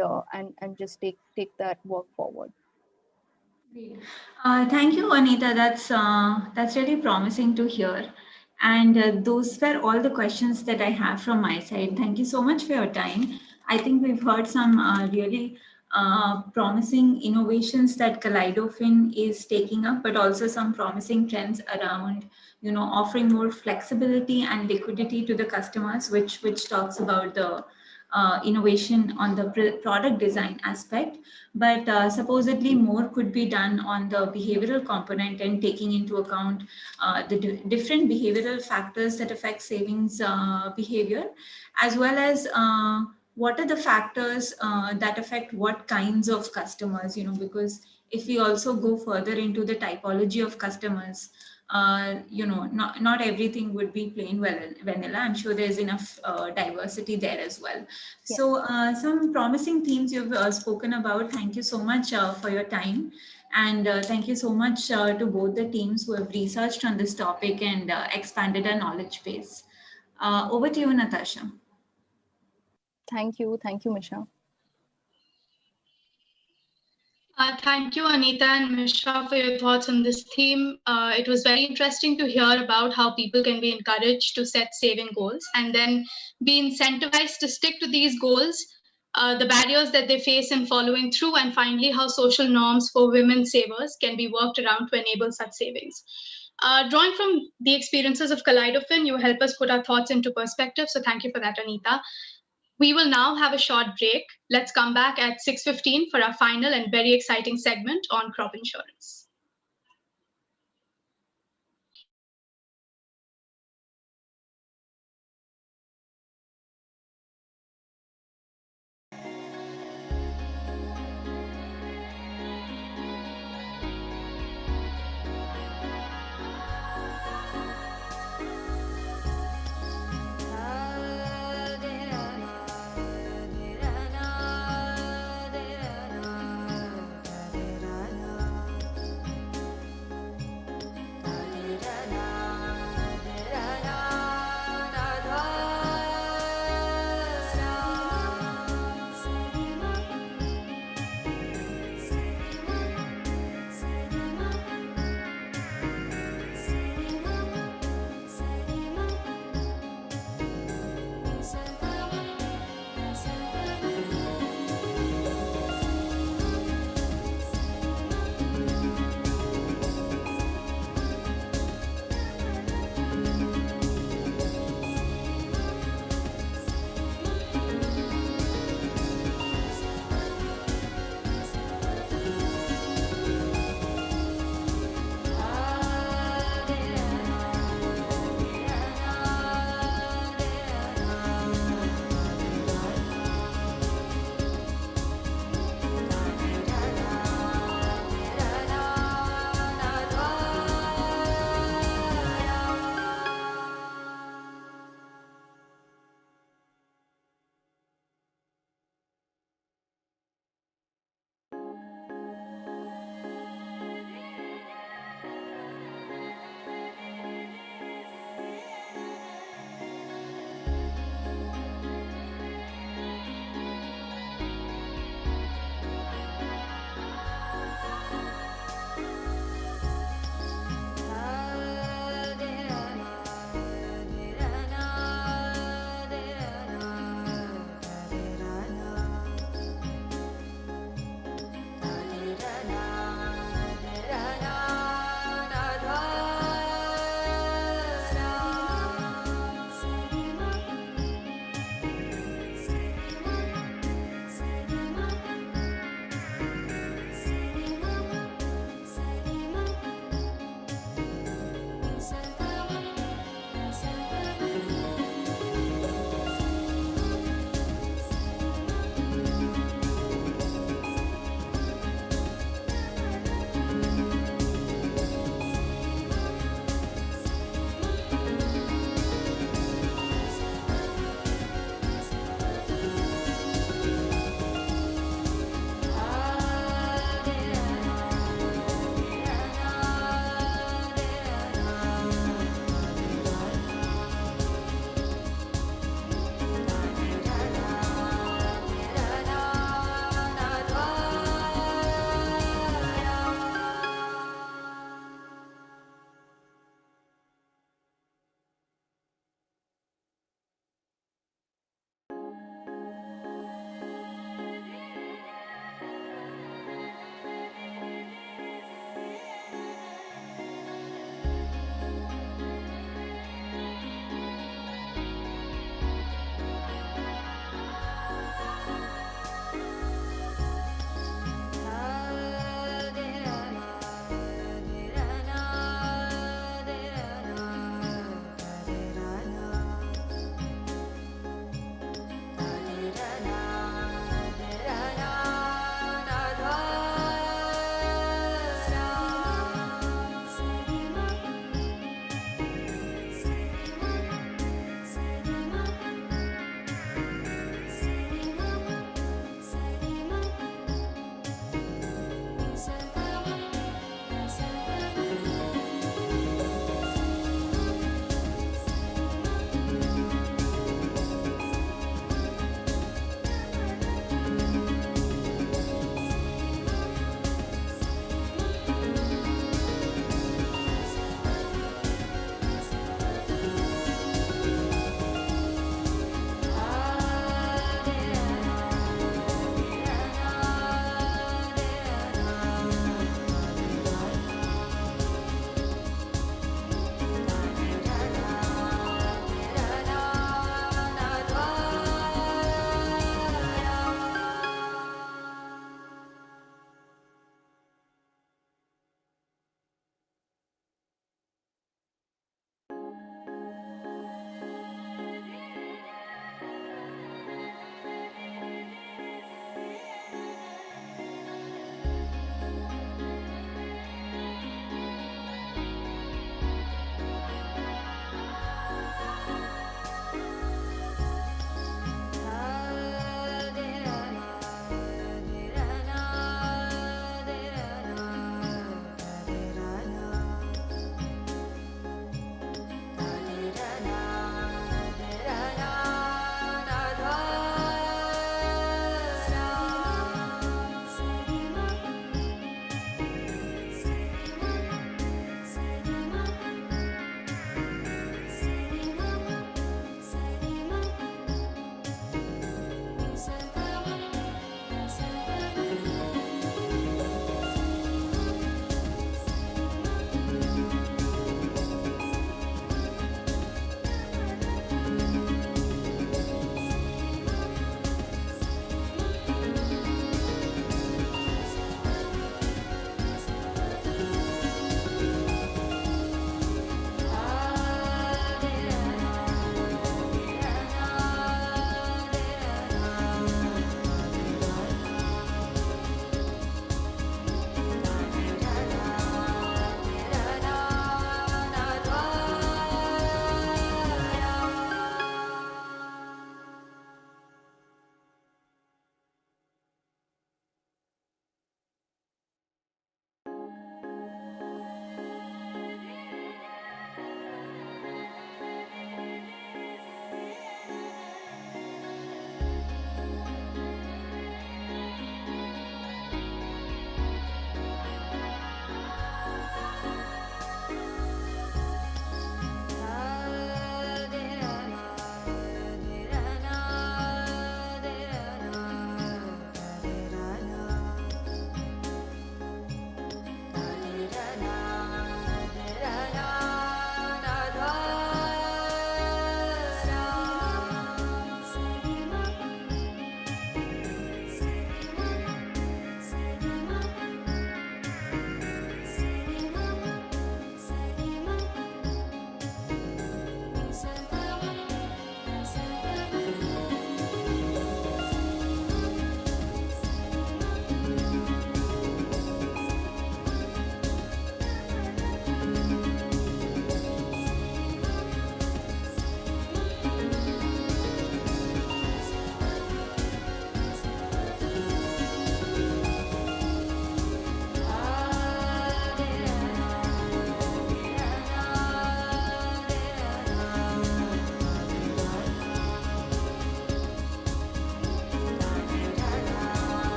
just take that work forward. Great. Thank you, Anita. That's really promising to hear. And those were all the questions that I have from my side. Thank you so much for your time. I think we've heard some really promising innovations that Kaleidofin is taking up, but also some promising trends around, offering more flexibility and liquidity to the customers, which talks about the innovation on the product design aspect. But supposedly more could be done on the behavioral component and taking into account the different behavioral factors that affect savings behavior, as well as what are the factors that affect what kinds of customers, because if we also go further into the typology of customers, not everything would be plain vanilla. I'm sure there's enough diversity there as well. Yes. So some promising themes you've spoken about. Thank you so much for your time. And thank you so much to both the teams who have researched on this topic and expanded our knowledge base. Over to you, Natasha. Thank you, Misha. Thank you, Anita and Misha, for your thoughts on this theme. It was very interesting to hear about how people can be encouraged to set saving goals and then be incentivized to stick to these goals, the barriers that they face in following through, and finally, how social norms for women savers can be worked around to enable such savings. Drawing from the experiences of Kaleidofin, you help us put our thoughts into perspective. So thank you for that, Anita. We will now have a short break. Let's come back at 6:15 for our final and very exciting segment on crop insurance.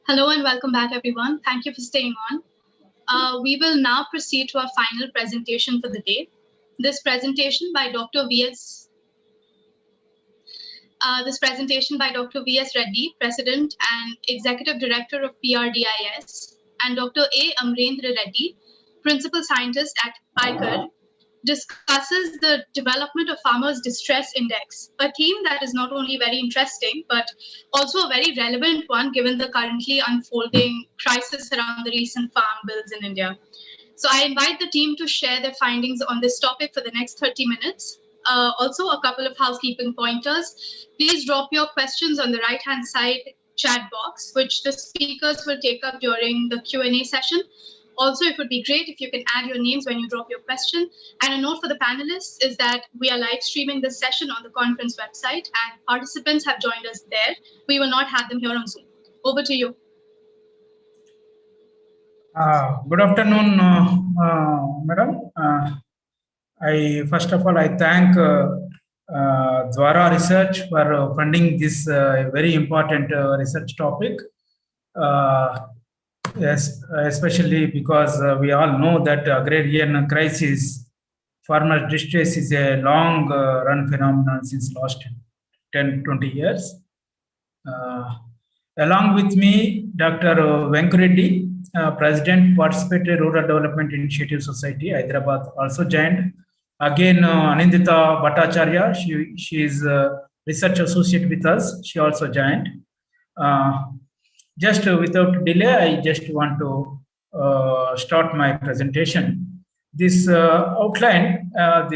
Hello and welcome back, everyone. Thank you for staying on. We will now proceed to our final presentation for the day. This presentation by Dr. V.S. Reddy, President and Executive Director of PRDIS, and Dr. A. Amrendra Reddy, Principal Scientist at ICAR, discusses the development of Farmers' Distress Index, a theme that is not only very interesting, but also a very relevant one given the currently unfolding crisis around the recent farm bills in India. So I invite the team to share their findings on this topic for the next 30 minutes. Also, a couple of housekeeping pointers. Please drop your questions on the right-hand side chat box, which the speakers will take up during the Q&A session. Also, it would be great if you can add your names when you drop your question. And a note for the panelists is that we are live streaming this session on the conference website, and participants have joined us there. We will not have them here on Zoom. Over to you. Good afternoon, madam. First of all, I thank Dvara Research for funding this very important research topic. Yes, especially because we all know that agrarian crisis, farmer distress is a long run phenomenon since last 10-20 years. Along with me, Dr. Venkureddy, President, Participatory Rural Development Initiative Society, Hyderabad, also joined. Again, Anindita Bhattacharya, she is a research associate with us. She also joined. Just without delay, I just want to start my presentation. This outline, I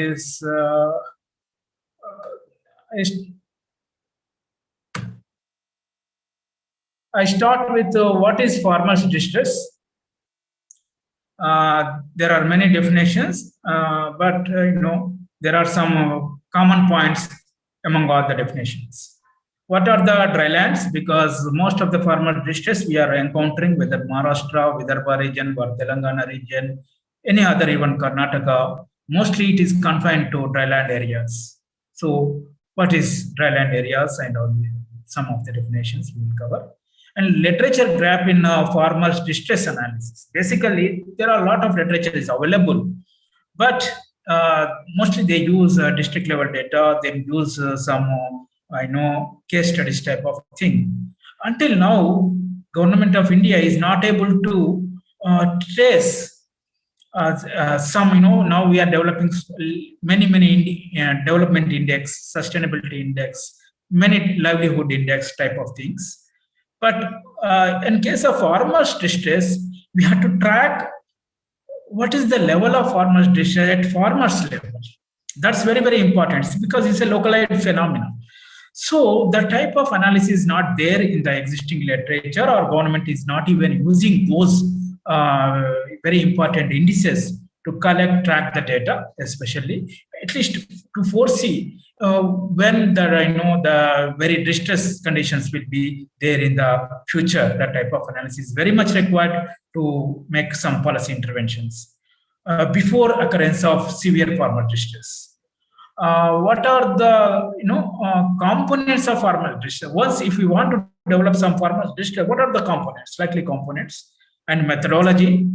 start with what is farmers' distress. There are many definitions, but there are some common points among all the definitions. What are the drylands? Because most of the farmer distress we are encountering, whether Maharashtra, Vidarbha region, or Telangana region, any other, even Karnataka, mostly it is confined to dryland areas. So what is dryland areas and all some of the definitions we will cover. And literature gap in farmers distress analysis. Basically, there are a lot of literature is available, but mostly they use district level data, they use some case studies type of thing. Until now, Government of India is not able to trace some, now we are developing many development index, sustainability index, many livelihood index type of things. But in case of farmers distress, we have to track what is the level of farmers distress at farmers level. That's very, very important because it's a localized phenomenon. So the type of analysis is not there in the existing literature, or government is not even using those very important indices to track the data, especially at least to foresee when the very distress conditions will be there in the future. That type of analysis is very much required to make some policy interventions before occurrence of severe farmer distress. What are the components of farmer distress? Once, if we want to develop some farmer distress, what are the components? Likely components and methodology.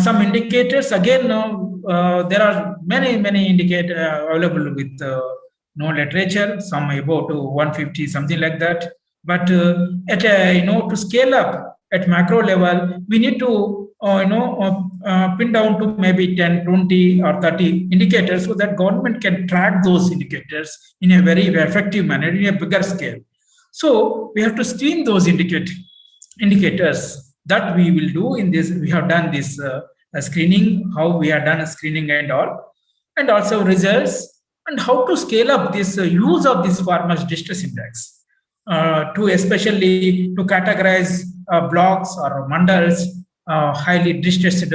Some indicators. Again, there are many indicators available with no literature. Some about 150, something like that. But at to scale up at macro level, we need to pin down to maybe 10, 20, or 30 indicators so that government can track those indicators in a very effective manner, in a bigger scale. So we have to screen those indicators. That we will do in this. We have done this screening, how we have done a screening and all, and also results, and how to scale up this use of this farmers distress index to especially to categorize blocks or mandals, highly distressed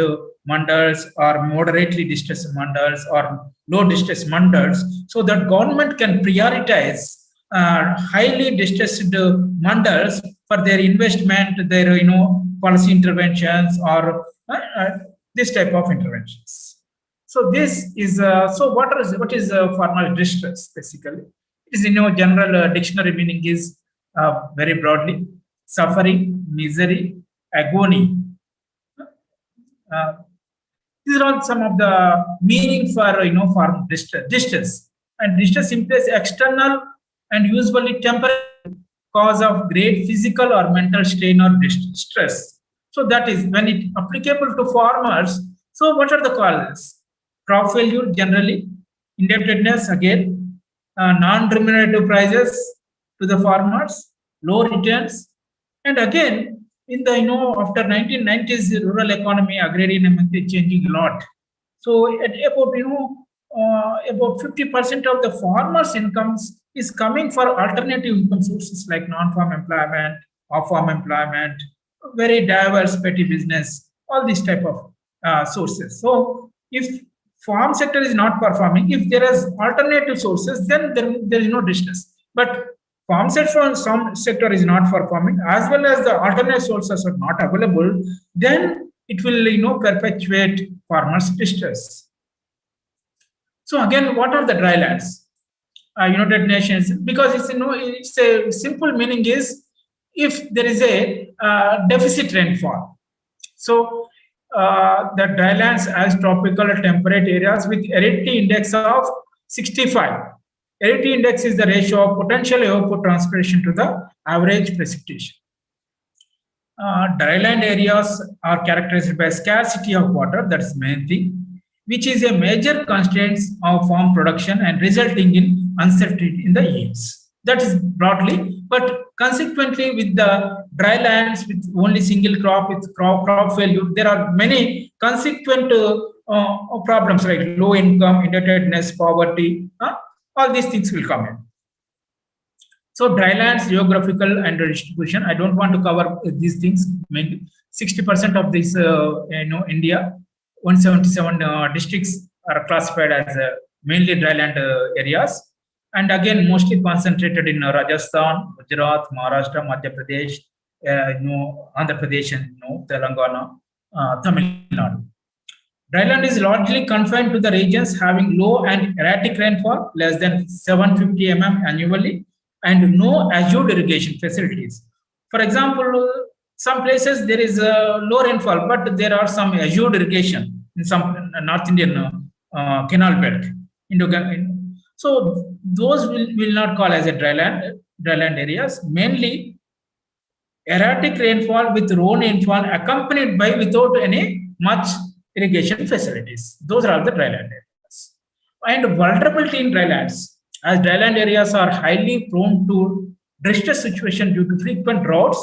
mandals or moderately distressed mandals or low distressed mandals, so that government can prioritize highly distressed mandals for their investment, their policy interventions, or this type of interventions. So this is so what is farmer distress basically? It is general dictionary meaning is very broadly suffering, misery, agony. These are all some of the meaning for for distress. And distress implies external and usually temporary cause of great physical or mental strain or stress. So that is when it applicable to farmers. So what are the causes? Crop failure generally, indebtedness again, non-remunerative prices to the farmers, low returns, and again in the after 1990s the rural economy, agrarian economy changing a lot. So at about about 50% of the farmers' incomes is coming for alternative income sources like non-farm employment, off-farm employment, very diverse petty business, all these type of sources. So if farm sector is not performing, if there is alternative sources, then there is no distress. But farm sector, some sector is not performing, as well as the alternate sources are not available, then it will perpetuate farmers' distress. So again, what are the dry lands? United Nations, because it's a simple meaning is if there is a deficit rainfall. So the drylands as tropical temperate areas with aridity index of 65. Aridity index is the ratio of potential evapotranspiration to the average precipitation. Dryland areas are characterized by scarcity of water, that's the main thing, which is a major constraint of farm production and resulting in uncertainty in the yields. That is broadly, but consequently with the dry lands with only single crop, with crop failure, there are many consequent problems like low income, indebtedness, poverty, all these things will come in. So drylands, geographical and distribution. I don't want to cover these things. Mainly 60% of this, India, 177 districts are classified as mainly dryland areas, and again mostly concentrated in Rajasthan, Gujarat, Maharashtra, Madhya Pradesh, Andhra Pradesh, and Telangana, Tamil Nadu. Dryland is largely confined to the regions having low and erratic rainfall, less than 750 mm annually, and no assured irrigation facilities. For example, some places there is a low rainfall, but there are some assured irrigation in some North Indian canal belt. So those will not call as a dryland areas. Mainly erratic rainfall with low rainfall accompanied by without any much irrigation facilities. Those are the dryland areas. And vulnerability in drylands, as dryland areas are highly prone to distress situation due to frequent droughts,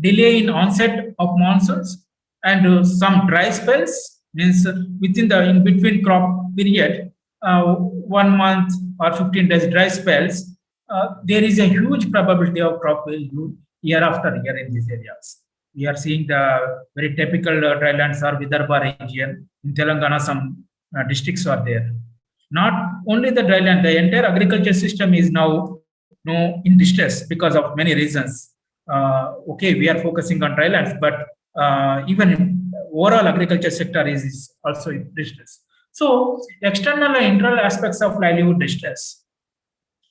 delay in onset of monsoons, and some dry spells, means within the in between crop period, 1 month or 15 days dry spells, there is a huge probability of crop failure year after year in these areas. We are seeing the very typical drylands are Vidarbha region. In Telangana, some districts are there. Not only the dryland, the entire agriculture system is now in distress because of many reasons. Okay, we are focusing on drylands, but even in overall agriculture sector is also in distress. So external and internal aspects of livelihood distress.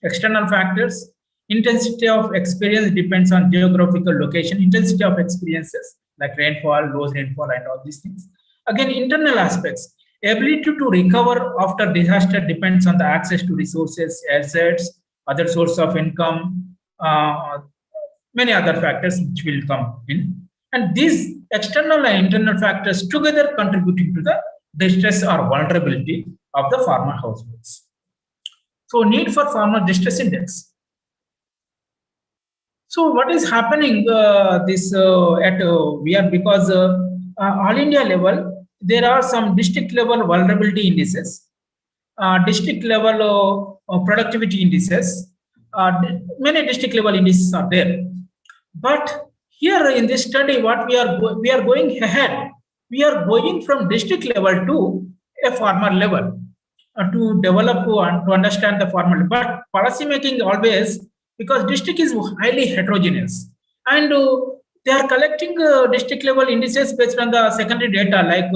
External factors, intensity of experience depends on geographical location, intensity of experiences like rainfall, low rainfall, and all these things. Again, internal aspects, ability to recover after disaster depends on the access to resources, assets, other source of income, many other factors which will come in. And these external and internal factors together contributing to the distress or vulnerability of the farmer households. So need for farmer distress index. So what is happening because all India level, there are some district level vulnerability indices, district level productivity indices, many district level indices are there. But here in this study, what we are going ahead, we are going from district level to a farmer level to develop and to understand the farmer. But policy making always, because district is highly heterogeneous, and they are collecting district level indices based on the secondary data like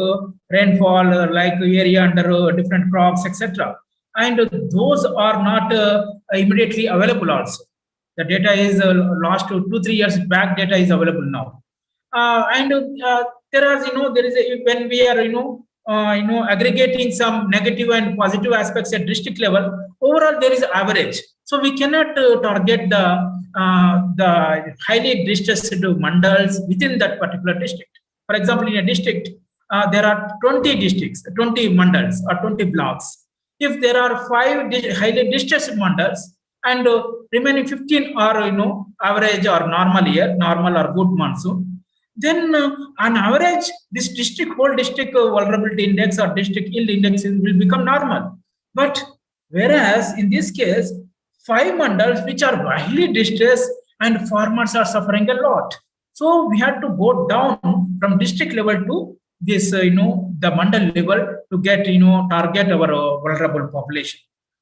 rainfall, like area under different crops, etc. And those are not immediately available also. The data is last 2-3 years back data is available now. And there is when we are aggregating some negative and positive aspects at district level, overall there is average. So we cannot target the highly distressed mandals within that particular district. For example, in a district, there are 20 districts, 20 mandals or 20 blocks. If there are 5 highly distressed mandals and remaining 15 are average or normal year, normal or good monsoon, then on average this whole district vulnerability index or district yield index will become normal. But whereas in this case, 5 mandals which are highly distressed and farmers are suffering a lot. So we had to go down from district level to this, the mandal level to get, target our vulnerable population.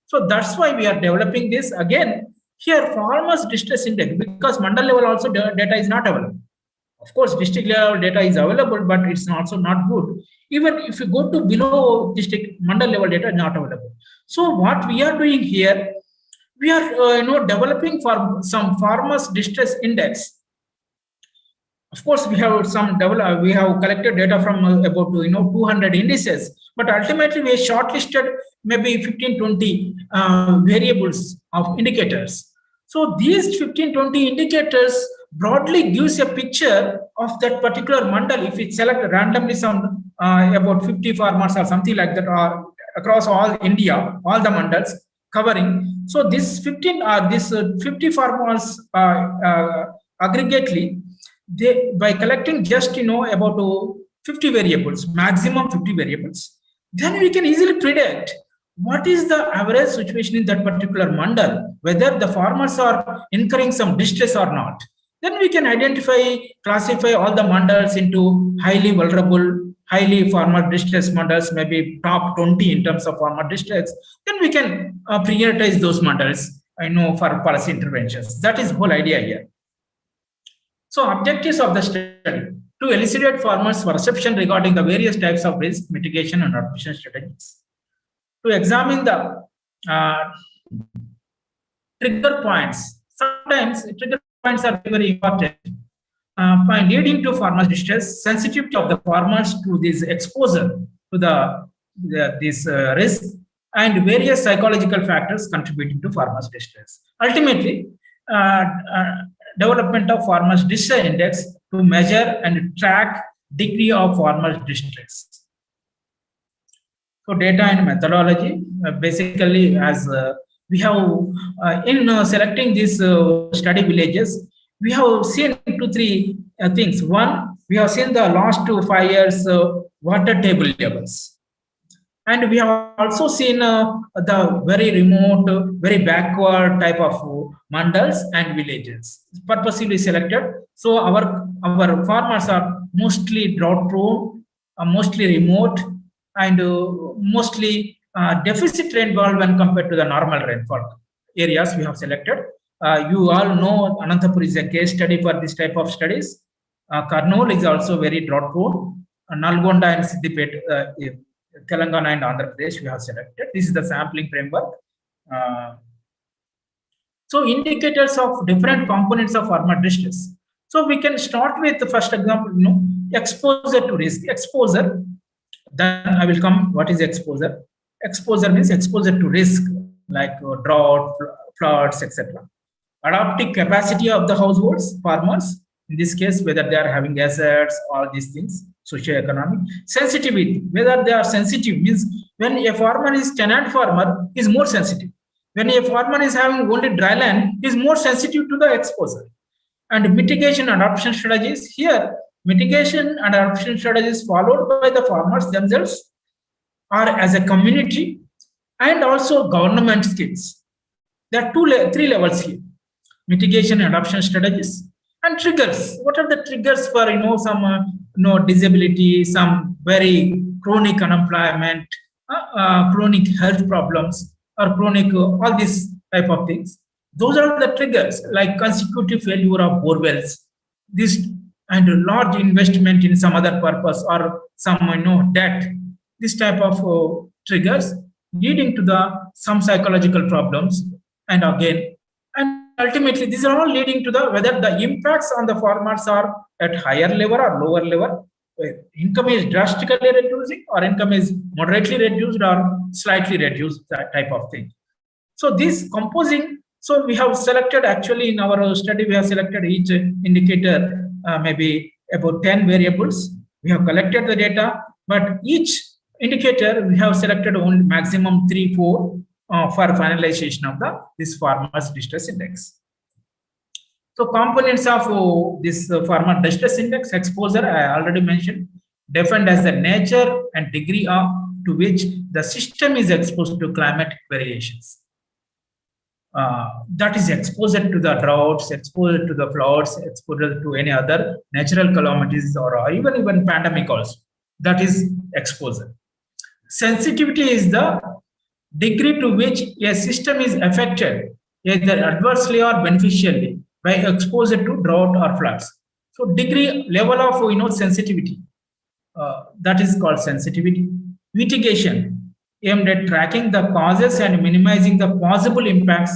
So that's why we are developing this again. Here, farmers distress index, because mandal level also data is not available. Of course, district level data is available, but it's also not good. Even if you go to below district, mandal level data is not available. So what we are doing here, we are developing for some farmers distress index. Of course, we have we have collected data from about 200 indices, but ultimately we shortlisted maybe 15-20 variables of indicators. So these 15-20 indicators broadly gives a picture of that particular mandal. If we select randomly some about 50 farmers or something like that, or across all India, all the mandals covering. So this 50 farmers aggregately, by collecting just about 50 variables, maximum 50 variables, then we can easily predict what is the average situation in that particular mandal, whether the farmers are incurring some distress or not. Then we can identify, classify all the mandals into highly vulnerable, highly farmer distress mandals, maybe top 20 in terms of farmer distress. Then we can prioritize those mandals, for policy interventions. That is the whole idea here. So objectives of the study: to elucidate farmers' perception regarding the various types of risk mitigation and adaptation strategies, to examine the trigger points. Sometimes trigger points are very important, by leading to farmers' distress, sensitivity of the farmers to this exposure to this risk, and various psychological factors contributing to farmers' distress. Ultimately, development of farmers' distress index to measure and track degree of farmers' distress. So data and methodology, basically, as we have in selecting these study villages, we have seen 2-3 things. One, we have seen the last 5 years water table levels. And we have also seen the very remote, very backward type of mandals and villages, purposely selected. So our farmers are mostly drought prone, mostly remote, and mostly deficit rainfall when compared to the normal rainfall areas we have selected. You all know Anantapur is a case study for this type of studies. Kurnool is also very drought prone. Nalgonda and Siddipet, Telangana and Andhra Pradesh we have selected. This is the sampling framework. So indicators of different components of farmer distress. So we can start with the first example, exposure to risk. Exposure, then I will come, what is exposure? Exposure means exposure to risk like drought, floods, etc. Adaptive capacity of the households, farmers, in this case, whether they are having assets, all these things, socio-economic. Sensitivity, whether they are sensitive, means when a farmer is tenant farmer, is more sensitive. When a farmer is having only dry land, is more sensitive to the exposure. And mitigation and adaptation strategies, here, mitigation and adaptation strategies followed by the farmers themselves or as a community, and also government schemes. There are 3 levels here: mitigation and adaptation strategies. And triggers. What are the triggers for some disability, some very chronic unemployment, chronic health problems, or chronic all these type of things? Those are the triggers, like consecutive failure of borewells, this, and large investment in some other purpose, or some debt. This type of triggers leading to some psychological problems, and again, and ultimately, these are all leading to the whether the impacts on the farmers are at higher level or lower level. Income is drastically reducing, or income is moderately reduced or slightly reduced, that type of thing. So this composing, so we have selected actually in our study, we have selected each indicator maybe about 10 variables. We have collected the data, but each indicator we have selected only maximum 3-4 for finalization of this farmers distress index. So components of this farmer distress index: exposure, I already mentioned, defined as the nature and degree to which the system is exposed to climatic variations. That is exposure to the droughts, exposure to the floods, exposure to any other natural calamities, or even pandemic also. That is exposure. Sensitivity is the degree to which a system is affected either adversely or beneficially by exposure to drought or floods. So degree level of sensitivity, that is called sensitivity. Mitigation, aimed at tracking the causes and minimizing the possible impacts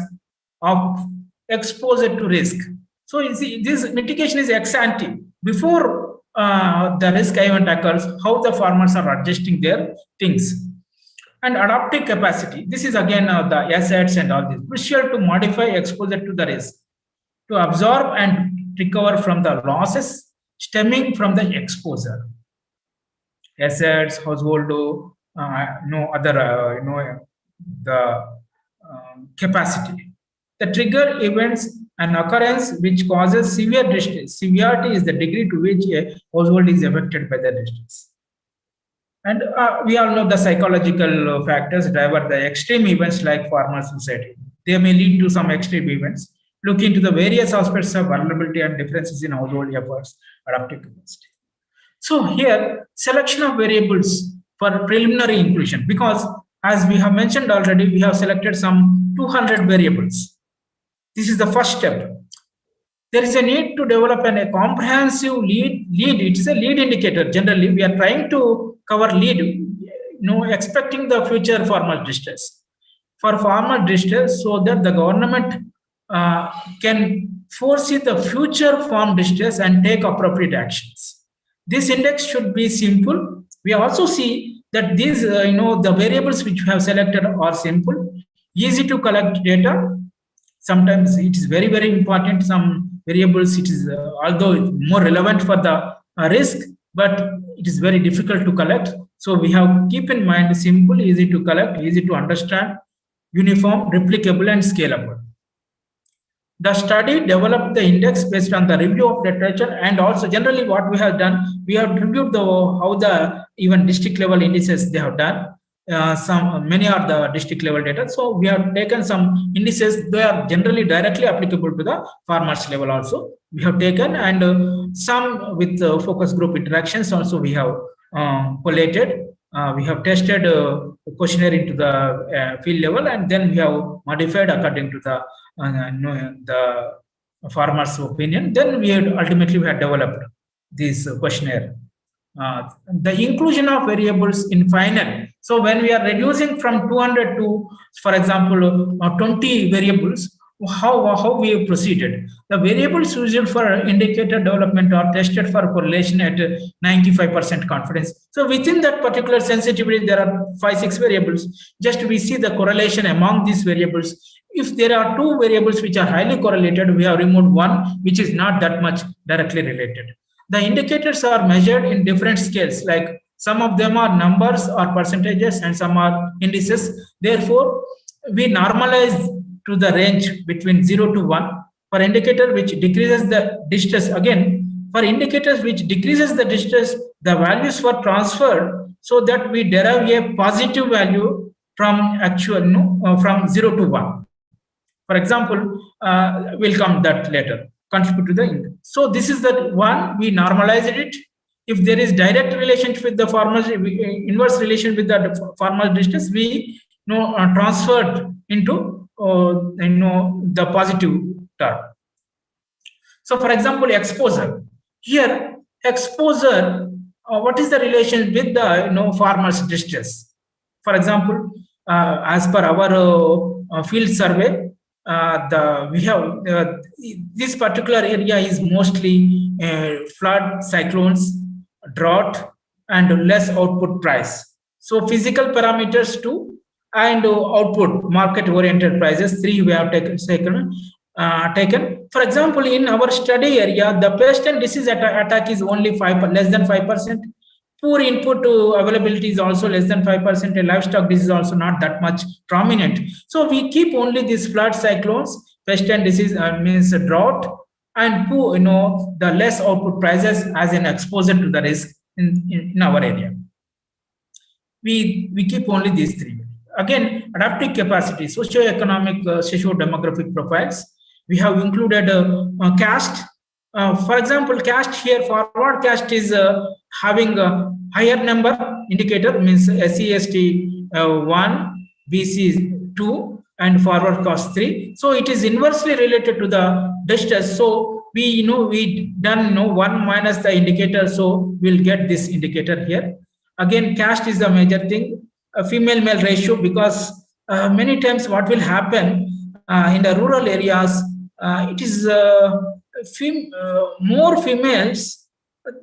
of exposure to risk. So you see, this mitigation is ex ante, before the risk event occurs, how the farmers are adjusting their things. And adaptive capacity, this is again the assets and all this, crucial to modify exposure to the risk, to absorb and recover from the losses stemming from the exposure. Assets, household, the capacity. The trigger events and occurrence which causes severe distress. Severity is the degree to which a household is affected by the distress. And we all know the psychological factors drive the extreme events like farmer suicide. They may lead to some extreme events. Look into the various aspects of vulnerability and differences in household efforts, adaptive capacity. So here, selection of variables for preliminary inclusion, because as we have mentioned already, we have selected some 200 variables. This is the first step. There is a need to develop a comprehensive lead. It is a lead indicator. Generally, we are trying to cover lead, expecting the future farmer distress. For farmer distress, so that the government can foresee the future farm distress and take appropriate actions. This index should be simple. We also see that these, the variables which we have selected are simple, easy to collect data. Sometimes it is very, very important. Some variables, it is although it's more relevant for the risk, but it is very difficult to collect. So we have keep in mind simple, easy to collect, easy to understand, uniform, replicable, and scalable. The study developed the index based on the review of literature, and also generally what we have done, we have reviewed how the even district level indices they have done. Many are the district level data. So we have taken some indices. They are generally directly applicable to the farmers level also. We have taken, and some with focus group interactions also we have collated. We have tested a questionnaire into the field level, and then we have modified according to the farmers' opinion. Then we had ultimately developed this questionnaire. The inclusion of variables in final. So when we are reducing from 200 to, for example, 20 variables, how we proceeded. The variables used for indicator development are tested for correlation at 95% confidence. So within that particular sensitivity, there are 5-6 variables. Just we see the correlation among these variables. If there are 2 variables which are highly correlated, we have removed one which is not that much directly related. The indicators are measured in different scales, like some of them are numbers or percentages and some are indices. Therefore, we normalize to the range between 0 to 1. For indicator which decreases the distress, again, for indicators which decreases the distress, the values were transferred so that we derive a positive value from from 0 to 1. For example, we'll come that later. Contribute to the income. So this is the one, we normalized it. If there is direct relationship with the farmers, inverse relation with the farmer distress, we transferred into the positive term. So for example, exposure. Here, exposure, what is the relation with the farmers distress? For example, as per our field survey, we have this particular area is mostly flood, cyclones, drought, and less output price. So physical parameters too, and output market-oriented prices. 3 we have taken. For example, in our study area, the pest and disease attack is only less than 5%. Poor input availability is also less than 5%, and livestock disease is also not that much prominent. So we keep only these flood, cyclones, pest and disease means drought, and poor, the less output prices as an exposure to the risk in our area. We keep only these 3. Again, adaptive capacity, socio-economic, socio-demographic profiles. We have included caste. For example, caste here, forward caste is having a higher number indicator, means SC, ST 1, BC 2, and forward caste 3. So it is inversely related to the distress. So we done 1 minus the indicator, so we'll get this indicator here. Again, caste is the major thing. A female-male ratio, because many times what will happen in the rural areas, it is more females.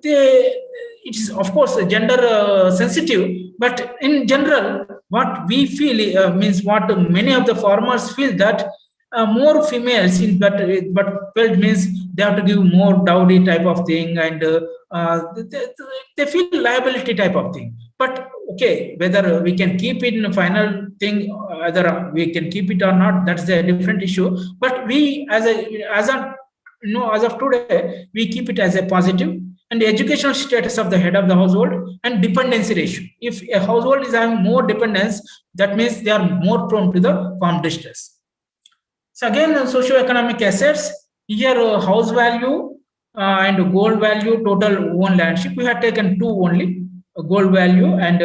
It is of course gender sensitive, but in general, what we feel means what many of the farmers feel that more females in but felt means they have to give more dowry type of thing, and they feel liability type of thing. But okay, whether we can keep it in the final thing, whether we can keep it or not, that's a different issue. But we, as of today, we keep it as a positive. And the educational status of the head of the household and dependency ratio. If a household is having more dependence, that means they are more prone to the farm distress. So again, socio-economic assets, here house value and gold value, total own landship. We have taken 2 only, gold value and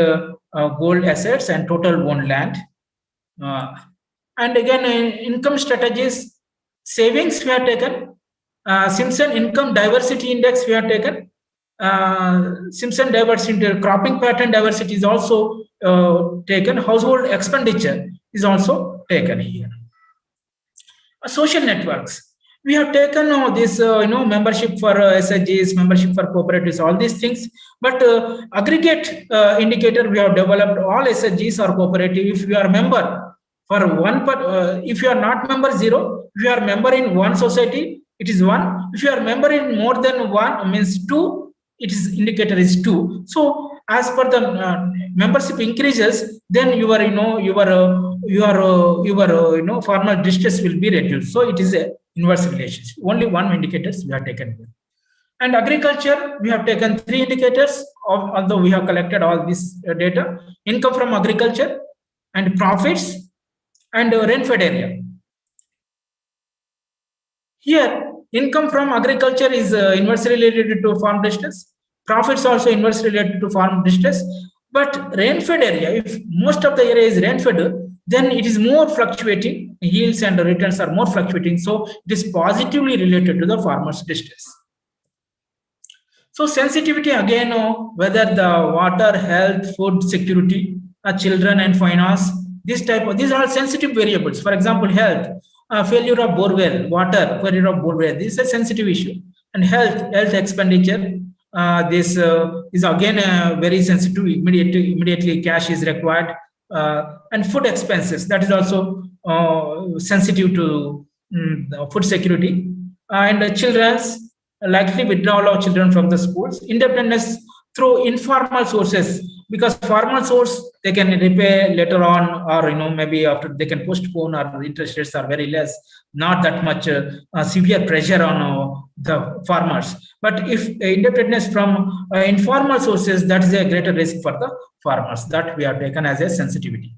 gold assets and total own land. And again, income strategies, savings we have taken, Simpson income diversity index we have taken, Simpson diversity, cropping pattern diversity is also taken, household expenditure is also taken here. Social networks, we have taken this membership for SHGs, membership for cooperatives, all these things, but aggregate indicator we have developed all SHGs or cooperative. If you are member for one, if you are not member 0, if you are member in one society, it is 1. If you are member in more than 1, means 2, it is indicator is 2. So as per the membership increases, then your farmer distress will be reduced. So it is a inverse relationship. Only 1 indicators we have taken here. And agriculture, we have taken 3 indicators, although we have collected all this data: income from agriculture, and profits, and rain-fed area. Here, income from agriculture is inversely related to farm distress. Profits also inversely related to farm distress. But rain-fed area, if most of the area is rain-fed, then it is more fluctuating. Yields and returns are more fluctuating. So it is positively related to the farmer's distress. So sensitivity again, whether the water, health, food security, children and finance, these are sensitive variables. For example, health. Failure of borewell, water, failure of borewell, this is a sensitive issue. And health expenditure, this is again very sensitive. Immediately cash is required. And food expenses, that is also sensitive to food security. And children's likely withdrawal of children from the schools. Independence through informal sources, because formal source they can repay later on, or maybe after they can postpone, or interest rates are very less, not that much severe pressure on the farmers. But if indebtedness from informal sources, that is a greater risk for the farmers, that we are taken as a sensitivity.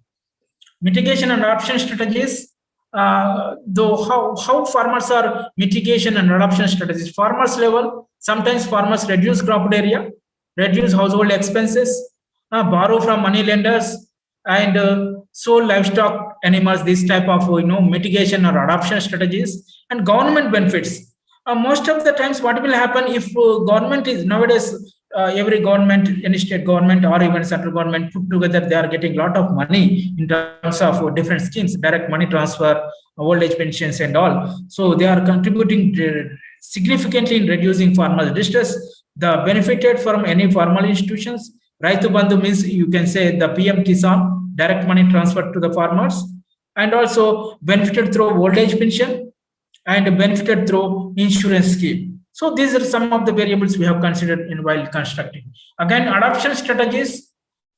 Mitigation and adoption strategies, though how farmers are mitigation and adoption strategies. Farmers level, sometimes farmers reduce cropped area, reduce household expenses, borrow from money lenders, and sold livestock animals, this type of mitigation or adoption strategies. And government benefits, most of the times what will happen if government is nowadays every government, any state government or even central government put together, they are getting a lot of money in terms of different schemes, direct money transfer, old age pensions and all. So they are contributing significantly in reducing farmers' distress. The benefited from any formal institutions, Raitu Bandhu means you can say the PM Kisan, direct money transfer to the farmers, and also benefited through old age pension and benefited through insurance scheme. So these are some of the variables we have considered in while constructing. Again, adoption strategies,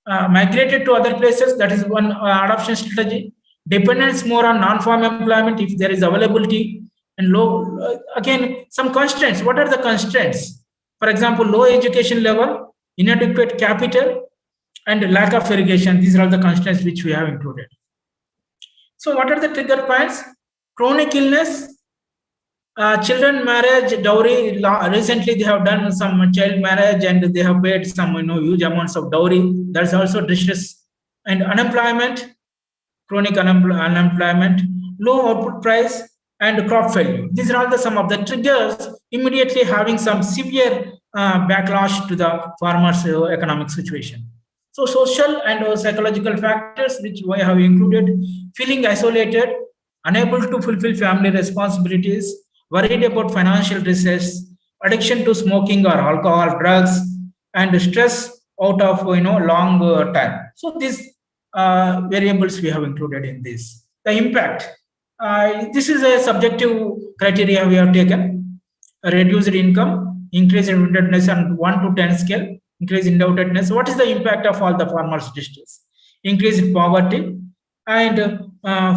migrated to other places, that is one adoption strategy. Dependence more on non-farm employment if there is availability, and low, again, some constraints. What are the constraints? For example, low education level, inadequate capital, and lack of irrigation. These are the constraints which we have included. So what are the trigger points? Chronic illness, children marriage, dowry. Recently, they have done some child marriage and they have paid some huge amounts of dowry. That's also distress. And unemployment, chronic unemployment, low output price, and crop failure. These are all some of the triggers immediately having some severe backlash to the farmers' economic situation. So social and psychological factors which we have included: feeling isolated, unable to fulfill family responsibilities, worried about financial distress, addiction to smoking or alcohol, drugs, and stress out of long time. So these variables we have included in this. The impact. This is a subjective criteria we have taken. Reduced income, increase in indebtedness on 1 to 10 scale, increase in indebtedness. What is the impact of all the farmers' distress? Increase in poverty and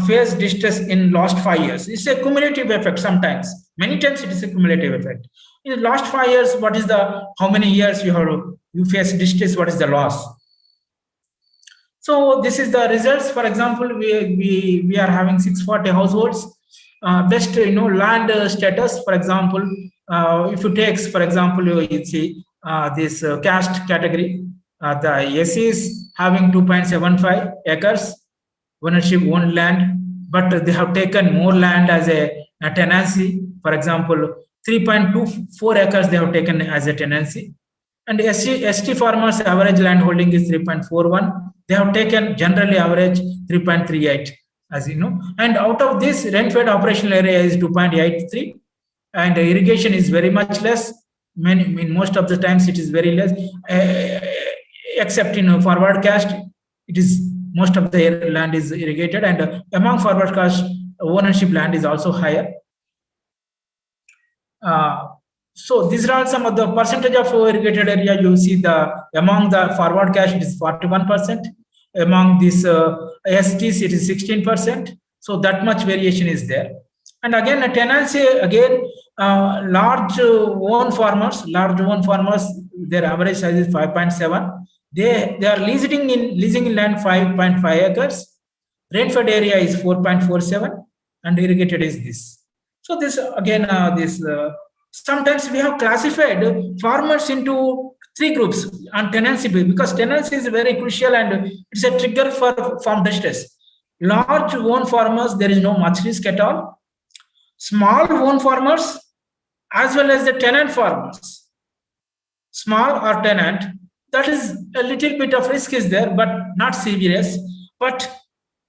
face distress in last 5 years. It's a cumulative effect sometimes. Many times it is a cumulative effect. In the last 5 years, what is how many years you face distress, what is the loss? So this is the results. For example, we are having 640 households. Best land status. For example, if you take, for example, you see this caste category, the SC is having 2.75 acres ownership owned land, but they have taken more land as a tenancy. For example, 3.24 acres they have taken as a tenancy. And ST farmers average land holding is 3.41. They have taken generally average 3.38, as you know. And out of this, rain-fed operational area is 2.83, and irrigation is very much less. Most of the times it is very less, except in forward caste, it is most of the land is irrigated, and among forward caste, ownership land is also higher. So these are all some of the percentage of irrigated area. You see among the forward caste it is 41%. Among these STs it is 16%. So that much variation is there. And again, a tenancy, again, large own farmers, their average size is 5.7. They are leasing in land 5.5 acres. Rain-fed area is 4.47, and irrigated is this. So this again, sometimes we have classified farmers into 3 groups on tenancy, because tenancy is very crucial and it's a trigger for farm distress. Large own farmers, there is no much risk at all. Small own farmers, as well as the tenant farmers. Small or tenant, that is a little bit of risk is there, but not serious. But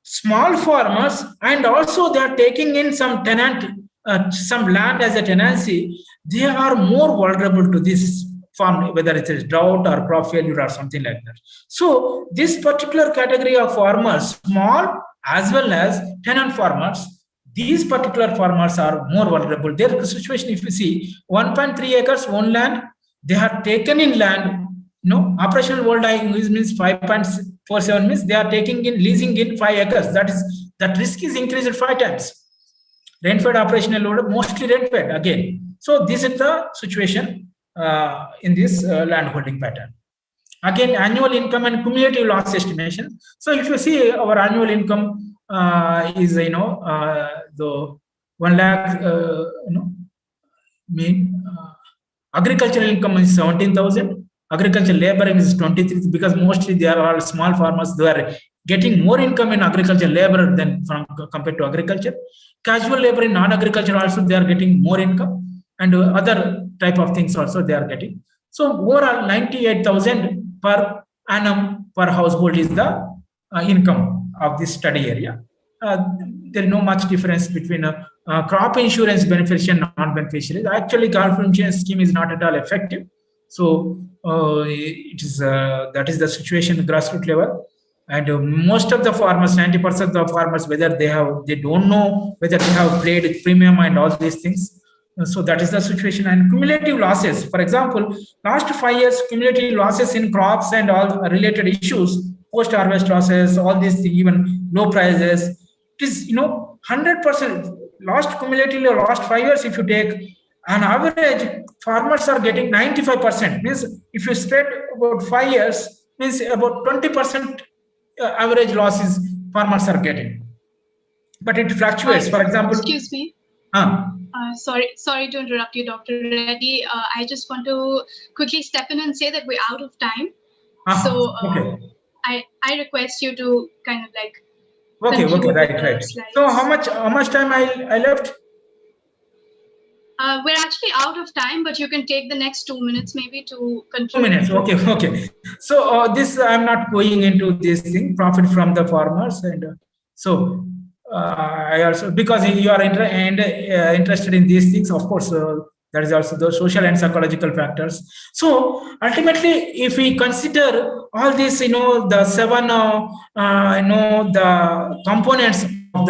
small farmers, and also they are taking in some tenant, some land as a tenancy, they are more vulnerable to this farm, whether it is drought or crop failure or something like that. So this particular category of farmers, small as well as tenant farmers, these particular farmers are more vulnerable. Their situation, if you see, 1.3 acres own land, they have taken in land, operational world means 5.47 means they are taking in, leasing in 5 acres. That risk is increased 5 times. Rain-fed operational load, mostly rain-fed again. So this is the situation in this land holding pattern. Again, annual income and cumulative loss estimation. So if you see our annual income is the 1 lakh agricultural income is 17,000. Agricultural labor is 23, because mostly they are all small farmers. They are getting more income in agricultural labor than compared to agriculture. Casual labor in non-agriculture also they are getting more income, and other type of things also they are getting. So overall 98,000 per annum per household is the income of this study area. There is no much difference between crop insurance beneficiary and non-beneficiaries. Actually, crop insurance scheme is not at all effective. So it is that is the situation at grassroots level. And most of the farmers, 90% of the farmers, whether they don't know whether they have paid premium and all these things. So that is the situation. And cumulative losses, for example, last 5 years cumulative losses in crops and all related issues, post harvest losses, all these things, even low prices, it is 100% last cumulatively last 5 years. If you take on average, farmers are getting 95%. Means if you spread about 5 years, means about 20% average losses farmers are getting, but it fluctuates. For example, excuse me. Sorry to interrupt you, Dr. Reddy. I just want to quickly step in and say that we're out of time. So okay. I request you to kind of like. Okay, right. So how much time I left? We're actually out of time, but you can take the next 2 minutes maybe to conclude. 2 minutes, okay. So this I'm not going into this thing, profit from the farmers, and so I also, because you are interested in these things, of course, there is also the social and psychological factors. So ultimately, if we consider all this, the 7, the components of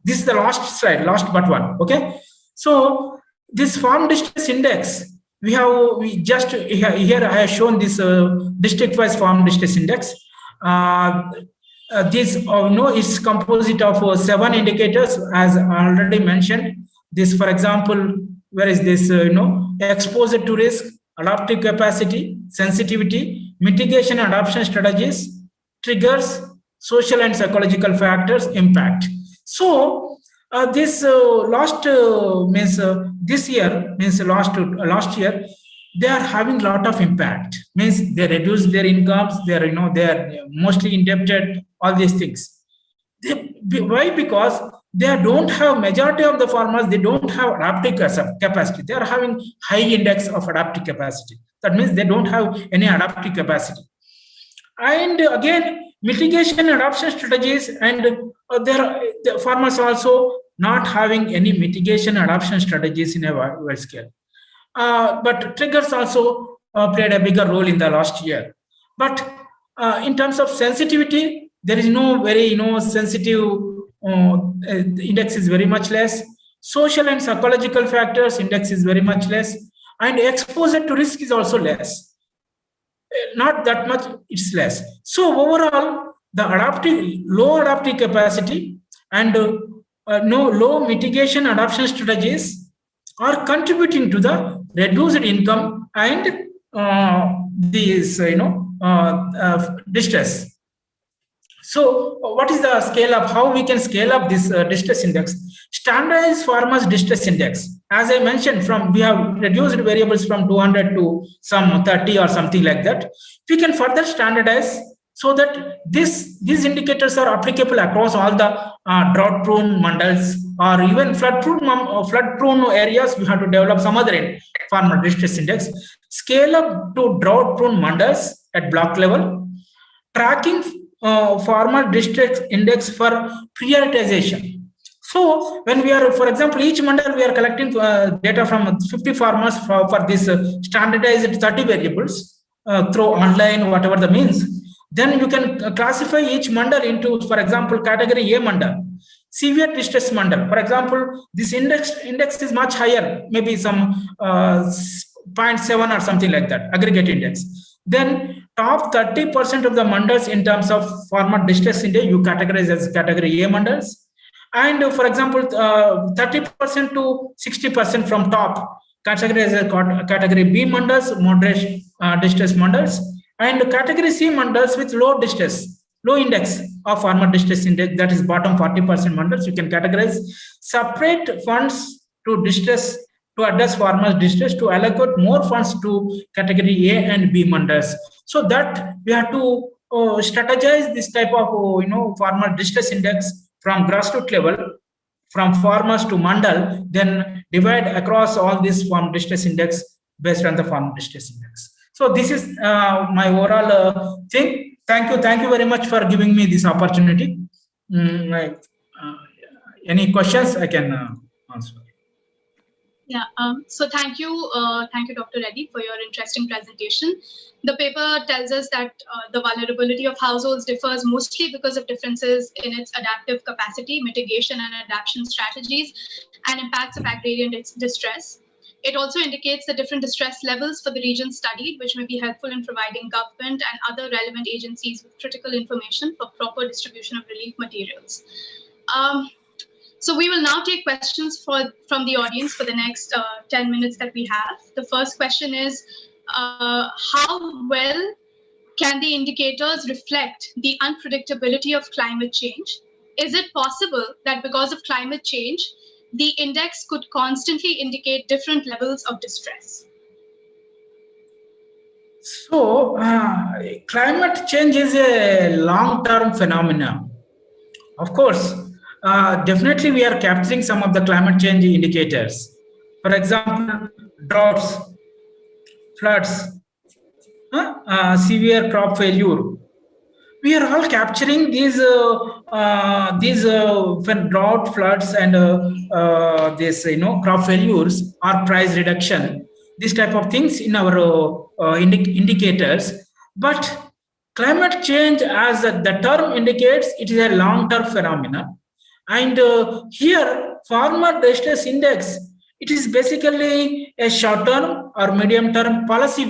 this is the last slide, last but one, okay. So this farm distress index, we just here I have shown this district-wise farm distress index. This is composite of 7 indicators, as already mentioned. This, for example, where is this? Exposure to risk, adaptive capacity, sensitivity, mitigation and adoption strategies, triggers, social and psychological factors, impact. So this last this year means last year, they are having a lot of impact. Means they reduce their incomes. They are mostly indebted. All these things. Why? Because they don't have, majority of the farmers, they don't have adaptive capacity. They are having high index of adaptive capacity. That means they don't have any adaptive capacity. And again, mitigation and adoption strategies, and the farmers also not having any mitigation adoption strategies in a wide scale. But triggers also played a bigger role in the last year. But in terms of sensitivity, there is no very sensitive index is very much less. Social and psychological factors index is very much less, and exposure to risk is also less. Not that much, it's less. So overall, the low adaptive capacity and low mitigation adoption strategies are contributing to the reduced income and these distress. So what is the scale up? How we can scale up this distress index? Standardized farmers distress index. As I mentioned, we have reduced variables from 200 to some 30 or something like that. We can further standardize so that these indicators are applicable across all the drought-prone mandals, or even flood-prone areas. We have to develop some other farmer distress index. Scale up to drought-prone mandals at block level. Tracking farmer distress index for prioritization. So when we are, for example, each mandal we are collecting data from 50 farmers for this standardized 30 variables through online, whatever the means. Then you can classify each mandal into, for example, category A mandal, severe distress mandal. For example, this index is much higher, maybe some 0.7 or something like that, aggregate index. Then top 30% of the mandals in terms of farmer distress index, you categorize as category A mandals. And for example, 30% to 60% from top categories as category B mandals, moderate distress mandals, and category C mandals with low index of farmer distress index, that is bottom 40% mandals. You can categorize, separate funds to distress, to address farmers distress, to allocate more funds to category A and B mandals. So that we have to strategize this type of farmer distress index from grassroots level, from farmers to mandal, then divide across all this farm distress index based on the farm distress index. So this is my overall thing. Thank you very much for giving me this opportunity. Any questions I can answer. Yeah, so thank you, Dr. Reddy, for your interesting presentation. The paper tells us that the vulnerability of households differs mostly because of differences in its adaptive capacity, mitigation and adaptation strategies, and impacts of agrarian distress. It also indicates the different distress levels for the region studied, which may be helpful in providing government and other relevant agencies with critical information for proper distribution of relief materials. So we will now take questions from the audience for the next 10 minutes that we have. The first question is, how well can the indicators reflect the unpredictability of climate change? Is it possible that because of climate change, the index could constantly indicate different levels of distress? So, climate change is a long-term phenomenon. Of course, definitely we are capturing some of the climate change indicators. For example, droughts, floods, severe crop failure. We are all capturing these when drought, floods, and this crop failures or price reduction. This type of things in our indicators. But climate change, as the term indicates, it is a long-term phenomenon. And here, farmer distress index, it is basically a short-term or medium-term policy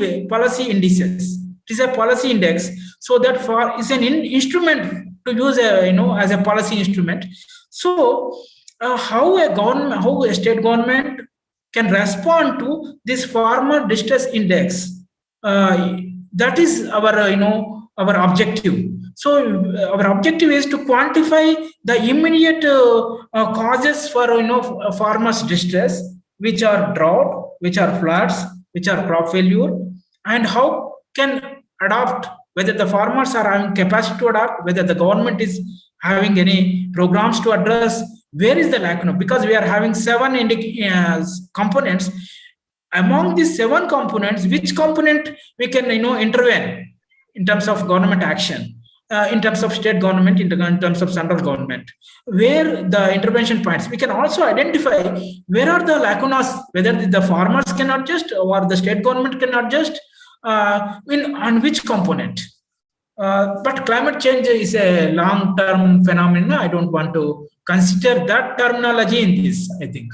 indices. It is a policy index, so that is an instrument to use as a policy instrument. So, how a state government can respond to this farmer distress index? That is our our objective. So our objective is to quantify the immediate causes for farmers' distress, which are drought, which are floods, which are crop failure, and how can adapt, whether the farmers are having capacity to adapt, whether the government is having any programs to address where is the lack of, because we are having 7 components. Among these 7 components, which component we can intervene in terms of government action, in terms of state government, in terms of central government, where the intervention points. We can also identify where are the lacunas, whether the farmers can adjust or the state government can adjust, on which component. But climate change is a long-term phenomenon. I don't want to consider that terminology in this, I think.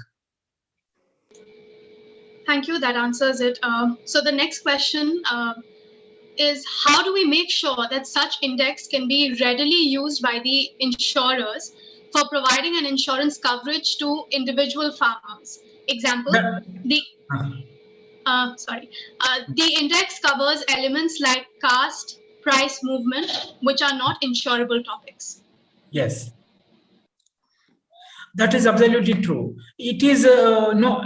Thank you, that answers it. So the next question is, how do we make sure that such index can be readily used by the insurers for providing an insurance coverage to individual farmers? Example, the index covers elements like caste, price movement, which are not insurable topics. Yes. That is absolutely true. It is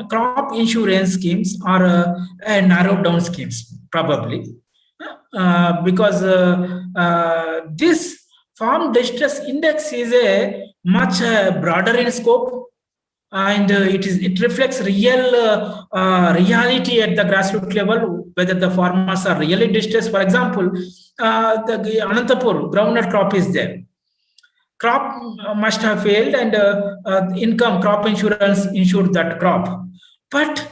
crop insurance schemes are narrowed down schemes, probably. Because this farm distress index is a much broader in scope, and it reflects real reality at the grassroots level, whether the farmers are really distressed. For example, the Anantapur groundnut crop is there. Crop must have failed, and income crop insurance insured that crop. But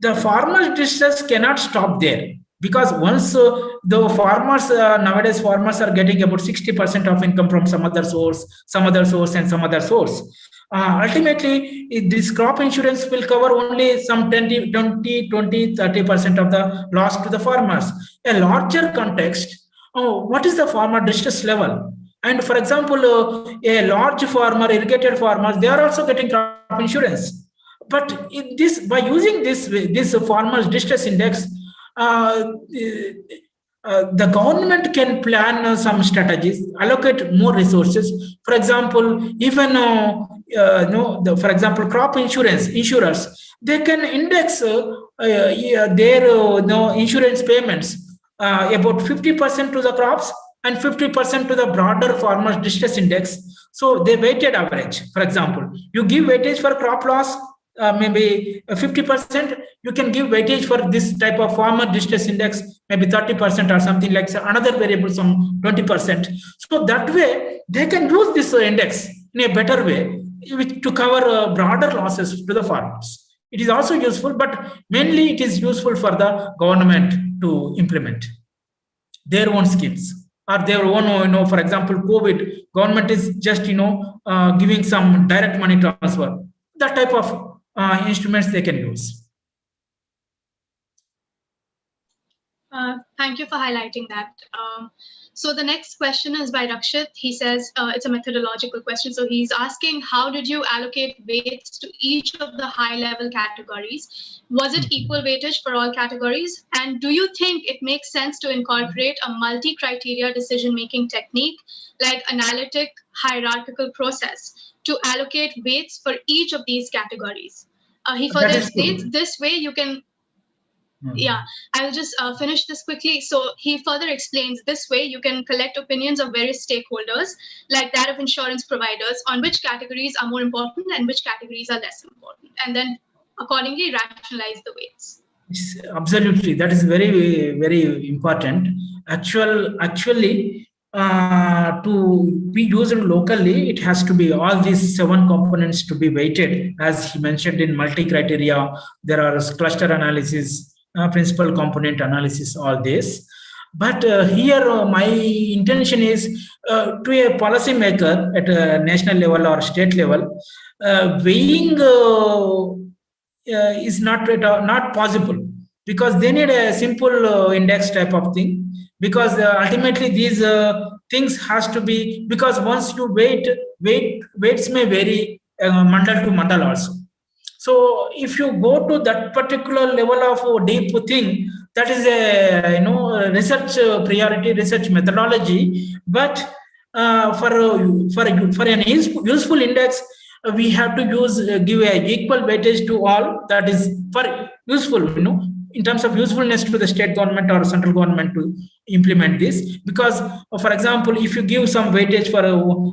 the farmers' distress cannot stop there, because once the farmers nowadays farmers are getting about 60% of income from some other source, and some other source. Ultimately, this crop insurance will cover only some 30% of the loss to the farmers. A larger context. What is the farmer distress level? And for example, a large farmer, irrigated farmers, they are also getting crop insurance. But by using this farmers distress index, the government can plan some strategies, allocate more resources. For example, even for example, crop insurers, they can index their insurance payments about 50% to the crops and 50% to the broader farmers distress index. So they weighted average. For example, you give weightage for crop loss, maybe 50%, you can give weightage for this type of farmer distress index, maybe 30% or something like so another variable, some 20%. So that way they can use this index in a better way to cover broader losses to the farmers. It is also useful, but mainly it is useful for the government to implement their own schemes or their own, for example, COVID, government is just, giving some direct money transfer. That type of instruments they can use. Thank you for highlighting that. So the next question is by Rakshit. He says it's a methodological question. So he's asking, how did you allocate weights to each of the high-level categories? Was it equal weightage for all categories? And do you think it makes sense to incorporate a multi-criteria decision-making technique like analytic hierarchical process to allocate weights for each of these categories? He further states, this way you can yeah, I'll just finish this quickly. So he further explains, this way you can collect opinions of various stakeholders, like that of insurance providers, on which categories are more important and which categories are less important, and then accordingly rationalize the weights. Absolutely, that is very, very important. Actually, to be used locally, it has to be all these 7 components to be weighted. As he mentioned, in multi-criteria, there are cluster analysis, principal component analysis, all this. But here my intention is to a policymaker at a national level or state level, weighing is not possible, because they need a simple index type of thing, because ultimately these things has to be, because once you weights may vary mandal to mandal also. So if you go to that particular level of deep thing, that is a research priority, research methodology. But for an useful index, we have to give a equal weightage to all. That is for useful, in terms of usefulness to the state government or central government to implement this. Because, for example, if you give some weightage for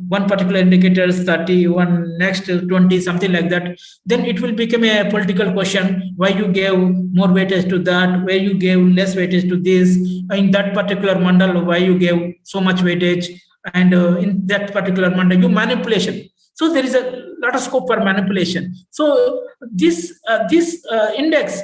one particular indicator, 30, one next 20, something like that, then it will become a political question, why you gave more weightage to that, where you gave less weightage to this, in that particular mandal, why you gave so much weightage, and in that particular mandal, you manipulation. So there is a lot of scope for manipulation. So this index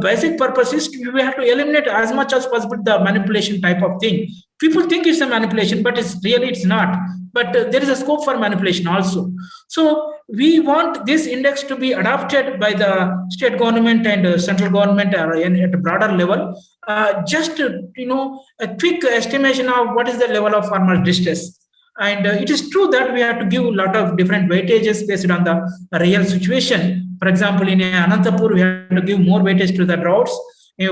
basic purpose is we have to eliminate as much as possible the manipulation type of thing. People think it's a manipulation, but it's not. But there is a scope for manipulation also. So we want this index to be adopted by the state government and central government at a broader level. Just a quick estimation of what is the level of farmer distress. And it is true that we have to give a lot of different weightages based on the real situation. For example, in Anantapur, we have to give more weightage to the droughts.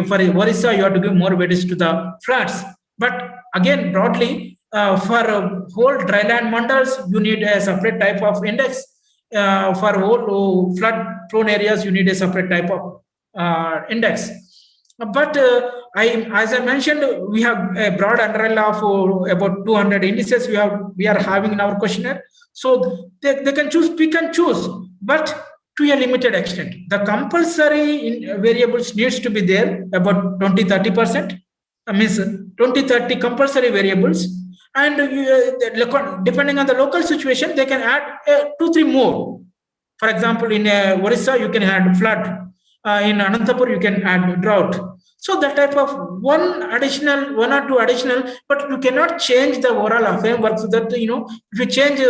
For Orissa, you have to give more weightage to the floods. But again, broadly, for whole dryland mandals, you need a separate type of index. For whole flood-prone areas, you need a separate type of index. But as I mentioned, we have a broad umbrella of about 200 indices we are having in our questionnaire. So they can choose, pick and choose, but to a limited extent. The compulsory variables needs to be there about 20-30%. Means 20-30 compulsory variables, and depending on the local situation, they can add 2-3 more. For example, in Orissa, you can add flood. In Anantapur, you can add drought. So that type of one or two additional, but you cannot change the overall framework. So that if you change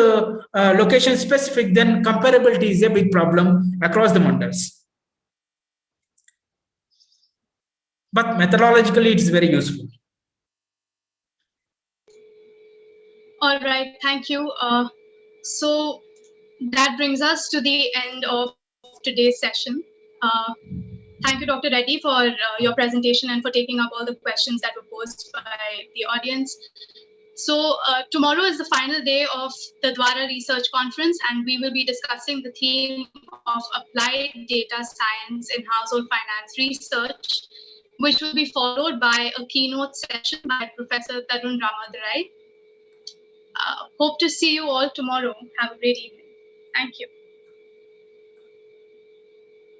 location specific, then comparability is a big problem across the mandals. But methodologically, it is very useful. All right, thank you. So that brings us to the end of today's session. Thank you, Dr. Reddy, for your presentation and for taking up all the questions that were posed by the audience. So tomorrow is the final day of the Dvara Research Conference, and we will be discussing the theme of applied data science in household finance research, which will be followed by a keynote session by Professor Tarun Ramadurai. Hope to see you all tomorrow. Have a great evening. Thank you.